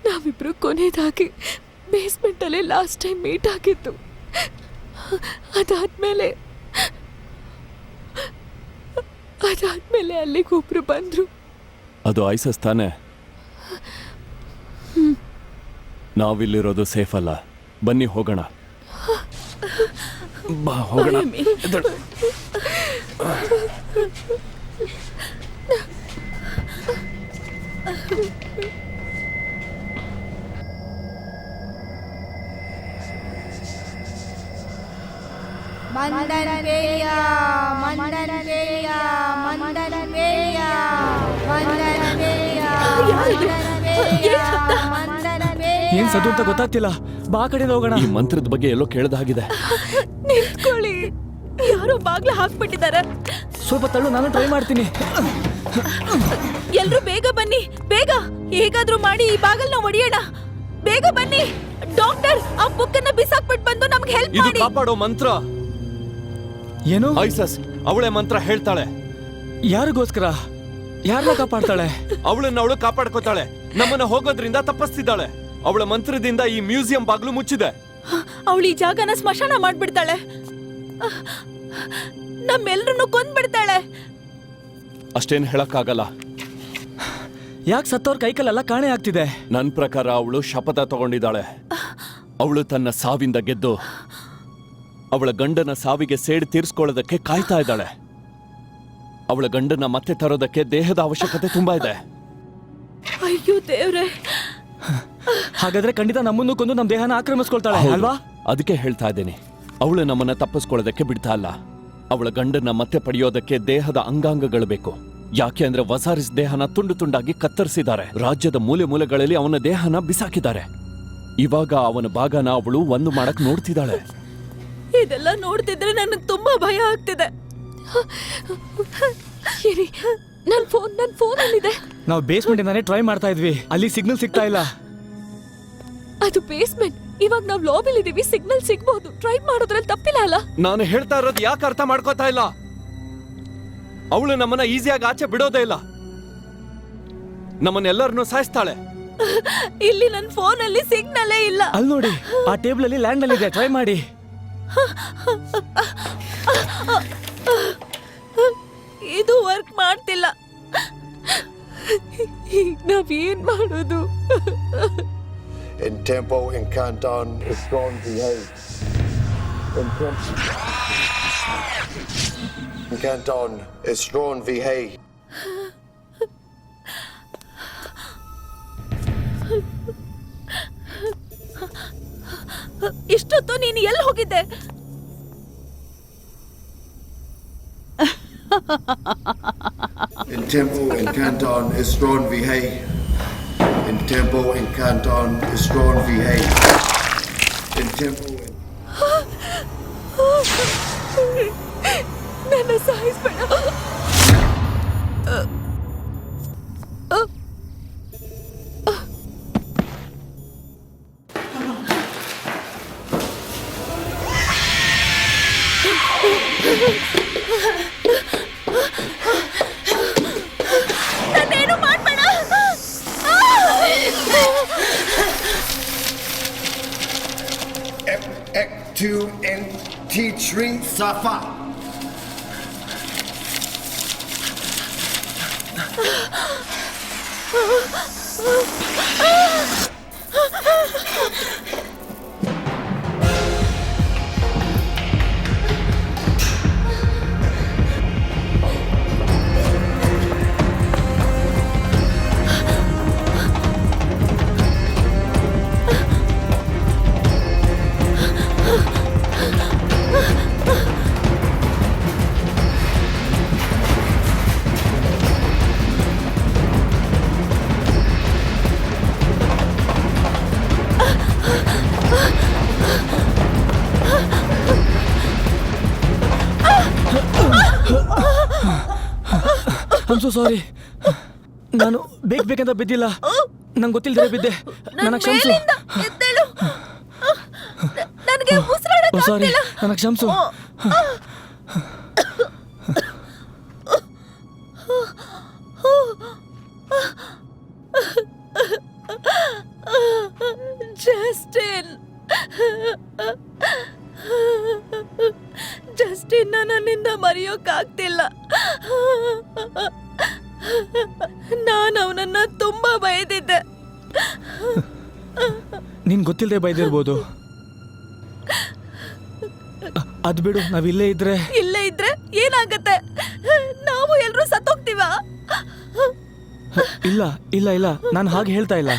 S11: ನಾವಿಬ್ರು ಕೊನೆಯದಾಗಿ ಬೇಸ್ಮೆಂಟಲ್ಲೇ ಲಾಸ್ಟ್ ಟೈಮ್ ಮೀಟ್ ಆಗಿತ್ತು. ಅದಾದ್ಮೇಲೆ ಅಲ್ಲಿಗೆ ಒಬ್ರು ಬಂದ್ರು.
S8: ಅದು ಐಸಸ್ ತಾನೆ? ನಾವಿಲ್ಲಿರೋದು ಸೇಫ್ ಅಲ್ಲ. ಬನ್ನಿ ಹೋಗೋಣ. ಬಾ ಹೋಗೋಣ.
S12: ಏನ್ ಸದ್ದು ಅಂತ ಗೊತ್ತಾಗ್ತಿಲ್ಲ. ಬಾ ಆ ಕಡೆಯಿಂದ ಹೋಗೋಣ.
S8: ಈ ಮಂತ್ರದ ಬಗ್ಗೆ ಎಲ್ಲೋ ಕೇಳ್ದಾಗಿದೆ.
S11: ನಿಂತ್ಕೊಳ್ಳಿ, ಯಾರೋ ಬಾಗ್ಲ ಹಾಕ್ಬಿಟ್ಟಿದ್ದಾರೆ.
S12: ಸ್ವಲ್ಪ ತಳ್ಳು, ನಾನು ಟ್ರೈ ಮಾಡ್ತೀನಿ.
S11: ಎಲ್ರು ಬೇಗ ಬನ್ನಿ, ಬೇಗ ಹೇಗಾದ್ರೂ ಮಾಡಿ ಈ ಬಾಗಲ್ನ ಒಡೆಯೋಣ. ಬೇಗ ಬನ್ನಿ ಡಾಕ್ಟರ್, ಆ ಬುಕ್ಕನ್ನ ಬಿಸಾಕ್ಬಿಟ್ಟು ಬಂದು ನಮ್ಗೆ ಹೆಲ್ಪ್
S8: ಇದು
S11: ಮಾಡಿ.
S8: ಕಾಪಾಡೋ ಮಂತ್ರ.
S12: ಏನು?
S8: ಐಸಸ್ ಅವಳೆ ಮಂತ್ರ ಹೇಳ್ತಾಳೆ.
S12: ಯಾರಿಗೋಸ್ಕರ? ಯಾರನ್ನ ಕಾಪಾಡ್ತಾಳೆ?
S8: ಅವಳು ಕಾಪಾಡ್ಕೋತಾಳೆ. ನಮ್ಮನ್ನ ಹೋಗೋದ್ರಿಂದ ತಪ್ಪಿಸ್ತಿದ್ದಾಳೆ. ಅವಳ ಮಂತ್ರದಿಂದ ಈ ಮ್ಯೂಸಿಯಂ ಬಾಗ್ಲು ಮುಚ್ಚಿದೆ.
S11: ಅವಳು ಈ ಜಾಗನ ಸ್ಮಶಾನ ಮಾಡ್ಬಿಡ್ತಾಳೆ. ನಮ್ಮೆಲ್ರನ್ನು ಕೊಂದ್ಬಿಡ್ತಾಳೆ.
S8: ಅಷ್ಟೇನ್ ಹೇಳಕ್ಕಾಗಲ್ಲ.
S12: ಯಾಕೆ ಸತ್ತವ್ರ ಕೈಕಲ್ಲೆಲ್ಲ ಕಾಣೆ ಆಗ್ತಿದೆ?
S8: ನನ್ ಪ್ರಕಾರ ಅವಳು ಶಪಥ ತಗೊಂಡಿದ್ದಾಳೆ. ಅವಳು ತನ್ನ ಸಾವಿಂದ ಗೆದ್ದು ಅವಳ ಗಂಡನ ಸಾವಿಗೆ ಸೇಡು ತೀರ್ಸ್ಕೊಳ್ಳೋದಕ್ಕೆ ಕಾಯ್ತಾ ಇದ್ದಾಳೆ. ಅವಳ ಗಂಡನ ಮತ್ತೆ ತರೋದಕ್ಕೆ ದೇಹದ ಅವಶ್ಯಕತೆ ತುಂಬಾ ಇದೆ.
S11: ಅಯ್ಯೋ ದೇವ್ರೆ.
S12: ಹಾಗಾದ್ರೆ ಖಂಡಿತ ನಮ್ಮನ್ನು ಕೊಂದು ನಮ್ಮ ದೇಹನ ಆಕ್ರಮಿಸ್ಕೊಳ್ತಾಳೆ
S8: ಹೌದು.
S12: ಅಲ್ವಾ?
S8: ಅದಕ್ಕೆ ಹೇಳ್ತಾ ಇದ್ದೀನಿ, ಅವಳು ನಮ್ಮನ್ನ ತಪ್ಪಿಸ್ಕೊಳ್ಳೋದಕ್ಕೆ ಬಿಡ್ತಾ ಇಲ್ಲ. ಅವಳ ಗಂಡನ ಮತ್ತೆ ಪಡೆಯೋದಕ್ಕೆ ದೇಹದ ಅಂಗಾಂಗಗಳು ಬೇಕು. ಯಾಕೆ ಅಂದ್ರೆ ವಸಾರಿಸ್ ದೇಹನ ತುಂಡು ತುಂಡಾಗಿ ಕತ್ತರಿಸಿದ್ದಾರೆ. ರಾಜ್ಯದ ಮೂಲೆ ಮೂಲೆಗಳಲ್ಲಿ ಅವನ ದೇಹನ ಬಿಸಾಕಿದ್ದಾರೆ. ಇವಾಗ ಅವನ ಭಾಗನ ಅವಳು ಒಂದು ಮಾಡಕ್ ನೋಡ್ತಿದ್ದಾಳೆ.
S11: ಇದೆಲ್ಲ ನೋಡ್ತಿದ್ರೆ ನನಗೆ ತುಂಬಾ ಭಯ ಆಗ್ತಿದೆ.
S7: ನನ್ ಫೋನ್ ಅಲ್ಲಿದೆ.
S12: ನಾವು ಬೇಸ್ಮೆಂಟ್ ಇಂದಾನೆ ಟ್ರೈ ಮಾಡ್ತಾ ಇದ್ವಿ, ಅಲ್ಲಿ ಸಿಗ್ನಲ್ ಸಿಗ್ತಾ ಇಲ್ಲ.
S7: ಅದು ಬೇಸ್ಮೆಂಟ್. ಇವಾಗ ನಾವ್ ಲಾಬಿಲಿ ಇದೀವಿ, ಸಿಗ್ನಲ್ ಸಿಗ್ಬಹುದು. ಟ್ರೈ ಮಾಡೋದ್ರಲ್ಲಿ ತಪ್ಪಿಲ್ಲ ಅಲ್ಲ?
S8: ನಾನು ಹೇಳ್ತಾ ಇರೋದು ಯಾಕೆ ಅರ್ಥ ಮಾಡ್ಕೋತಾ ಇಲ್ಲ? ಅವಳು ನಮ್ಮನ್ನ ಈಸಿಯಾಗಿ ಆಚೆ ಬಿಡೋದೇ ಇಲ್ಲ. ನಮ್ಮನ್ನೆಲ್ಲರನ್ನು ಸಾಯಿಸ್ತಾಳೆ.
S11: ಇಲ್ಲಿ ನನ್ನ ಫೋನ್ ಅಲ್ಲಿ ಸಿಗ್ನಲ್ಲೇ ಇಲ್ಲ.
S12: ಅಲ್ಲಿ ನೋಡಿ, ಆ ಟೇಬಲ್ ಅಲ್ಲಿ ಲ್ಯಾಂಡ್ ಅಲ್ಲಿ ಇದೆ, ಟ್ರೈ ಮಾಡಿ.
S11: ಇದು ವರ್ಕ್ ಮಾಡ್ತಿಲ್ಲ. ಈಗ ನಾವೇನ್ ಮಾಡೋದು?
S14: In tempo in Canton is strong behave. In Canton is strong behave.
S11: ಇಷ್ಟೊತ್ತು ನೀನು ಎಲ್ಲಿ ಹೋಗಿದ್ದೆ?
S14: In tempo in Canton is strong behave. In tempo in Canton is strong behave. In tempo in
S11: ನನ್ನ ಸಾಯಿಸ್ಬೇಡ. ನನ್ನೇನು ಮಾಡ್ಬೇಡ.
S14: F2 in T3 Safa.
S12: I'm so sorry. ನಾನು ಬೇಕಂತ ಬಿದ್ದಿಲ್ಲ, ನಂಗೆ ಗೊತ್ತಿಲ್ಲದೆ ಬಿದ್ದೆ. ನನಗೆ ಕ್ಷಮಿಸು.
S11: ನನಗೆ ಉಸಿರಾಡಕ್ಕೆ
S12: ಸಾರಿ,
S11: ಆಗ್ತಿಲ್ಲ.
S12: ನನಗೆ ಕ್ಷಮಿಸು.
S11: ಜಸ್ಟಿನ್ ನನ್ನಿಂದ ಮರೆಯೋಕ್ಕಾಗ್ತಿಲ್ಲ. ನಾನು ಅವನನ್ನ ತುಂಬಾ ಬೈದಿದ್ದೆ.
S12: ನೀನ್ ಗೊತ್ತಿಲ್ಲದೆ ಬೈದಿರ್ಬೋದು. ಅದ್ ಬಿಡು, ನಾವಿಲ್ಲೇ ಇದ್ರೆ
S11: ಏನಾಗತ್ತೆ? ನಾವು ಎಲ್ರೂ ಸತ್ತೋಗ್ತೀವ?
S12: ಇಲ್ಲ ಇಲ್ಲ ಇಲ್ಲ, ನಾನು ಹಾಗೆ ಹೇಳ್ತಾ ಇಲ್ಲ.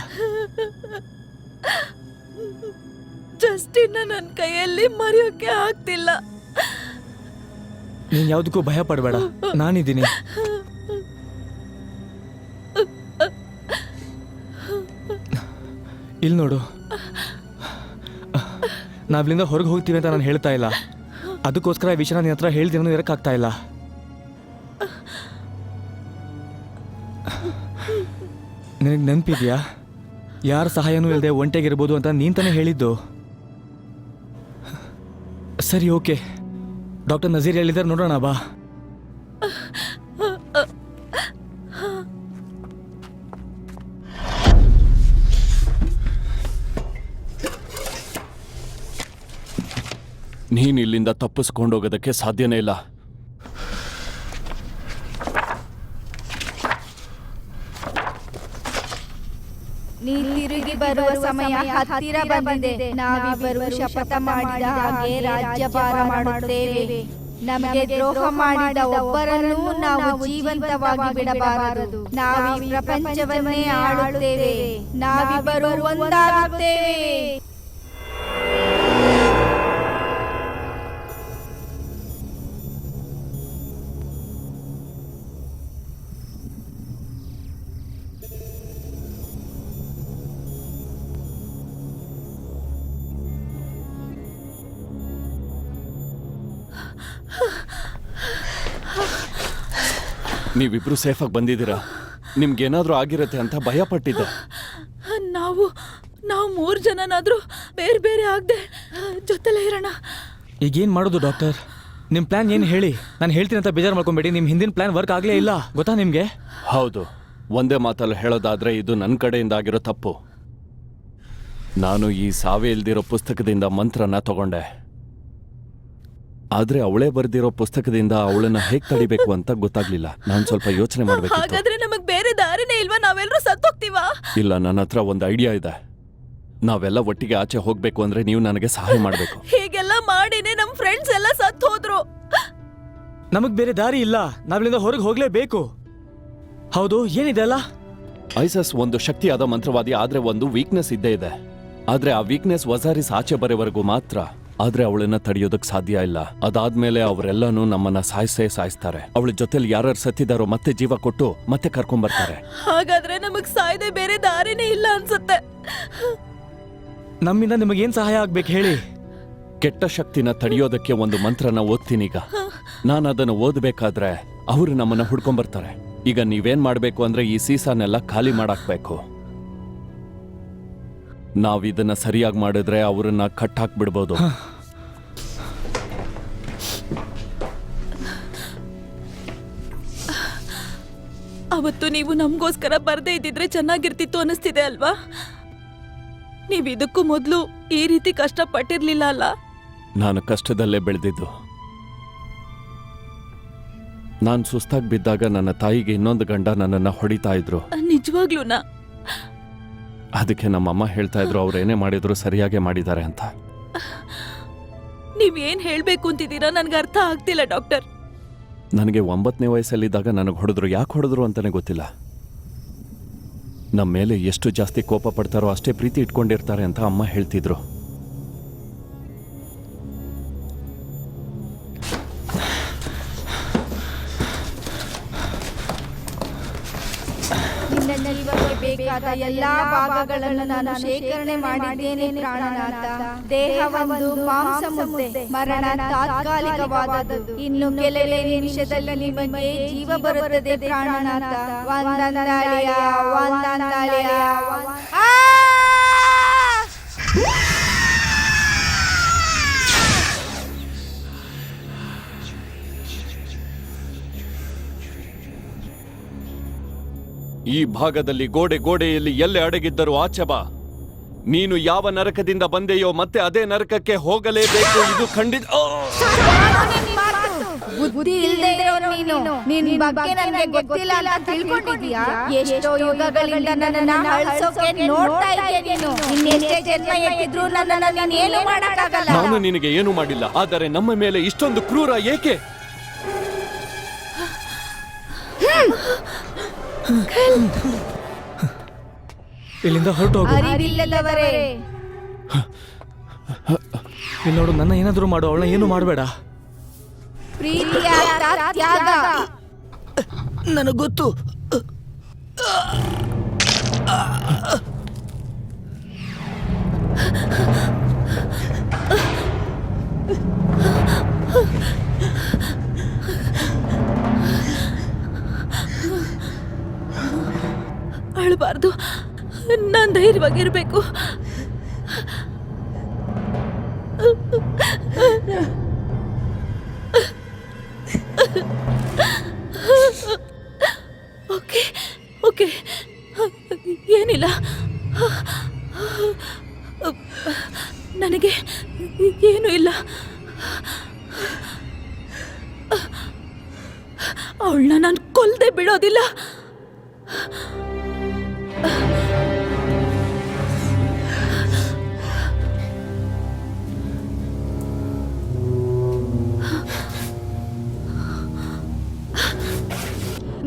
S11: ಜಸ್ಟಿನ್ ನನ್ನ ಕೈಯಲ್ಲಿ ಮರೆಯೋಕೆ ಆಗ್ತಿಲ್ಲ.
S12: ನೀನ್ ಯಾವ್ದಕ್ಕೂ ಭಯ ಪಡಬೇಡ, ನಾನಿದ್ದೀನಿ. ಇಲ್ಲಿ ನೋಡು, ನಾವಿಲ್ಲಿಂದ ಹೊರಗೆ ಹೋಗ್ತೀವಿ ಅಂತ ನಾನು ಹೇಳ್ತಾ ಇಲ್ಲ. ಅದಕ್ಕೋಸ್ಕರ ಈ ವಿಷಯನ ನಿನ್ನ ಹತ್ರ ಹೇಳ್ದಿರೋ ಇರೋಕ್ಕಾಗ್ತಾ ಇಲ್ಲ. ನಿನಗೆ ನೆನಪಿದ್ಯಾ ಯಾರ ಸಹಾಯನೂ ಇಲ್ಲದೆ ಒಂಟೆಗಿರ್ಬೋದು ಅಂತ ನೀನ್ ತಾನೇ ಹೇಳಿದ್ದು? ಸರಿ, ಓಕೆ. ಡಾಕ್ಟರ್ ನಜೀರ್ ಹೇಳಿದ್ದಾರೆ, ನೋಡೋಣ ಬಾ.
S8: ನೀನ್ ಇಲ್ಲಿಂದ ತಪ್ಪಿಸ್ಕೊಂಡೋಗೋದಕ್ಕೆ ಸಾಧ್ಯನೇ ಇಲ್ಲ.
S3: ನೀ ತಿರುಗಿ ಬರುವ ಸಮಯ ಹತ್ತಿರ ಬಂದಿದೆ. ನಾವಿಬ್ಬರು ಶಪಥ ಮಾಡಿದ ಹಾಗೆ ರಾಜ್ಯಭಾರ ಮಾಡುತ್ತೇವೆ. ನಮಗೆ ದ್ರೋಹ ಮಾಡಿದ ಒಬ್ಬರನ್ನು ನಾವು ಜೀವಂತವಾಗಿ ಬಿಡಬಾರದು. ನಾವೀ ಪ್ರಪಂಚವನ್ನೇ ಆಳುತ್ತೇವೆ. ನಾವಿಬ್ಬರು ಒಂದಾಗುತ್ತೇವೆ.
S8: ನೀವಿಬ್ರು ಸೇಫಾಗಿ ಬಂದಿದ್ದೀರಾ. ನಿಮ್ಗೇನಾದ್ರೂ ಆಗಿರತ್ತೆ ಅಂತ ಭಯ ಪಟ್ಟಿದ್ದೆ.
S11: ನಾವು 3 ಜನನಾದ್ರೂ ಬೇರೆ ಬೇರೆ ಆಗದೆ ಜೊತೆಲೇ ಇರೋಣ.
S12: ಈಗೇನು ಮಾಡೋದು ಡಾಕ್ಟರ್? ನಿಮ್ಮ ಪ್ಲಾನ್ ಏನು ಹೇಳಿ? ನಾನು ಹೇಳ್ತೀನಿ ಅಂತ ಬೇಜಾರು ಮಾಡ್ಕೊಂಬೇಡಿ. ನಿಮ್ಮ ಹಿಂದಿನ ಪ್ಲಾನ್ ವರ್ಕ್ ಆಗಲೇ ಇಲ್ಲ, ಗೊತ್ತಾ ನಿಮಗೆ?
S8: ಹೌದು, ಒಂದೇ ಮಾತಲ್ಲಿ ಹೇಳೋದಾದ್ರೆ ಇದು ನನ್ನ ಕಡೆಯಿಂದ ಆಗಿರೋ ತಪ್ಪು. ನಾನು ಈ ಸಾವೇ ಇಲ್ದಿರೋ ಪುಸ್ತಕದಿಂದ ಮಂತ್ರನ ತಗೊಂಡೆ. ಆದ್ರೆ ಅವಳೇ ಬರ್ದಿರೋ ಪುಸ್ತಕದಿಂದ ಅವಳನ್ನ ಹೇಗ್ ತಡಿಬೇಕು ಅಂತ ಗೊತ್ತಾಗ್ಲಿಲ್ಲ. ನಾನು ಸ್ವಲ್ಪ ಯೋಚನೆ ಮಾಡ್ಬೇಕು.
S11: ಹಾಗಾದ್ರೆ ನಮಗ್ ಬೇರೆ ದಾರಿನೇ ಇಲ್ವಾ? ನಾವೆಲ್ಲರೂ ಸತ್ತೋಗ್ತೀವಾ?
S8: ಇಲ್ಲ, ನನ್ನ ಹತ್ರ ಒಂದು ಐಡಿಯಾ ಇದೆ. ನಾವೆಲ್ಲ ಒಟ್ಟಿಗೆ ಆಚೆ ಹೋಗ್ಬೇಕು ಅಂದ್ರೆ ನೀವು ನನಗೆ ಸಹಾಯ ಮಾಡ್ಬೇಕು.
S11: ಹೀಗೆಲ್ಲ ಮಾಡಿನೇ ನಮ್ ಫ್ರೆಂಡ್ಸ್ ಎಲ್ಲ ಸತ್ತು ಹೋದ್ರು.
S12: ನಮಗ್ ಬೇರೆ ದಾರಿ ಇಲ್ಲ, ನಾವಿಲ್ಲಿಂದ ಹೊರಗೆ ಹೋಗ್ಲೇಬೇಕು. ಹೌದು, ಏನಿದೆ ಅಲ್ಲ?
S8: ಐಸಸ್ ಒಂದು ಶಕ್ತಿಯಾದ ಮಂತ್ರವಾದಿ, ಆದ್ರೆ ಒಂದು ವೀಕ್ನೆಸ್ ಇದ್ದೇ ಇದೆ. ಆದ್ರೆ ಆ ವೀಕ್ನೆಸ್ ವಜಾರಿಸ್ ಆಚೆ ಬರೋವರೆಗೂ ಮಾತ್ರ. ಆದ್ರೆ ಅವಳನ್ನ ತಡೆಯೋದಕ್ ಸಾಧ್ಯ ಇಲ್ಲ. ಅದಾದ್ಮೇಲೆ ಅವರೆಲ್ಲಾನು ನಮ್ಮನ್ನ ಸಾಯಿಸ್ತಾರೆ. ಅವಳ ಜೊತೆಲಿ ಯಾರು ಸತ್ತಿದಾರೋ ಮತ್ತೆ ಜೀವ ಕೊಟ್ಟು ಮತ್ತೆ ಕರ್ಕೊಂಡ್ಬರ್ತಾರೆ.
S11: ಹಾಗಾದ್ರೆ ನಮಗ್ ಸಾಯ್ದೆ ಬೇರೆ ದಾರಿನೇ ಇಲ್ಲ ಅನ್ಸುತ್ತೆ.
S12: ನಮ್ಮಿಂದ ನಿಮಗೇನ್ ಸಹಾಯ ಆಗ್ಬೇಕು ಹೇಳಿ?
S8: ಕೆಟ್ಟ ಶಕ್ತಿನ ತಡೆಯೋದಕ್ಕೆ ಒಂದು ಮಂತ್ರನ ಓದ್ತೀನೀಗ. ನಾನು ಅದನ್ನು ಓದ್ಬೇಕಾದ್ರೆ ಅವರು ನಮ್ಮನ್ನ ಹುಡ್ಕೊಂಡ್ಬರ್ತಾರೆ. ಈಗ ನೀವೇನ್ ಮಾಡ್ಬೇಕು ಅಂದ್ರೆ ಈ ಸೀಸಾನೆಲ್ಲ ಖಾಲಿ ಮಾಡಾಕ್ಬೇಕು. ನಾವಿದನ್ನ ಸರಿಯಾಗಿ ಮಾಡಿದ್ರೆ ಅವರನ್ನ ಕಟ್ಟಾಕ್ಬಿಡ್ಬೋದು.
S11: ಅವತ್ತು ನೀವು ನಮಗೋಸ್ಕರ ಬರ್ದೇ ಇದ್ದಿದ್ರೆ ಚೆನ್ನಾಗಿರ್ತಿತ್ತು ಅನಿಸ್ತಿದೆ ಅಲ್ವಾ? ನೀವು ಇದಕ್ಕೂ ಮೊದಲು ಈ ರೀತಿ ಕಷ್ಟ ಪಟ್ಟಿರ್ಲಿಲ್ಲ ಅಲ್ಲ?
S8: ನಾನು ಕಷ್ಟದಲ್ಲೇ ಬೆಳೆದಿದ್ದು. ನಾನು ಸುಸ್ತಾಗಿ ಬಿದ್ದಾಗ ನನ್ನ ತಾಯಿಗೆ ಇನ್ನೊಂದು ಗಂಡ ನನ್ನನ್ನ ಹೊಡಿತಾ ಇದ್ರು.
S11: ನಿಜವಾಗ್ಲೂನಾ?
S8: ಅದಕ್ಕೆ ನಮ್ಮಮ್ಮ ಹೇಳ್ತಾ ಇದ್ರು ಅವ್ರೇನೇ ಮಾಡಿದ್ರು ಸರಿಯಾಗೇ ಮಾಡಿದ್ದಾರೆ ಅಂತ.
S11: ನೀವೇನ್ ಹೇಳ್ಬೇಕು ಅಂತಿದ್ದೀರಾ ನನ್ಗೆ ಅರ್ಥ ಆಗ್ತಿಲ್ಲ ಡಾಕ್ಟರ್.
S8: ನನಗೆ 9ನೇ ವಯಸ್ಸಲ್ಲಿದ್ದಾಗ ನನಗೆ ಹೊಡೆದ್ರು. ಯಾಕೆ ಹೊಡೆದ್ರು ಅಂತಾನೆ ಗೊತ್ತಿಲ್ಲ. ನಮ್ಮ ಮೇಲೆ ಎಷ್ಟು ಜಾಸ್ತಿ ಕೋಪ ಪಡ್ತಾರೋ ಅಷ್ಟೇ ಪ್ರೀತಿ ಇಟ್ಕೊಂಡಿರ್ತಾರೆ ಅಂತ ಅಮ್ಮ ಹೇಳ್ತಿದ್ರು.
S3: ನಿನ್ನ ಜೀವಕ್ಕೆ ಬೇಕಾದ ಎಲ್ಲಾ ಭಾಗಗಳನ್ನು ನಾನು ಶೇಖರಣೆ ಮಾಡಿದ್ದೇನೆ ಪ್ರಾಣನಾಥ. ದೇಹವೊಂದು ಮಾಂಸ ಮುದ್ದೆ, ಮರಣ ತಾತ್ಕಾಲಿಕವಾದದ್ದು. ಇನ್ನು ಕೆಲವೇ ನಿಮಿಷದಲ್ಲಿ ನಿಮಗೆ ಜೀವ ಬರುತ್ತದೆ ಪ್ರಾಣನಾಥ. ವಂದನಾಲಯ ವಂದನಾಲಯ.
S8: ಈ ಭಾಗದಲ್ಲಿ ಗೋಡೆಯಲ್ಲಿ ಎಲ್ಲೇ ಅಡಗಿದ್ದರೂ ಆಚೆ ಬಾ. ನೀನು ಯಾವ ನರಕದಿಂದ ಬಂದೆಯೋ ಮತ್ತೆ ಅದೇ ನರಕಕ್ಕೆ ಹೋಗಲೇಬೇಕು. ಇದು ಖಂಡಿತ.
S3: ಬುದ್ಧಿ ಇಲ್ಲದೆ ಇರೋ ನೀನು ನಿನ್ನ ಬಗ್ಗೆ ನನಗೆ ಗೊತ್ತಿಲ್ಲ ಅಂತ ತಿಳ್ಕೊಂಡಿದ್ಯಾ? ಎಷ್ಟೋ ಯುಗಗಳಿಂದ ನನ್ನನ್ನ ಅಳಿಸೋಕೆ ನೋಡ್ತಾ ಇದ್ದೆ ನೀನು. ಇನ್ನೆಷ್ಟೇ ಜನ್ಮ ಎತ್ತಿದ್ರು ನನ್ನನ್ನ ನೀನು ಏನು ಮಾಡಕ್ಕಾಗಲ್ಲ.
S8: ನಾನು ನಿನಗೆ ಏನು ಮಾಡಿಲ್ಲ, ಆದರೆ ನಮ್ಮ ಮೇಲೆ ಇಷ್ಟೊಂದು ಕ್ರೂರ ಏಕೆ?
S12: ಇಲ್ಲಿಂದ ಹೊರಟು ಹೋಗು.
S3: ಅರಿವಿಲ್ಲದವರೇ,
S12: ಇಲ್ಲಿ ನೋಡು, ನನ್ನ ಏನಾದರೂ ಮಾಡು, ಅವಳನ್ನ ಏನು ಮಾಡಬೇಡ.
S3: ಪ್ರೀತಿಯ ತ್ಯಾಗ.
S12: ನನಗೆ ಗೊತ್ತು.
S11: ಅಳಬಾರ್ದು, ನಾನು ಧೈರ್ಯವಾಗಿರ್ಬೇಕು. ಓಕೆ ಓಕೆ, ಏನಿಲ್ಲ. ನನಗೆ ಏನೂ ಇಲ್ಲ. ಅವಳನ್ನ ನಾನು ಕೊಲ್ಲದೆ ಬಿಡೋದಿಲ್ಲ.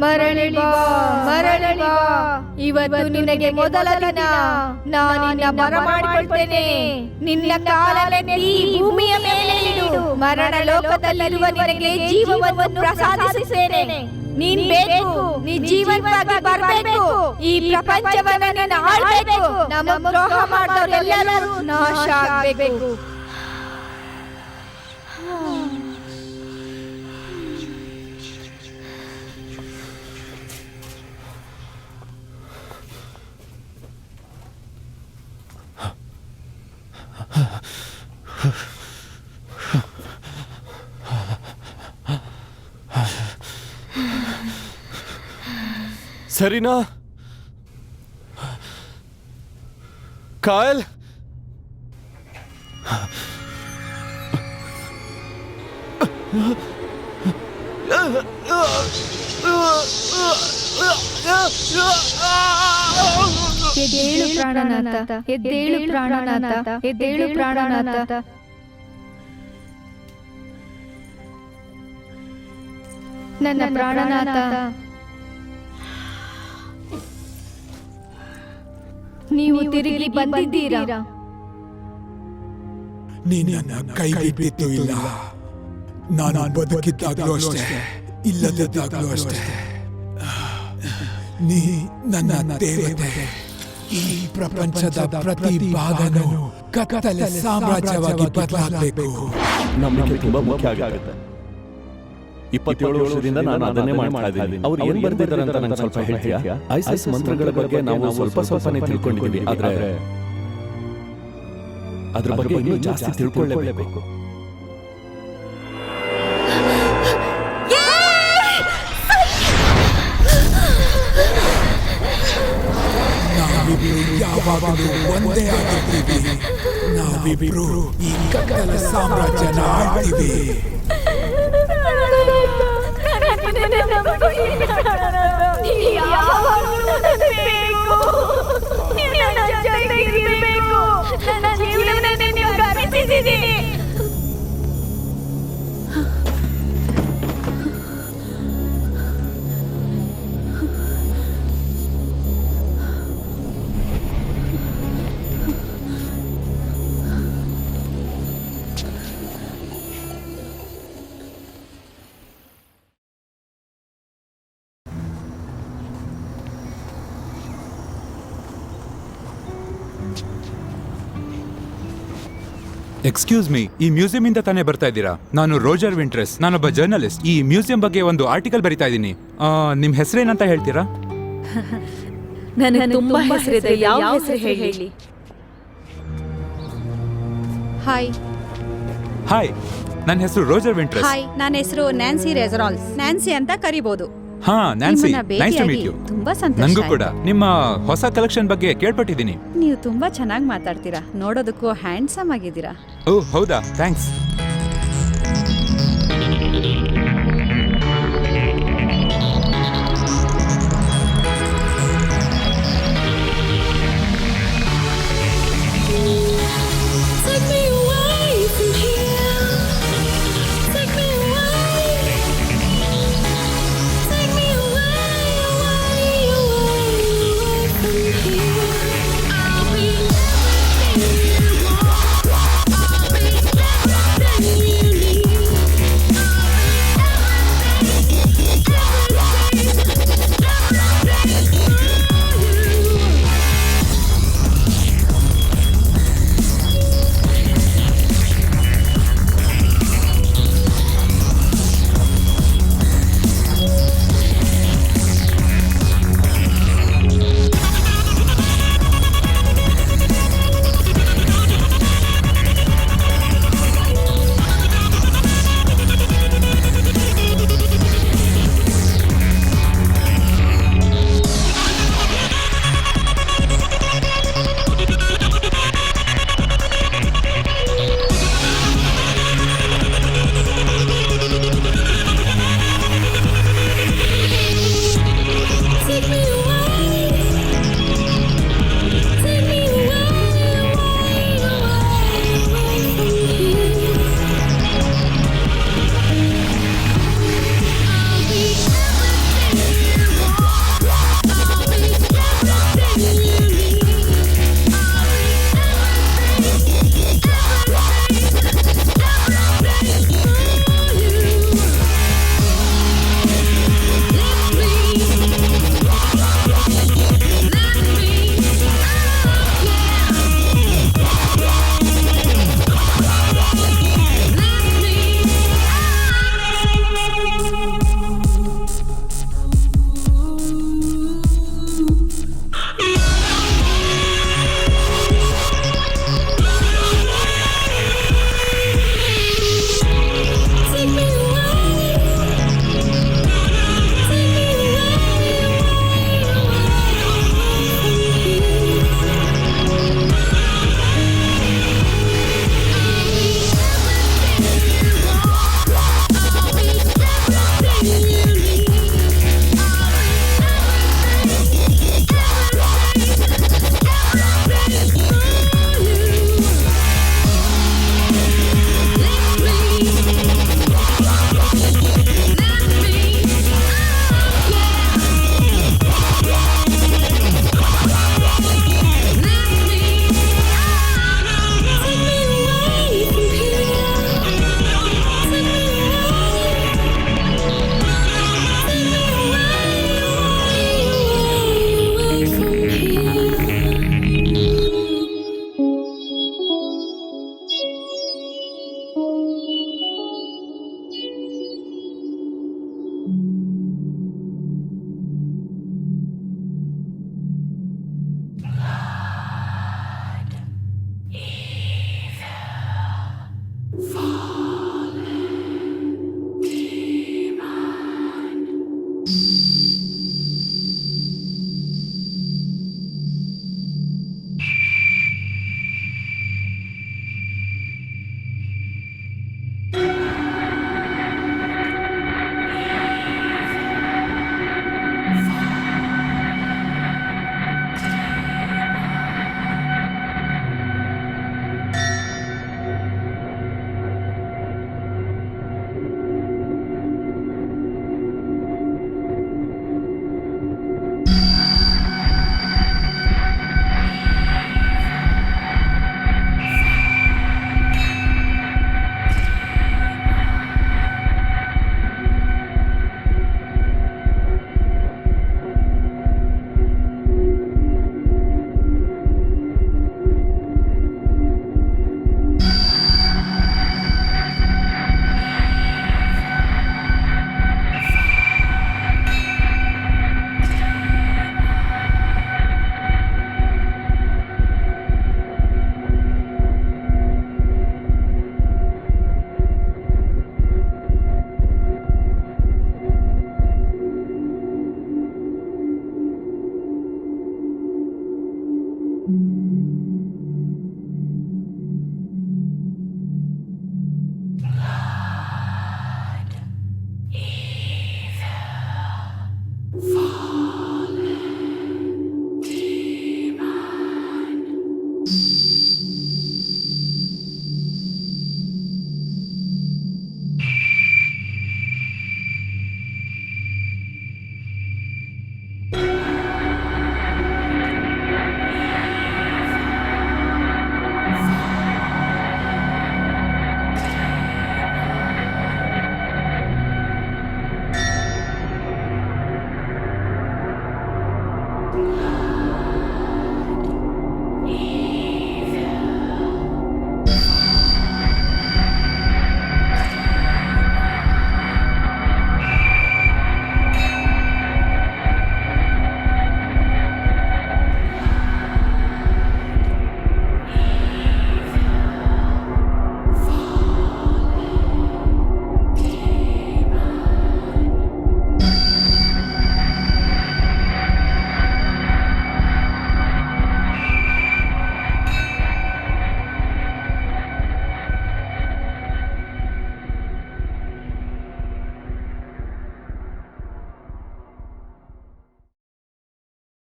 S3: ಮರಳಿ ಬಾ, ಮರಳಿ ಬಾ, ಇವತ್ತು ನಿನಗೆ ಮೊದಲ ದಿನ. ನಾನಿನ್ನ ಬರಮಾಡಿಕೊಳ್ತೇನೆ. ನಿನ್ನ ಕಾಲನ್ನೇ ಈ ಭೂಮಿಯ ಮೇಲೆ ಇಡು. ಮರಣ ಲೋಕದಲ್ಲಿರುವ ನಿನಗೆ ಜೀವವನ್ನು ಪ್ರಸಾದಿಸುತ್ತೇನೆ. ನೀನ್ ಬೇಕು, ನೀ ಜೀವನವಾಗಿ ಬರಬೇಕು. ಈ ಪ್ರಪಂಚವನ್ನ ನೀನು ಆಳ್ಬೇಕು. ನಮ್ಮ ದ್ರೋಹ ಮಾಡಿದವರೆಲ್ಲರೂ ನಾಶ ಆಗಬೇಕು.
S8: ಸರಿನಾ ಕಾಯಲ್?
S3: ಎದ್ದೇಳು ಪ್ರಾಣನಾಥ, ಎದ್ದೇಳು ಪ್ರಾಣನಾಥ, ಎದ್ದೇಳು ಪ್ರಾಣನಾಥ. ನನ್ನ ಪ್ರಾಣನಾಥ, ನೀವು ತಿರುಗಿ ಬಂದಿದ್ದೀರಾ.
S2: ನೀನನ್ನ ಕೈ ಬಿಟ್ಟಿದ್ದು ಇಲ್ಲ. ನಾನು ಬದುಕಿದ್ದಾಗಲೂ ಅಷ್ಟೇ, ಇಲ್ಲದಿದ್ದಾಗಲೂ ಅಷ್ಟೇ. ನೀ ನನ್ನ ದೇವತೆ. ಈ ಪ್ರಪಂಚದ ಪ್ರತಿ ಭಾಗನೂ ಕತ್ತಲೆ ಸಾಮ್ರಾಜ್ಯವಾಗಿ ಬದಲಾಗಬೇಕು.
S8: ನಮಗೆ ತುಂಬಾ ಮುಖ್ಯ ಆಗುತ್ತೆ. 27 ವರ್ಷದಿಂದ ನಾನು ಅದನ್ನೇ ಮಾಡ್ತಾ ಇದ್ದೀನಿ. ಅವ್ರು ಏನ್ ಬರ್ದಿದ್ದಾರೆ ಅಂತ ನಂಗೆ ಸ್ವಲ್ಪ ಹೇಳ್ತೀಯಾ? ಐಸಿಸ್ ಮಂತ್ರಗಳ ಬಗ್ಗೆ ನಾವು ಸ್ವಲ್ಪನೇ ತಿಳ್ಕೊಂಡಿದ್ದೀವಿ, ಆದ್ರೆ ಅದ್ರ ಬಗ್ಗೆ ಇನ್ನೂ ಜಾಸ್ತಿ ತಿಳ್ಕೊಳ್ಳೇಬೇಕು.
S2: ನಾವಿಬ್ರು ಯಾವಾಗಲೂ ಒಂದೇ ಆಗಿರ್ತೀವಿ. ನಾವಿಬ್ರು ಈ ಕತ್ತಲ ಸಾಮ್ರಾಜ್ಯನ ಆಳ್ತೀವಿ.
S15: ಎಕ್ಸ್ಕ್ಯೂಸ್ ಮೀ, ಈ ಮ್ಯೂಸಿಯಂ ಇಂದ ತಾನೇ ಬರ್ತಾ ಇದ್ದೀರಾ? ನಾನು ರೋಜರ್ ವಿಂಟ್ರೆಸ್, ನಾನೊಬ್ಬ ಜರ್ನಲಿಸ್ಟ್. ಈ ಮ್ಯೂಸಿಯಂ ಬಗ್ಗೆ ಒಂದು ಆರ್ಟಿಕಲ್ ಬರಿತಾ ಇದ್ದೀನಿ. ನಿಮ್ ಹೆಸರೇನಂತ ಹೇಳ್ತೀರಾ?
S11: ನನಗೆ ತುಂಬಾ ಹೆಸರಿದೆ, ಯಾವ ಹೆಸರು ಹೇಳಿ?
S9: ಹಾಯ್
S15: ಹಾಯ್, ನನ್ನ ಹೆಸರು ರೋಜರ್ ವಿಂಟ್ರೆಸ್.
S9: ಹಾಯ್, ನನ್ನ ಹೆಸರು ನ್ಯಾನ್ಸಿ ರೆಜರಾಲ್ಸ್. ನ್ಯಾನ್ಸಿ ಅಂತ ಕರಿಬಹುದು.
S15: ಹಾ, ನ್ಯಾನ್ಸಿ,
S9: ನಿಮ್ಮನ್ನ
S15: ನೈಸ್ ಟು ಮೀಟ್
S9: ಭೇಟಿಯಾಗಿ
S15: ಯು.
S9: ತುಂಬಾ ಸಂತೋಷ
S15: ನಂಗೂ
S9: ಆಯ್ತು.
S15: ಕೂಡ. ನಿಮ್ಮ ಹೊಸ ಕಲೆಕ್ಷನ್ ಬಗ್ಗೆ ಕೇಳ್ಪಟ್ಟಿದ್ದೀನಿ.
S9: ನೀವು ತುಂಬಾ ಚೆನ್ನಾಗಿ ಮಾತಾಡ್ತೀರಾ. ನೋಡೋದಕ್ಕೂ ಹ್ಯಾಂಡ್ಸಮ್ ಆಗಿದ್ದೀರಾ.
S15: ಓ ಹೌದಾ, ಥ್ಯಾಂಕ್ಸ್.